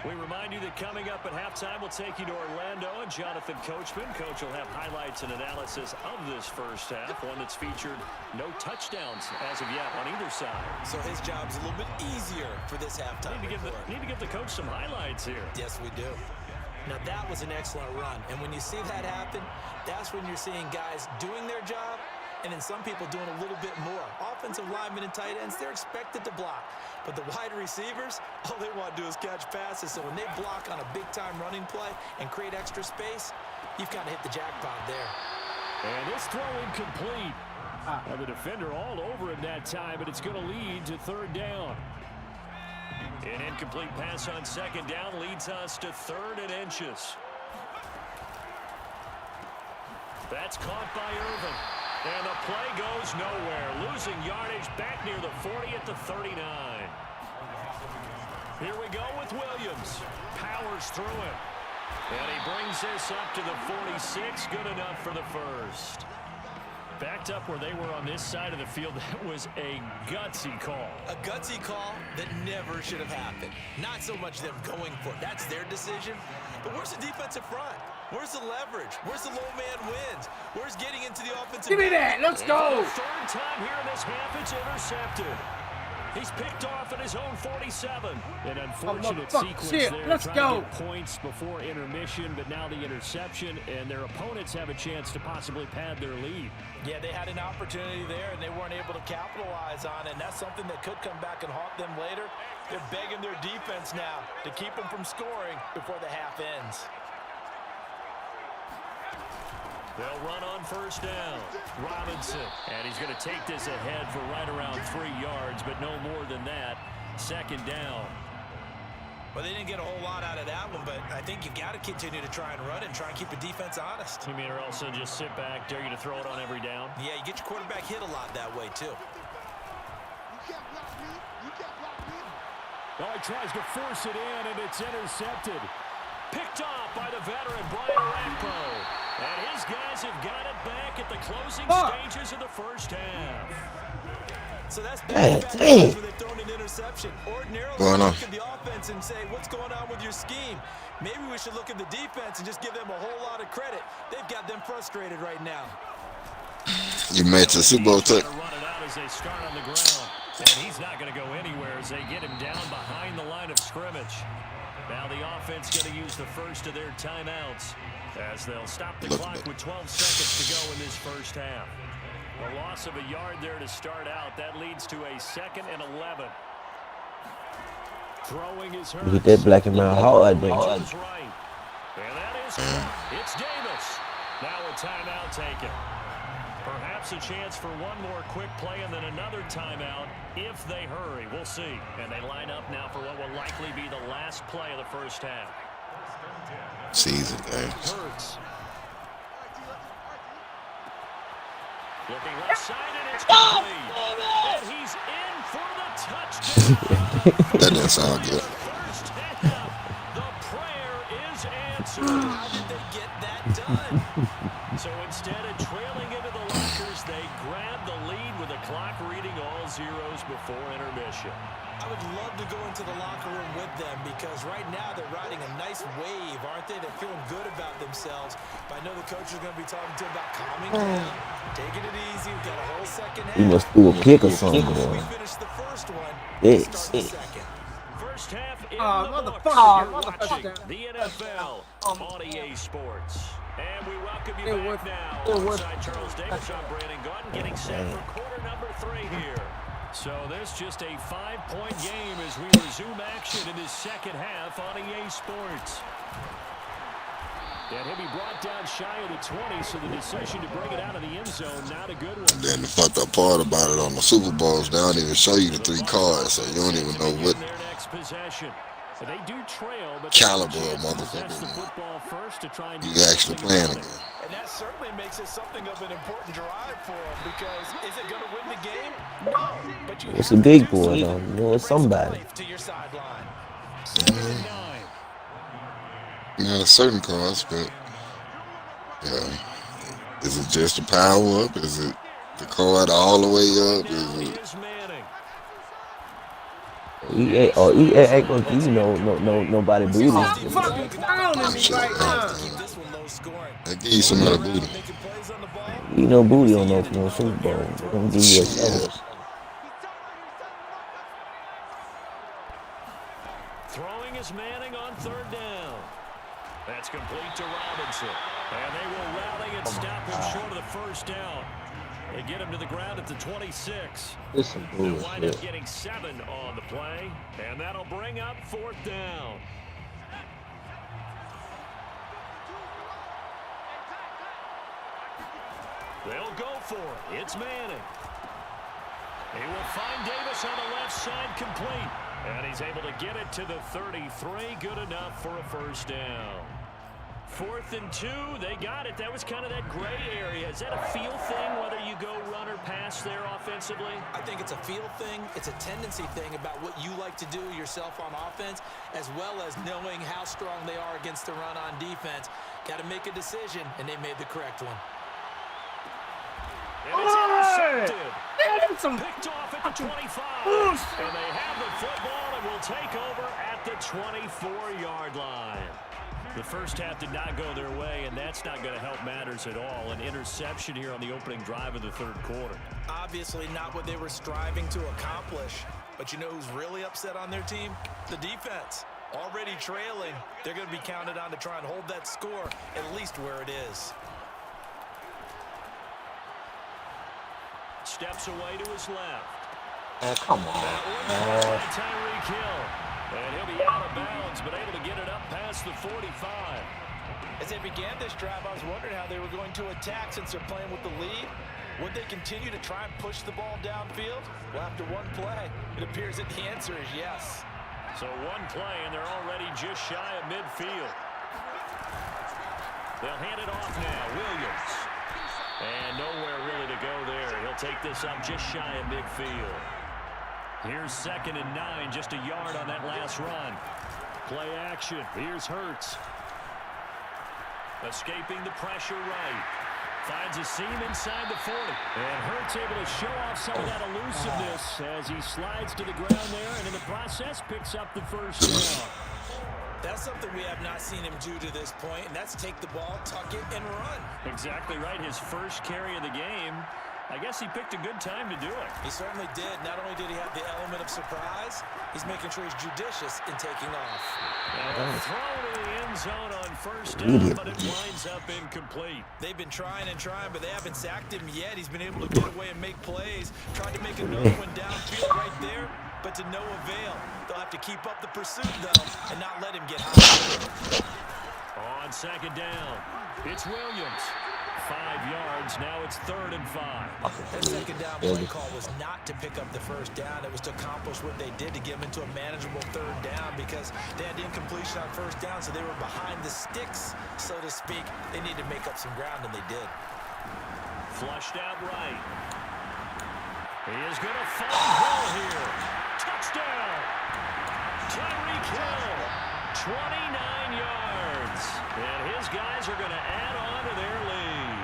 We remind you that coming up at halftime, we'll take you to Orlando and Jonathan Coachman. Coach will have highlights and analysis of this first half, one that's featured no touchdowns as of yet on either side. So his job's a little bit easier for this halftime report. Need to give the coach some highlights here. Yes, we do. Now, that was an excellent run. And when you see that happen, that's when you're seeing guys doing their job and then some people doing a little bit more. Offensive linemen and tight ends, they're expected to block. But the wide receivers, all they want to do is catch passes. So when they block on a big-time running play and create extra space, you've kind of hit the jackpot there. And this throw incomplete. The defender all over him that time, but it's going to lead to third down. An incomplete pass on second down leads us to 3rd and inches. That's caught by Irvin. And the play goes nowhere. Losing yardage back near the 40 at the 39. Here we go with Williams. Powers through it. And he brings this up to the 46. Good enough for the first. Backed up where they were on this side of the field. That was a gutsy call. A gutsy call that never should have happened. Not so much them going for it. That's their decision. But where's the defensive front? Where's the leverage? Where's the low man wins? Where's getting into the offensive? Give me that. Let's go. Third time here in this half, it's intercepted. He's picked off at his own 47. An unfortunate sequence there. Let's go. To get points before intermission, but now the interception, and their opponents have a chance to possibly pad their lead. Yeah, they had an opportunity there, and they weren't able to capitalize on it, and that's something that could come back and haunt them later. They're begging their defense now to keep them from scoring before the half ends. They'll run on first down. Robinson. And he's going to take this ahead for right around 3 yards, but no more than that. Second down. Well, they didn't get a whole lot out of that one, but I think you've got to continue to try and run and try and keep the defense honest. You mean, or also just sit back, dare you to throw it on every down? Yeah, you get your quarterback hit a lot that way, too. You can't block me. You can't block me. Oh, he tries to force it in, and it's intercepted. Picked off by the veteran, Brian Arakpo. And his guys have got it back at the closing stages of the first half. So that's Dang. when they've thrown an interception. Ordinarily, Going on. look at the offense and say, what's going on with your scheme? Maybe we should look at the defense and just give them a whole lot of credit. They've got them frustrated right now. You made the Super Bowl too. Run it out as they start on the ground. And he's not going to go anywhere as they get him down behind the line of scrimmage. Now the offense going to use the first of their timeouts as they'll stop the clock with 12 seconds to go in this first half. A loss of a yard there to start out. That leads to a 2nd and 11. Throwing his You hit that black and brown hard, then. right. And that is it's Davis. Now a timeout taken. Perhaps a chance for one more quick play and then another timeout if they hurry. We'll see. And they line up now for what will likely be the last play of the first half. Season games. Hurts. Looking left side, and it's complete. And he's in for the touchdown. That didn't sound good. First half, the prayer is answered. How did they get that done? So instead of trailing into the lockers, they grab the lead with the clock reading all zeros before intermission. I would love to go into the locker room with them because right now they're riding a nice wave, aren't they? They're feeling good about themselves. But I know the coach is going to be talking to them about calming down, taking it easy. We've got a whole second half. You must do a kick or something. We finished the first one. Yeah. Start the second. First half in the books. motherfucker. You're watching the NFL on EA Sports. And we welcome you back now. Alongside Charles Davis, I'm Brandon Gordon, getting set for quarter number 3 here. So this just a 5-point game as we resume action in this second half on EA Sports. And he'll be brought down shy of the 20, so the decision to bring it out of the end zone, not a good one. And then the fucked up part about it on the Super Bowls, they don't even show you the 3 cards, so you don't even know what Their next possession. They do trail, but caliber of motherfucker you actually playing again. And that certainly makes it something of an important drive for them because is it going to win the game? No. But you It's a big boy, though. You know, it's somebody. to your sideline. Yeah, certain cards, but yeah. Is it just the power up? Is it the card all the way up? Is it? EA ain't gonna give you nobody booty. I'm sure they give you some other booty. You know booty on no Super Bowl. They're gonna give you a chance. Throwing is Manning on 3rd down. That's complete to Robinson. And they will rally and stop him short of the first down. They get him to the ground at the 26. This some They'll wind up bullshit. getting 7 on the play, and that'll bring up 4th down. They'll go for it. It's Manning. He will find Davis on the left side complete. And he's able to get it to the 33. Good enough for a first down. 4th and 2, they got it. That was kind of that gray area. Is that a feel thing, whether you go run or pass there offensively? I think it's a feel thing. It's a tendency thing about what you like to do yourself on offense, as well as knowing how strong they are against the run on defense. Got to make a decision, and they made the correct one. And it's intercepted. Picked off at the 25. And they have the football and will take over at the 24-yard line. The first half did not go their way, and that's not going to help matters at all. An interception here on the opening drive of the third quarter. Obviously not what they were striving to accomplish. But you know who's really upset on their team? The defense. Already trailing, they're going to be counted on to try and hold that score at least where it is. Steps away to his left. Come on. Tyreek Hill. And he'll be out of bounds, but able to get it up past the 45. As they began this drive, I was wondering how they were going to attack since they're playing with the lead. Would they continue to try and push the ball downfield? Well, after one play, it appears that the answer is yes. So one play, and they're already just shy of midfield. They'll hand it off now. Williams. And nowhere really to go there. He'll take this up just shy of midfield. Here's 2nd and 9, just a yard on that last run. Play action. Here's Hurts. Escaping the pressure right. Finds a seam inside the 40. And Hurts able to show off some of that elusiveness as he slides to the ground there, and in the process picks up the first down. That's something we have not seen him do to this point, and that's take the ball, tuck it, and run. Exactly right. His first carry of the game. I guess he picked a good time to do it. He certainly did. Not only did he have the element of surprise, he's making sure he's judicious in taking off. Thrown to the end zone on first down, but it winds up incomplete. They've been trying and trying, but they haven't sacked him yet. He's been able to get away and make plays. Tried to make another one downfield right there, but to no avail. They'll have to keep up the pursuit, though, and not let him get high. On 2nd down, it's Williams. 5 yards. Now it's 3rd and 5. That 2nd down play call was not to pick up the first down. It was to accomplish what they did to get them into a manageable 3rd down because they had incompletion on first down, so they were behind the sticks, so to speak. They needed to make up some ground, and they did. Flushed out right. He is going to find Hill here. Touchdown! Tyreek Hill, 29 yards. And his guys are going to add on to their lead.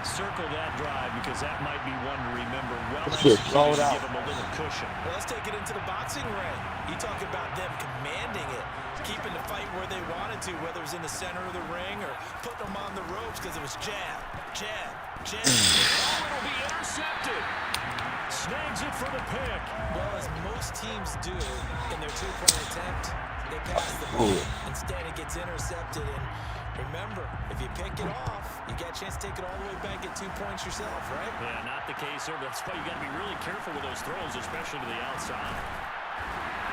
Circle that drive because that might be one to remember. Well executed to give them a little cushion. Well, let's take it into the boxing ring. You talk about them commanding it, keeping the fight where they wanted to, whether it was in the center of the ring or putting them on the ropes because it was jab, jab, jab. Oh, it'll be intercepted. Snags it for the pick. Well, as most teams do in their two-point attempt, they pass the ball. Instead, it gets intercepted. And remember, if you pick it off, you got a chance to take it all the way back, get 2 points yourself, right? Yeah, not the case there. That's why you got to be really careful with those throws, especially to the outside.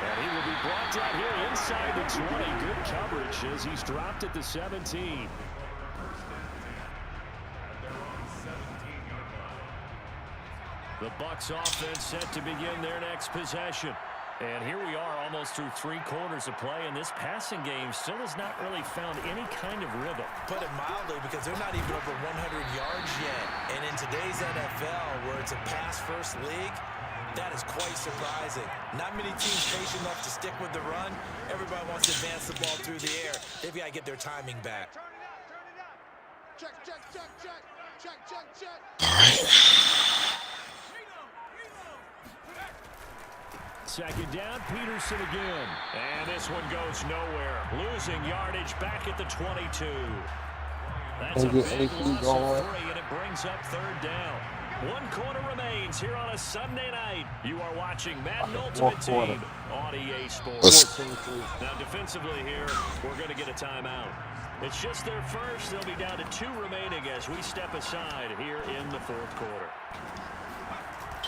And he will be brought down here inside the 20. Good coverage as he's dropped at the 17. The Bucs offense set to begin their next possession. And here we are almost through 3 quarters of play, and this passing game still has not really found any kind of rhythm. Put it mildly, because they're not even over 100 yards yet. And in today's NFL, where it's a pass-first league, that is quite surprising. Not many teams patient enough to stick with the run. Everybody wants to advance the ball through the air. They've got to get their timing back. Turn it up, turn it up. Check, check, check, check. Check, check, check. All right. 2nd down, Peterson again. And this one goes nowhere. Losing yardage back at the 22. That's a big loss of 3, and it brings up 3rd down. 1 quarter remains here on a Sunday night. You are watching Madden Ultimate Team on EA Sports. Now, defensively here, we're going to get a timeout. It's just their first. They'll be down to 2 remaining as we step aside here in the 4th quarter.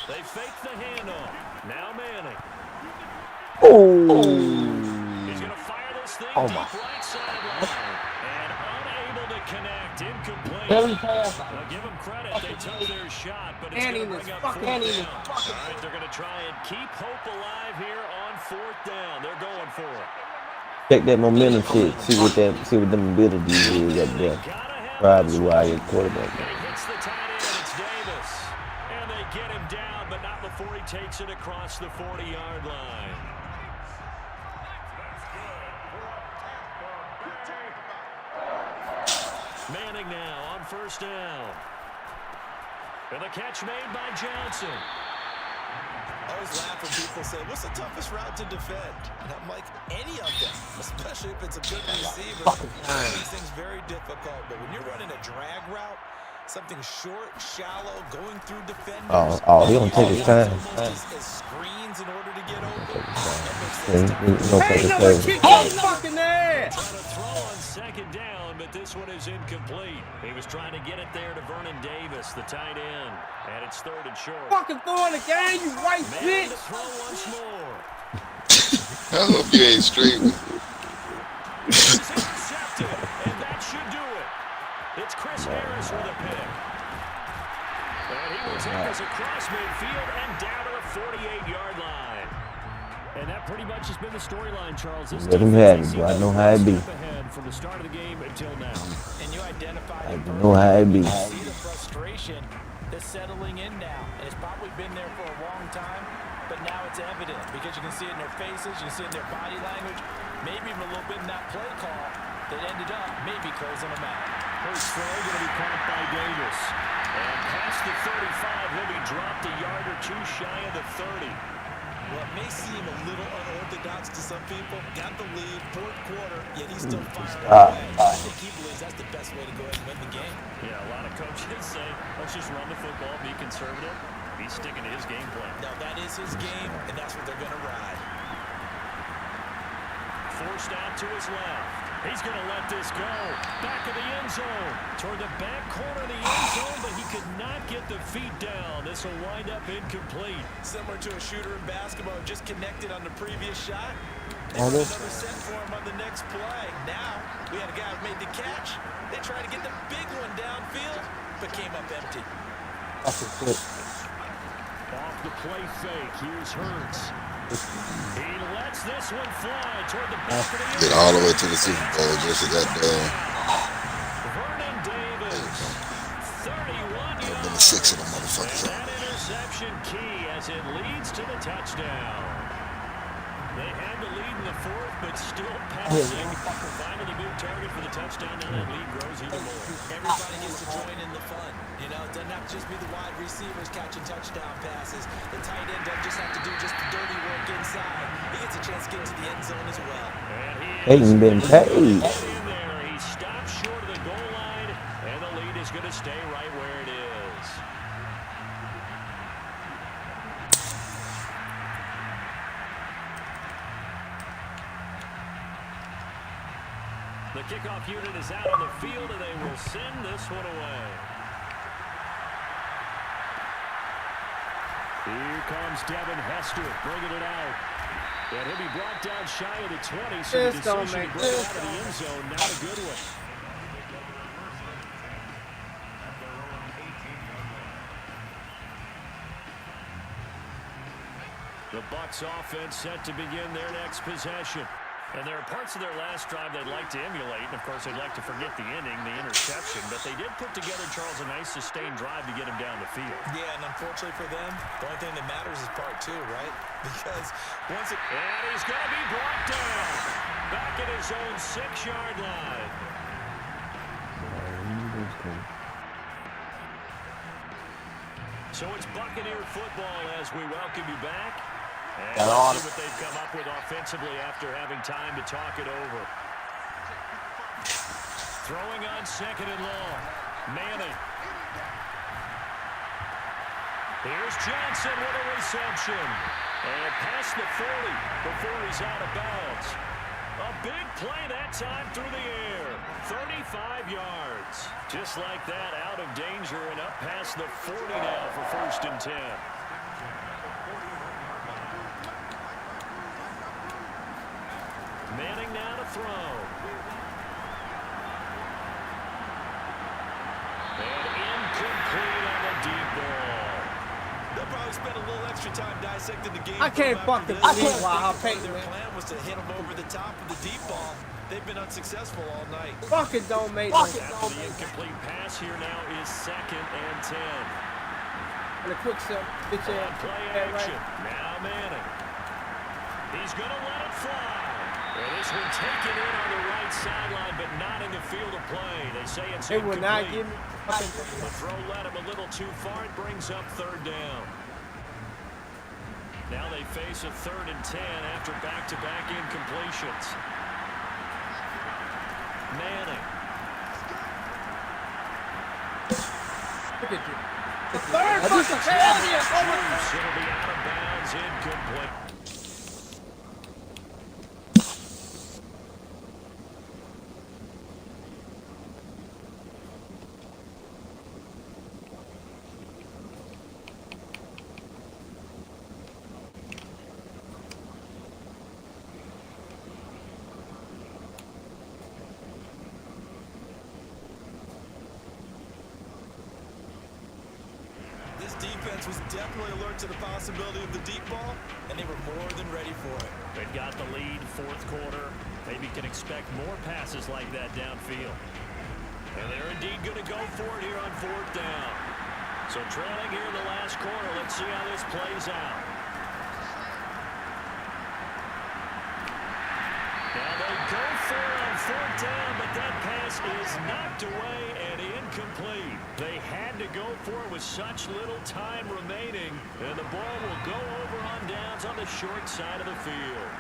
They fake the handoff. Now Manning. Oh. He's going to fire this thing deep right sideline. And unable to connect. Incomplete. Now give them credit. They took their shot, but it's going to bring up 4th down. All right, they're going to try and keep hope alive here on 4th down. They're going for it. Check that momentum shit. See what them abilities is up there. Probably why your quarterback. He hits the tight end. It's Davis. And they get him down, but not before he takes it across the 40-yard line. Manning now on 1st down. And the catch made by Johnson. I always laugh when people say, what's the toughest route to defend? And I'm like, any of them, especially especially if it's a good receiver. That makes things very difficult. But when you're running a drag route, something short, shallow, going through defenders. Oh, he don't take his time. As screens in order to get open. Hey, no, kick your fucking ass! Trying to throw on second down, but this one is incomplete. He was trying to get it there to Vernon Davis, the tight end. And it's third and short. Fucking throwing the game, you white Madden bitch! to throw once more. I hope you ain't straight with it. This is intercepted, and that should do it. It's Chris Harris with a pick. And he will take us across midfield and down to the 48-yard line. And that pretty much has been the storyline, Charles. This Let him have it, boy. I know how it be. From the start of the game until now. And you identify I know how it be. You see the frustration that's settling in now. And it's probably been there for a long time, but now it's evident because you can see it in their faces, you can see it in their body language, maybe even a little bit in that play call that ended up maybe closing them out. First throw going to be caught by Davis. And past the 35, he'll be dropped a yard or two shy of the 30. Well, it may seem a little unorthodox to some people. Got the lead, fourth quarter, yet he's still firing away. I think he believes that's the best way to go ahead and win the game. Yeah, a lot of coaches say, let's just run the football, be conservative. He's sticking to his game plan. No, that is his game, and that's what they're going to ride. Forced out to his left. He's going to let this go. Back of the end zone. Toward the back corner of the end zone, but he could not get the feet down. This will wind up incomplete. Similar to a shooter in basketball, just connected on the previous shot. Another set for him on the next play. Now, we had a guy who made the catch. They tried to get the big one downfield, but came up empty. Off the play fake. Here's Hurts. He lets this one fly toward the back of the end. Get all the way to the Super Bowl just to that Vernon Davis, 31 yards. been 6 of them motherfuckers. That interception key as it leads to the touchdown. They had the lead in the fourth, but still passing. Finally moved target for the touchdown. Now that lead grows even more. Everybody gets to join in the fun. You know, it doesn't have to just be the wide receivers catching touchdown passes. The tight end doesn't just have to do just the dirty work inside. He gets a chance to get into the end zone as well. Ain't been paid. He stops short of the goal line, and the lead is going to stay right where it is. The kickoff unit is out on the field, and they will send this one away. Here comes Devin Hester bringing it out. And he'll be brought down shy of the 20, so the decision to bring it out of the end zone, not a good one. The Bucs offense set to begin their next possession. And there are parts of their last drive they'd like to emulate. And, of course, they'd like to forget the inning, the interception. But they did put together, Charles, a nice sustained drive to get him down the field. Yeah, and unfortunately for them, the only thing that matters is part two, right? Because once it... And he's going to be brought down. Back at his own 6-yard line. So it's Buccaneer football as we welcome you back. And let's see what they've come up with offensively after having time to talk it over. Throwing on second and long. Manning. Here's Johnson with a reception. And past the 40 before he's out of bounds. A big play that time through the air. 35 yards. Just like that, out of danger and up past the 40 now for 1st and 10. Manning now to throw. And incomplete on the deep ball. They'll probably spend a little extra time dissecting the game. I can't fucking believe why I'm paying, Their man. plan was to hit them over the top of the deep ball. They've been unsuccessful all night. Fucking don't make no sense. After the incomplete pass here now is 2nd and 10. And a quick step, bitch ass. Play action. Now Manning. He's going to let it fly. And this one taken in on the right sideline, but not in the field of play. They say it's They will not incomplete. give me The throw led him a little too far. It brings up 3rd down. Now they face a 3rd and 10 after back-to-back incompletions. The third fucking penalty is over. It'll be out of bounds, incomplete. This defense was definitely alert to the possibility of the deep ball, and they were more than ready for it. They've got the lead, fourth quarter. Maybe can expect more passes like that downfield. And they're indeed going to go for it here on fourth down. So trailing here in the last quarter. Let's see how this plays out. Now they go for it on fourth down, but that pass is knocked away and incomplete. They had to go for it with such little time remaining, and the ball will go over on downs on the short side of the field.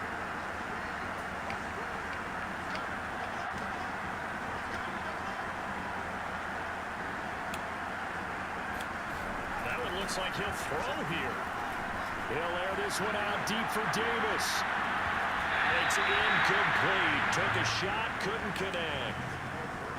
That one looks like he'll throw here. He'll air this one out deep for Davis. It's incomplete. Took a shot, couldn't connect.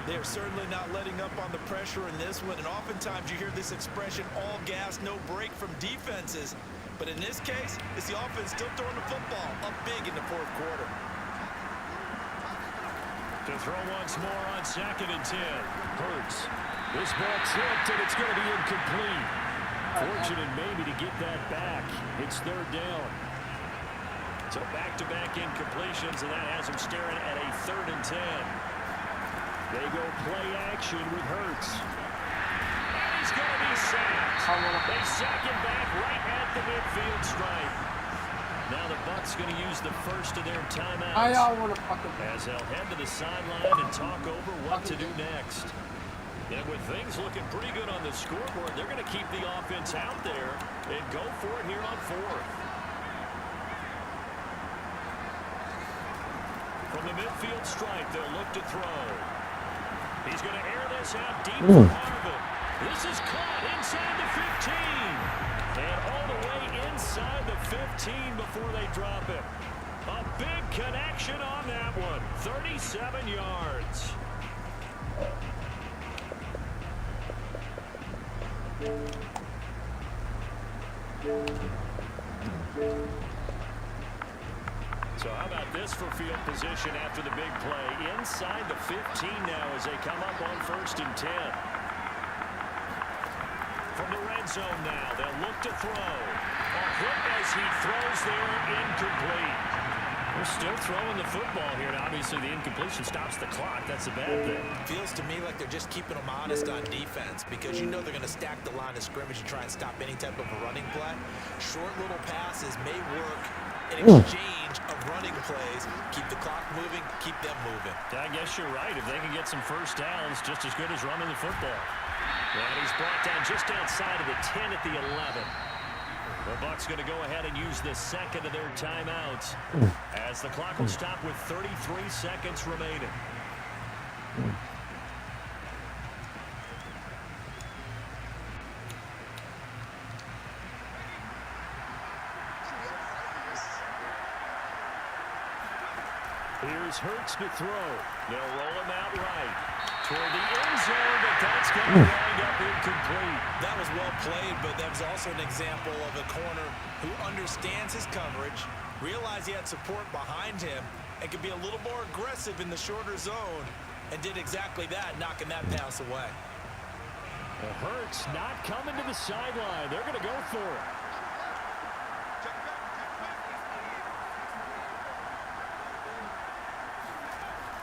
They're certainly not letting up on the pressure in this one, and oftentimes you hear this expression, all gas, no break from defenses. But in this case, it's the offense still throwing the football up big in the fourth quarter. To throw once more on 2nd and 10. Hurts. This ball tripped, and it's going to be incomplete. Fortunate maybe to get that back. It's third down. So back-to-back incompletions, and that has him staring at a 3rd and 10. They go play action with Hurts. And he's going to be sacked. They sack him back right at the midfield stripe. Now the Bucs going to use the first of their timeouts. As they'll head to the sideline and talk over what to do next. And with things looking pretty good on the scoreboard, they're going to keep the offense out there and go for it here on fourth. From the midfield stripe, they'll look to throw. He's going to air this out deep for Marvin. This is caught inside the 15. And all the way inside the 15 before they drop it. A big connection on that one. 37 yards. So how about this for field position after the big play? Inside the 15 now as they come up on 1st and 10. From the red zone now, they'll look to throw. A hit as he throws there, incomplete. We're still throwing the football here, and obviously the incompletion stops the clock. That's a bad thing. Feels to me like they're just keeping them honest on defense because you know they're going to stack the line of scrimmage and try and stop any type of a running play. Short little passes may work in exchange of running plays. Keep the clock moving, keep them moving. I guess you're right. If they can get some first downs, just as good as running the football. And he's brought down just outside of the 10 at the 11. The Bucs going to go ahead and use the second of their timeouts as the clock will stop with 33 seconds remaining. Here's Hurts to throw. They'll roll him out right toward the end zone, but that's going to wind up incomplete. That was well played, but that was also an example of a corner who understands his coverage, realized he had support behind him, and could be a little more aggressive in the shorter zone, and did exactly that, knocking that pass away. Well, Hurts not coming to the sideline. They're going to go for it.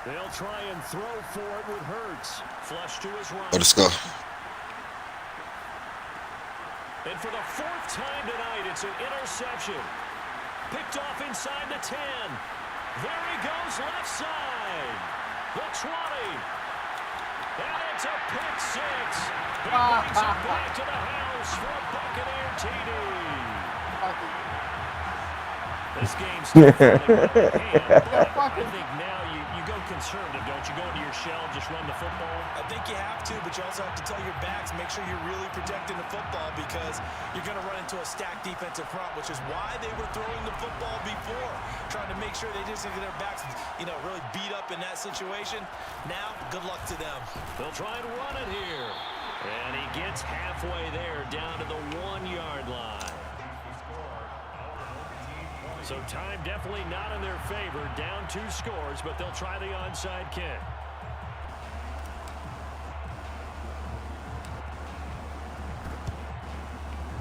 They'll try and throw for it with Hurts. Flush to his right. Let's go. And for the 4th time tonight, it's an interception. Picked off inside the 10. There he goes left side. The 20. And it's a pick 6. He brings it back to the house for a Buccaneer TD. This game's still falling out of hand, but I think now you go conservative, don't you? Go into your shell, just run the football. I think you have to, but you also have to tell your backs, make sure you're really protecting the football because you're going to run into a stacked defensive front, which is why they were throwing the football before, trying to make sure they just get their backs, really beat up in that situation. Now, good luck to them. They'll try and run it here. And he gets halfway there, down to the 1-yard line. So time definitely not in their favor. Down 2 scores, but they'll try the onside kick.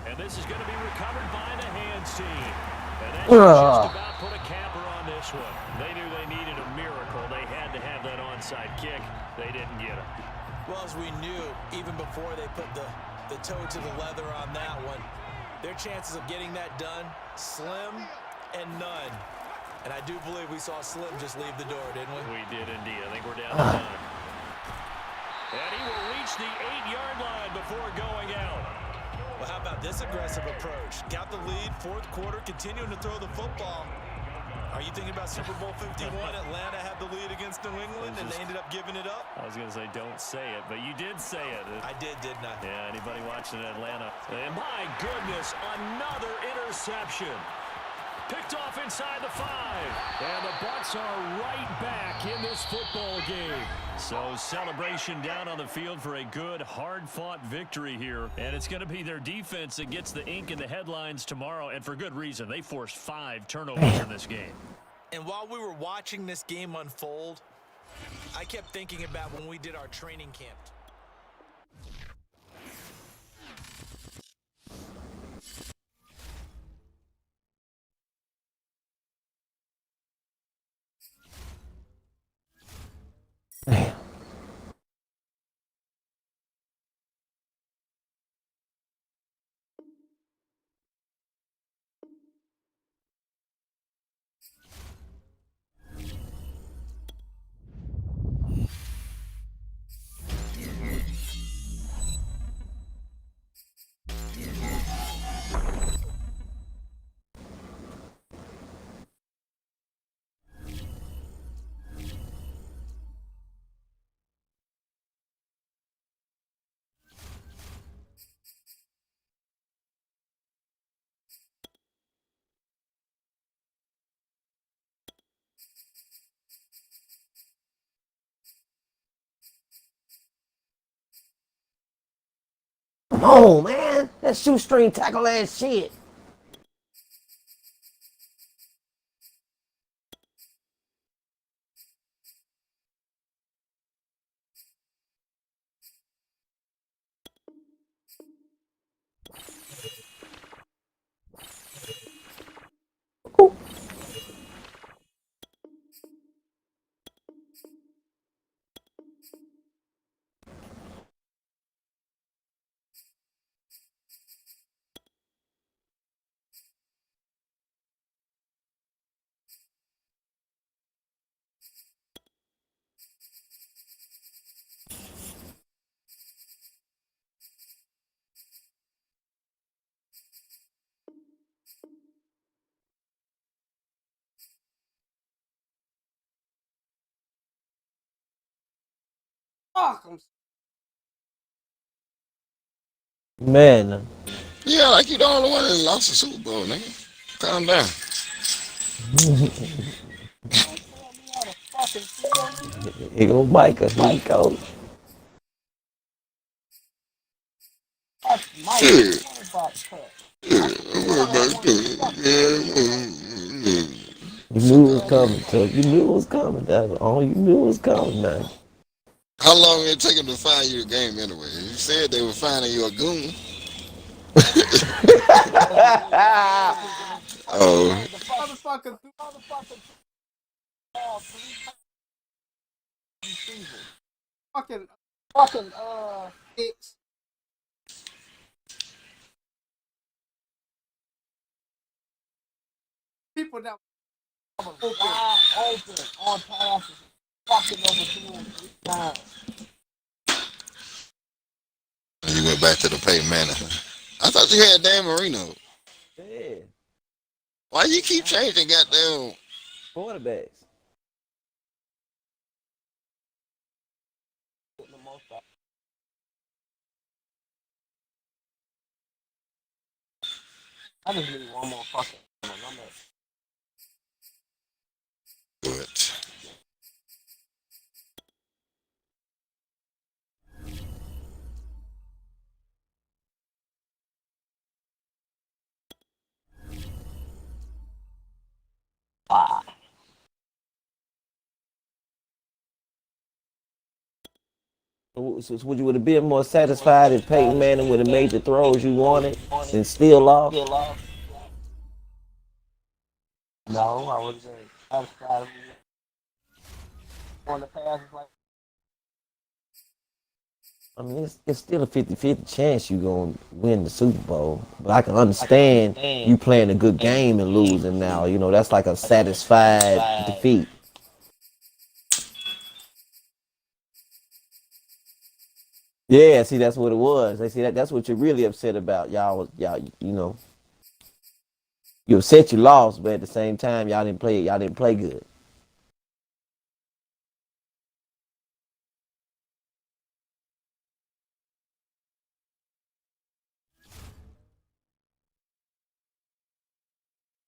And this is going to be recovered by the hands team. And that just about put a capper on this one. They knew they needed a miracle. They had to have that onside kick. They didn't get it. Well, as we knew, even before they put the toe to the leather on that one, their chances of getting that done, slim and none. And I do believe we saw Slim just leave the door, didn't we? We did indeed. I think we're down to 9. And he will reach the 8-yard line before going out. Well, how about this aggressive approach? Got the lead, 4th quarter, continuing to throw the football. Are you thinking about Super Bowl 51? Atlanta had the lead against New England, and they ended up giving it up? I was going to say, don't say it, but you did say it. I did, didn't I? Yeah, anybody watching Atlanta. And my goodness, another interception. Picked off inside the 5. And the Bucs are right back in this football game. So celebration down on the field for a good, hard-fought victory here. And it's going to be their defense that gets the ink in the headlines tomorrow, and for good reason. They forced 5 turnovers in this game. And while we were watching this game unfold, I kept thinking about when we did our training camp. Come on, man. That shoestring tackle ass shit. Man. Yeah, like you the only one that lost the Super Bowl, nigga. Calm down. Here go Micah. Here he goes. Shit. You knew it was coming, Chuck. You knew it was coming. That's all you knew was coming, man. How long did it take them to find you a game anyway? You said they were finding you a goon. Oh. It's people that open on passes, fucking over 2 and 3 times. You went back to the Peyton Manning. I thought you had Dan Marino. Yeah. Why you keep changing goddamn Quarterbacks. I just need one more fucking. But So would you would have been more satisfied if Peyton Manning would have made the throws you wanted and still lost? No, I was satisfied on the passes like. I mean, it's still a 50-50 chance you're going to win the Super Bowl. But I can understand you playing a good game and losing now. You know, that's like a satisfied defeat. Yeah, see, that's what it was. They see that's what you're really upset about. Y'all, you know, you upset you lost, but at the same time, y'all didn't play good.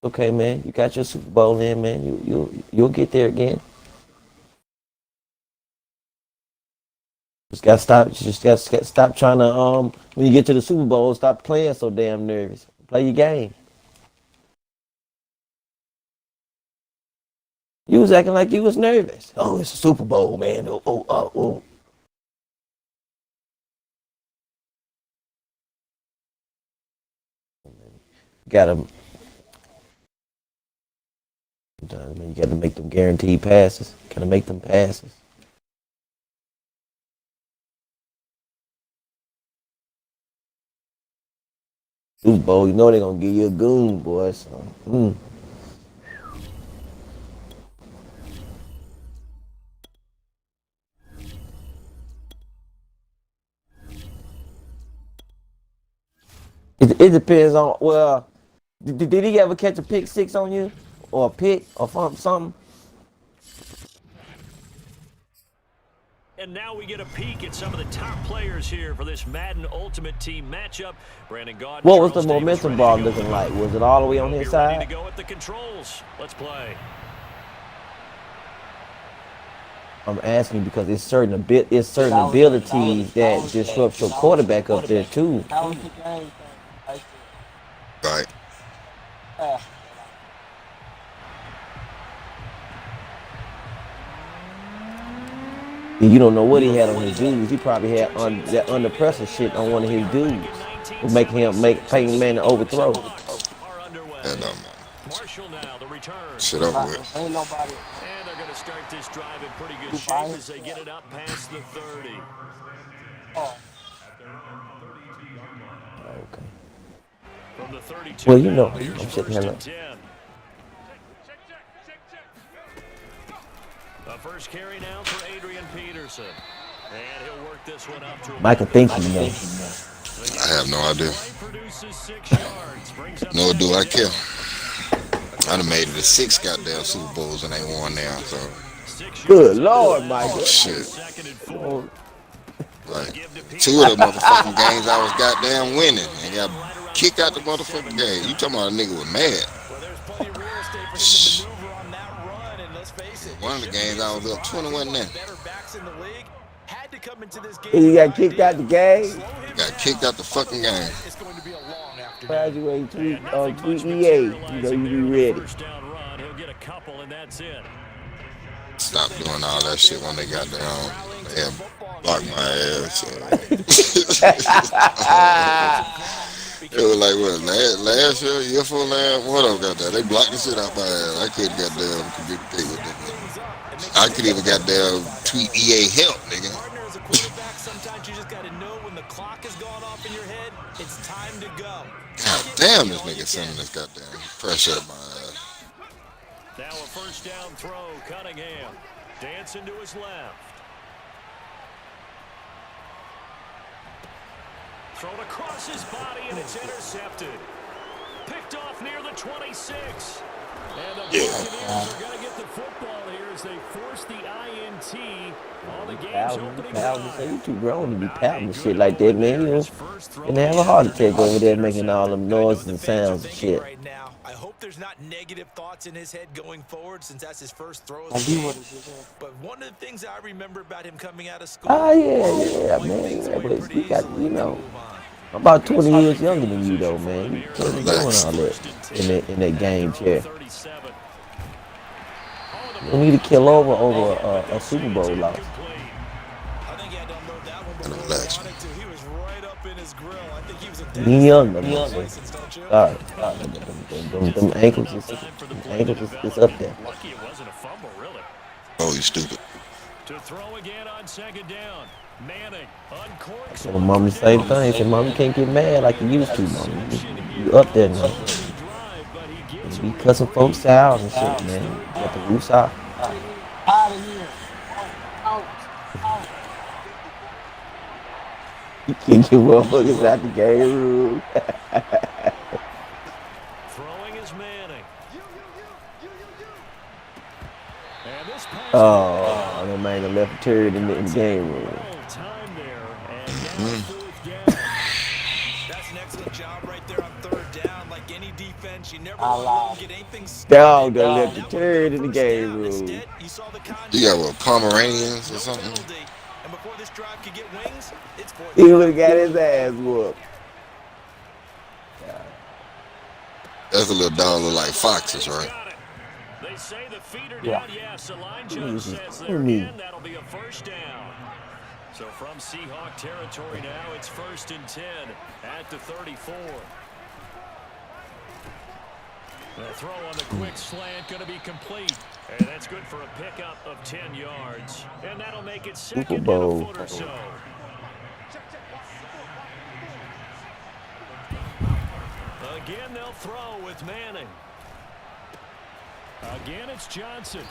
Okay, man, you got your Super Bowl in, man. You'll get there again. Just got to stop trying to when you get to the Super Bowl, stop playing so damn nervous. Play your game. You was acting like you was nervous. Oh, it's a Super Bowl, man. Oh. Gotta sometimes, man, you gotta make them guaranteed passes. Gotta make them passes. Super Bowl, you know they're gonna give you a goon, boy. So, It depends on, well, did he ever catch a pick six on you? Or a pick or something? And now we get a peek at some of the top players here for this Madden Ultimate Team matchup. Brandon Gaudin, What was the Charles Davis momentum ready bar to go. looking like? Was it all the way on We'll his be ready side? to go at the controls. Let's play. I'm asking because it's certain abilities that disrupt your quarterback up there too. right. You don't know what he had on his dudes. He probably had that under pressure shit on one of his dudes, making him make Peyton Manning overthrow. And shit over with. And they're going to start this drive in pretty good shape as they get it up past the 30. Okay. From the 32 Well, you know, now, here's I'm sitting first here. and 10. The first carry now for Adrian Peterson. And he'll work this one up to Michael thinks you know. I have no idea. Nor do I care. I done made it to 6 goddamn Super Bowls and ain't won now, so. Good Lord, Michael. Shit. Like, 2 of the motherfucking games I was goddamn winning and got kicked out the motherfucking game. You talking about a nigga was mad. One of the games I was up 21 now. You got kicked out the game? Got kicked out the fucking game. Graduate tweet EA. You know you be ready. Stop doing all that shit when they got down. They have blocked my ass. It was like, what, last year before last, what else got that? They blocked the shit out my ass. I couldn't goddamn communicate with them. I could even goddamn tweet EA help, nigga. Sometimes you just gotta know when the clock has gone off in your head, it's time to go. God damn, this nigga sending this goddamn pressure at my ass. Now a first down throw, Cunningham. Dancing to his left. Thrown across his body, and it's intercepted. Picked off near the 26. And the Buccaneers are going to get the football here as they force the INT on the game's Pouting, opening pouting. Say you drive. too grown to be Not a pouting and shit good like that, moment man. there. You His know, first throw and of have the a heart attack over afternoon there making all intercepted. them And I know what noises the and fans are sounds and thinking shit. right now. I hope there's not negative thoughts in his head going forward since that's his first throw of I the do game. what it is. But one of the things I remember about him coming out of school, Ah, yeah, he said yeah, wipe man. things Yeah, away but pretty we got, easily you and then know, move on. I'm about Good 20 years second younger field than you, though, position for man. them You here as can't they be go doing Relax. all that first and 10 in that at game their own chair. 37. Oh, the You need to blocking is kill down over on that hit, but a they'll say Super it's Bowl loss. incomplete. I think he had to unload that one And before he relax, man. wanted to. He was right up in his grill. I think he was a Me dentist there younger, with his motherfucker. license, don't you? Sorry. Just Them not ankles enough time for the play to is develop. up there. Lucky it wasn't a fumble, really. Oh, you stupid. To throw again on second down. Manning uncorks Tell one mom for the same thing. I Davis. said, Mom, you can't get mad like you used to, Mom. Interception You here up on there this now. opening drive, but he You gets be away cussing free. folks out and shit, It's man. third You got the down. roots out. Out of here. Out. Out. You can't get motherfuckers out the game room. Throwing is Manning. And this pass Oh, that man done left a turd in the game room. well timed there, and now Mm. fourth down. That's an excellent job right there on third down. Like any defense, you never I want to let them lied. get anything Dog started. done left a That would have been turd a in the first game down. room. Instead, you saw the You got contact. what, Pomeranians or No something? penalty. And before this drive could get wings, it's fourth He down. would have got his ass whooped. That's a little dog look like foxes, He's right? got it. They say the feet are Yeah. down. Yes, the line judge This is says on they're me. in. That'll be a first down. So from Seahawk territory now, it's 1st and 10 at the 34. The throw on the quick slant going to be complete. And that's good for a pickup of 10 yards. And that'll make it Super second and a Bowl. foot or so. Again, they'll throw with Manning. Again, it's Johnson.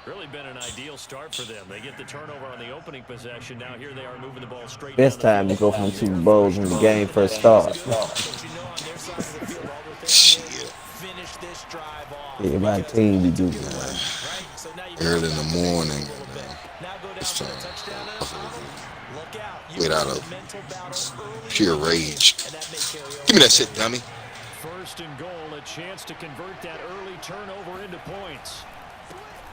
Really been an ideal start for them. They get the turnover on the opening possession. Now here they are moving the ball straight Best down time the to go field. from the Super Bowls when the game first starts. But you know on their side of the field, all they're thinking Shit. is finish this drive off. Yeah, my because team be they took doing it away, that. right? So now you Early go in back the to basics morning. a little bit. Now go down It's for a time. touchdown. Look out. You Wait were out in of a mental battle early pure in the game, rage. and that may carry over. Give me that shit, dummy. First and goal, a chance to convert that early turnover into points.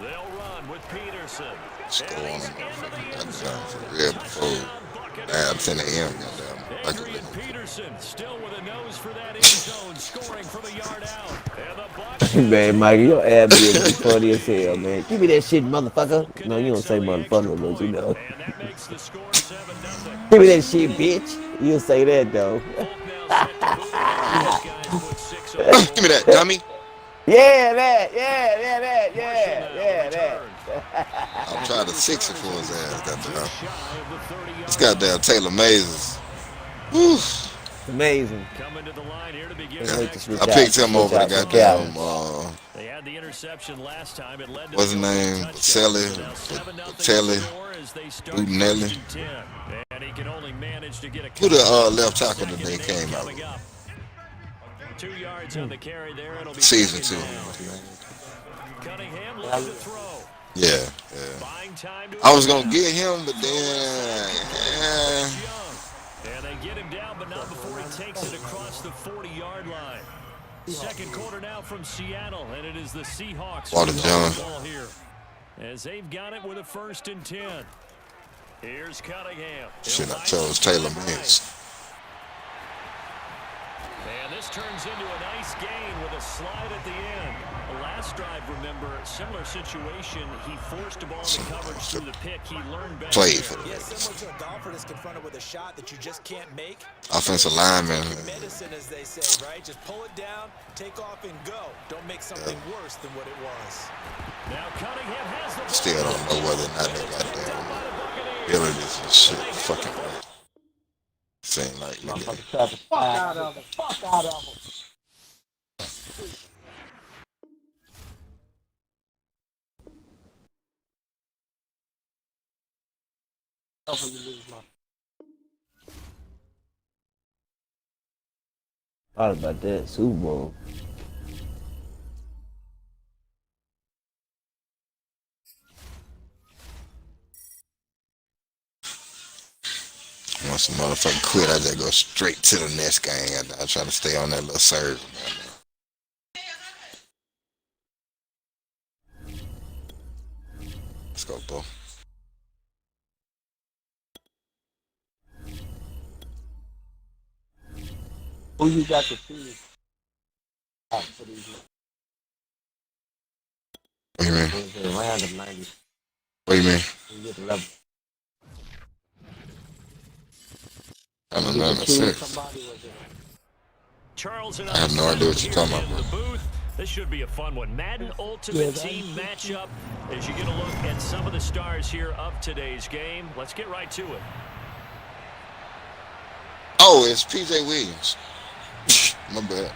They'll run with Peterson. Let's go And on. he's into the end zone. For real before Touchdown, 10 a.m. Goddamn. I could Adrian live. Peterson still with a nose for that end zone, scoring from a yard out. And the Bucs Man, Mikey, your ad libs be funny as hell, man. Give me that shit, motherfucker. No, you don't say motherfucker, but you know. and that makes the score 7-0. Give me that shit, bitch. You'll say that, though. Folk now set to move on. These guys put 6 on. Give me that, dummy. Yeah, that. I'm trying to 6 it for his ass. Goddamn. Shy of the 30-yard This goddamn Taylor Mazes. Whew. It's amazing. coming to the line here to begin Can't the wait to next switch I out. picked him over the Switch out goddamn, They had the interception last time. It led to what's his the opening name? touchdown. Sally, So now 7-0 Telly, score as they start Utinelli. 1st and 10. And he can only manage to get a Who the couple. left tackle Second today and 8 came out coming with? up. 2 yards on the carry there. It'll be Season second 2. down. Cunningham looking to throw. Yeah, yeah. Buying time to I was gonna get him, but then and they get him down, but not before he takes it across the 40-yard line. Second quarter now from Seattle, and it is the Seahawks Water with John. the ball here as they've got it with a 1st and 10. Here's Cunningham. shit, I chose Taylor Mintz. And this turns into a nice gain with a slide at the end. The last drive, remember, similar situation. He forced a ball to coverage through the pick. He learned better. Played for the Yeah, Raiders. similar to a golfer that's confronted with a shot that you just can't make. Offensive lineman. Medicine, as they say, right? Just pull it down, take off, and go. Don't make something worse than what it was. Now Cunningham has the ball. Still don't know whether or not they goddamn abilities and shit. Fucking right. Seem like, look at it. Fuck out of it. Fuck out of it. Thought about that Super Bowl. once a motherfucker quit, I just go straight to the next game. I try to stay on that little surge. Let's go, bro. Who you got to see out for these What do you mean? random 90? What do you mean? You get the level. I don't know. That's it. Somebody was it? Charles and I have no idea what you're talking about, in the bro. booth. This should be a fun one. Madden Ultimate Team matchup as you get a look at some of the stars here of today's game. Let's get right to it. Oh, it's PJ Williams. My bad.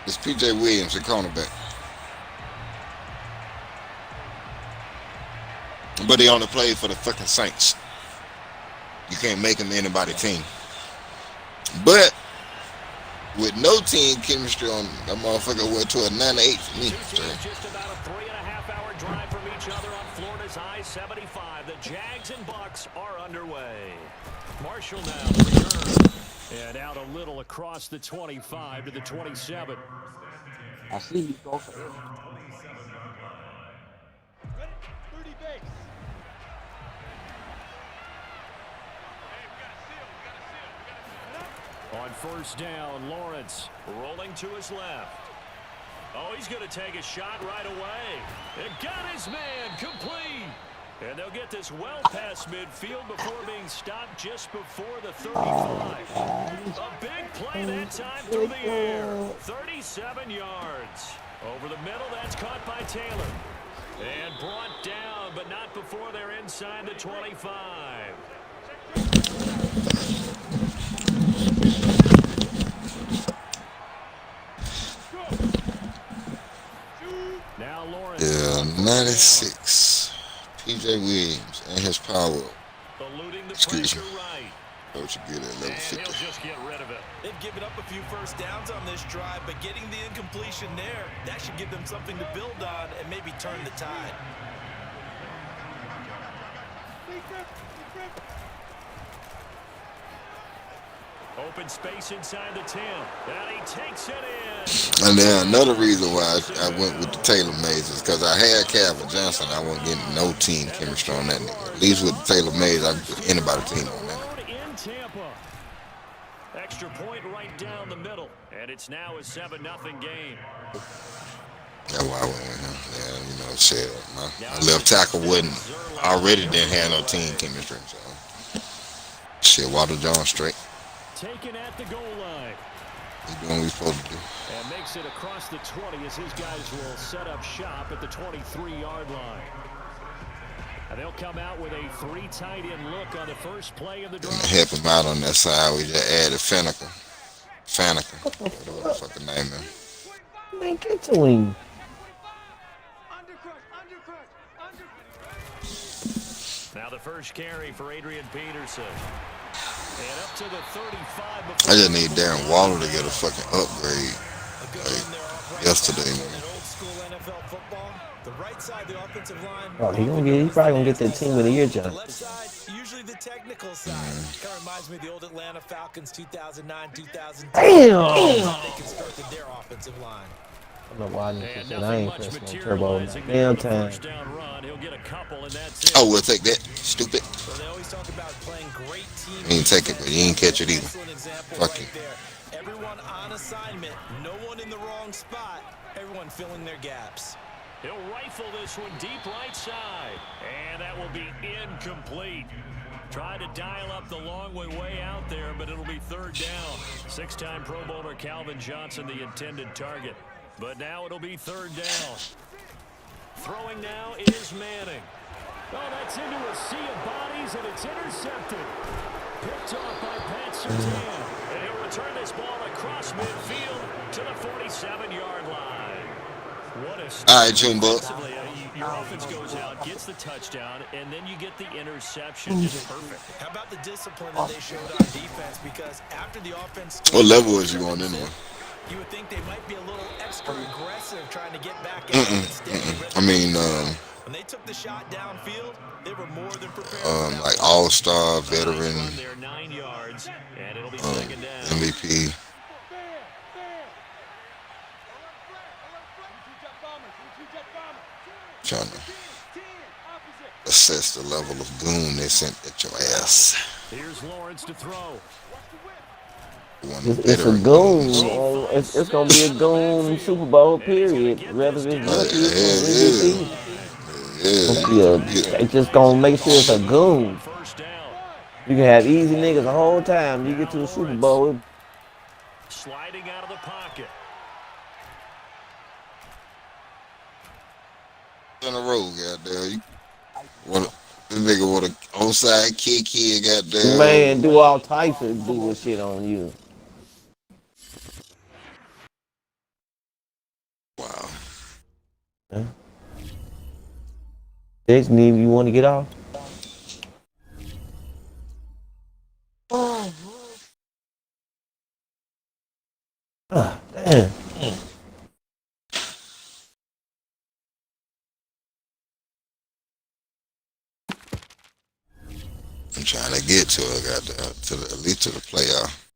It's PJ Williams, the cornerback. But he only played for the fucking Saints. You can't make him anybody's team. But with no team chemistry on that motherfucker went to a 9-8 for me. Just about a 3.5-hour drive from each other on Florida's I-75. The Jags and Bucks are underway. Marshall now the return. And out a little across the 25 to the 27. I see you go for it. On first down, Lawrence rolling to his left. Oh, he's going to take a shot right away. It got his man complete. And they'll get this well past midfield before being stopped just before the 35. A big play that time through the air. 37 yards. Over the middle, that's caught by Taylor. And brought down, but not before they're inside the 25. Now Lawrence. Yeah, 96. PJ Williams and his power. Excuse me. Coach, you get it, level 50. He'll just get rid of it. They've given up a few first downs on this drive, but getting the incompletion there, that should give them something to build on and maybe turn the tide. Open space inside the 10. And he takes it in. And then another reason why I went with the Taylor Mays is because I had Calvin Johnson. I wasn't getting no team chemistry on that nigga. At least with the Taylor Mays, I could put anybody team on that. In Tampa. Extra point right down the middle. And it's now a 7-0 game. That's why I went with him. Yeah, you know, shit. My left tackle already didn't have no team chemistry. So, shit, Walter Jones straight. Taken at the goal line. He's doing what he's supposed to do. And makes it across the 20 as his guys will set up shop at the 23-yard line. And they'll come out with a 3 tight end look on the first play of the drive. Help him out on that side. We just added Faniker. Whatever the fucking name is. Man, get to him. Now the first carry for Adrian Peterson. And up to the 35. I just need Darren Waller to get a fucking upgrade. Like yesterday, man. The right side, the offensive line. Oh, he's probably gonna get that team of the year, John. The left side, usually the technical side. Kind of reminds me of the old Atlanta Falcons 2009, 2010. Damn! They constructed their offensive line. I don't know why I ain't pressing on turbo damn time. Oh, we'll take that. Stupid. So they always talk about playing great team. You ain't take it, but you ain't catch it either. Fuck you. Everyone on assignment, no one in the wrong spot, everyone filling their gaps. He'll rifle this one deep right side. And that will be incomplete. Try to dial up the long way out there, but it'll be third down. 6-time Pro Bowler Calvin Johnson, the intended target. But now it'll be third down. Throwing now is Manning. Oh, that's into a sea of bodies, and it's intercepted. Picked off by Pat Surtain. And he'll return this ball across midfield to the 47-yard line. What a all right, Jumbo. Your offense goes out, gets the touchdown, and then you get the interception. Just perfect. How about the discipline that they showed on defense? Because after the offense... What level is you on anyway? You would think they might be a little extra aggressive trying to get back out. I mean, When they took the shot downfield, they were more than prepared for that. Like all-star A nice veteran, run there, 9 yards, and it'll be second down. MVP. Trying to assess the level of goon they sent at your ass. Here's Lawrence to throw. One of the It's a veteran goon. goons. It's gonna be a goon Super Bowl period. Whether it's rookie, it's gonna MVP. They just gonna make sure it's a goon. You can have easy niggas the whole time. You get to the Super Bowl. Sliding out of the pocket. In a row, goddamn. This nigga want an onside kick here, goddamn. Man, do all types of bullshit on you. Wow. Huh? Jason, you want to get off? Damn. I'm trying to get to it, goddamn, at least to the playoff.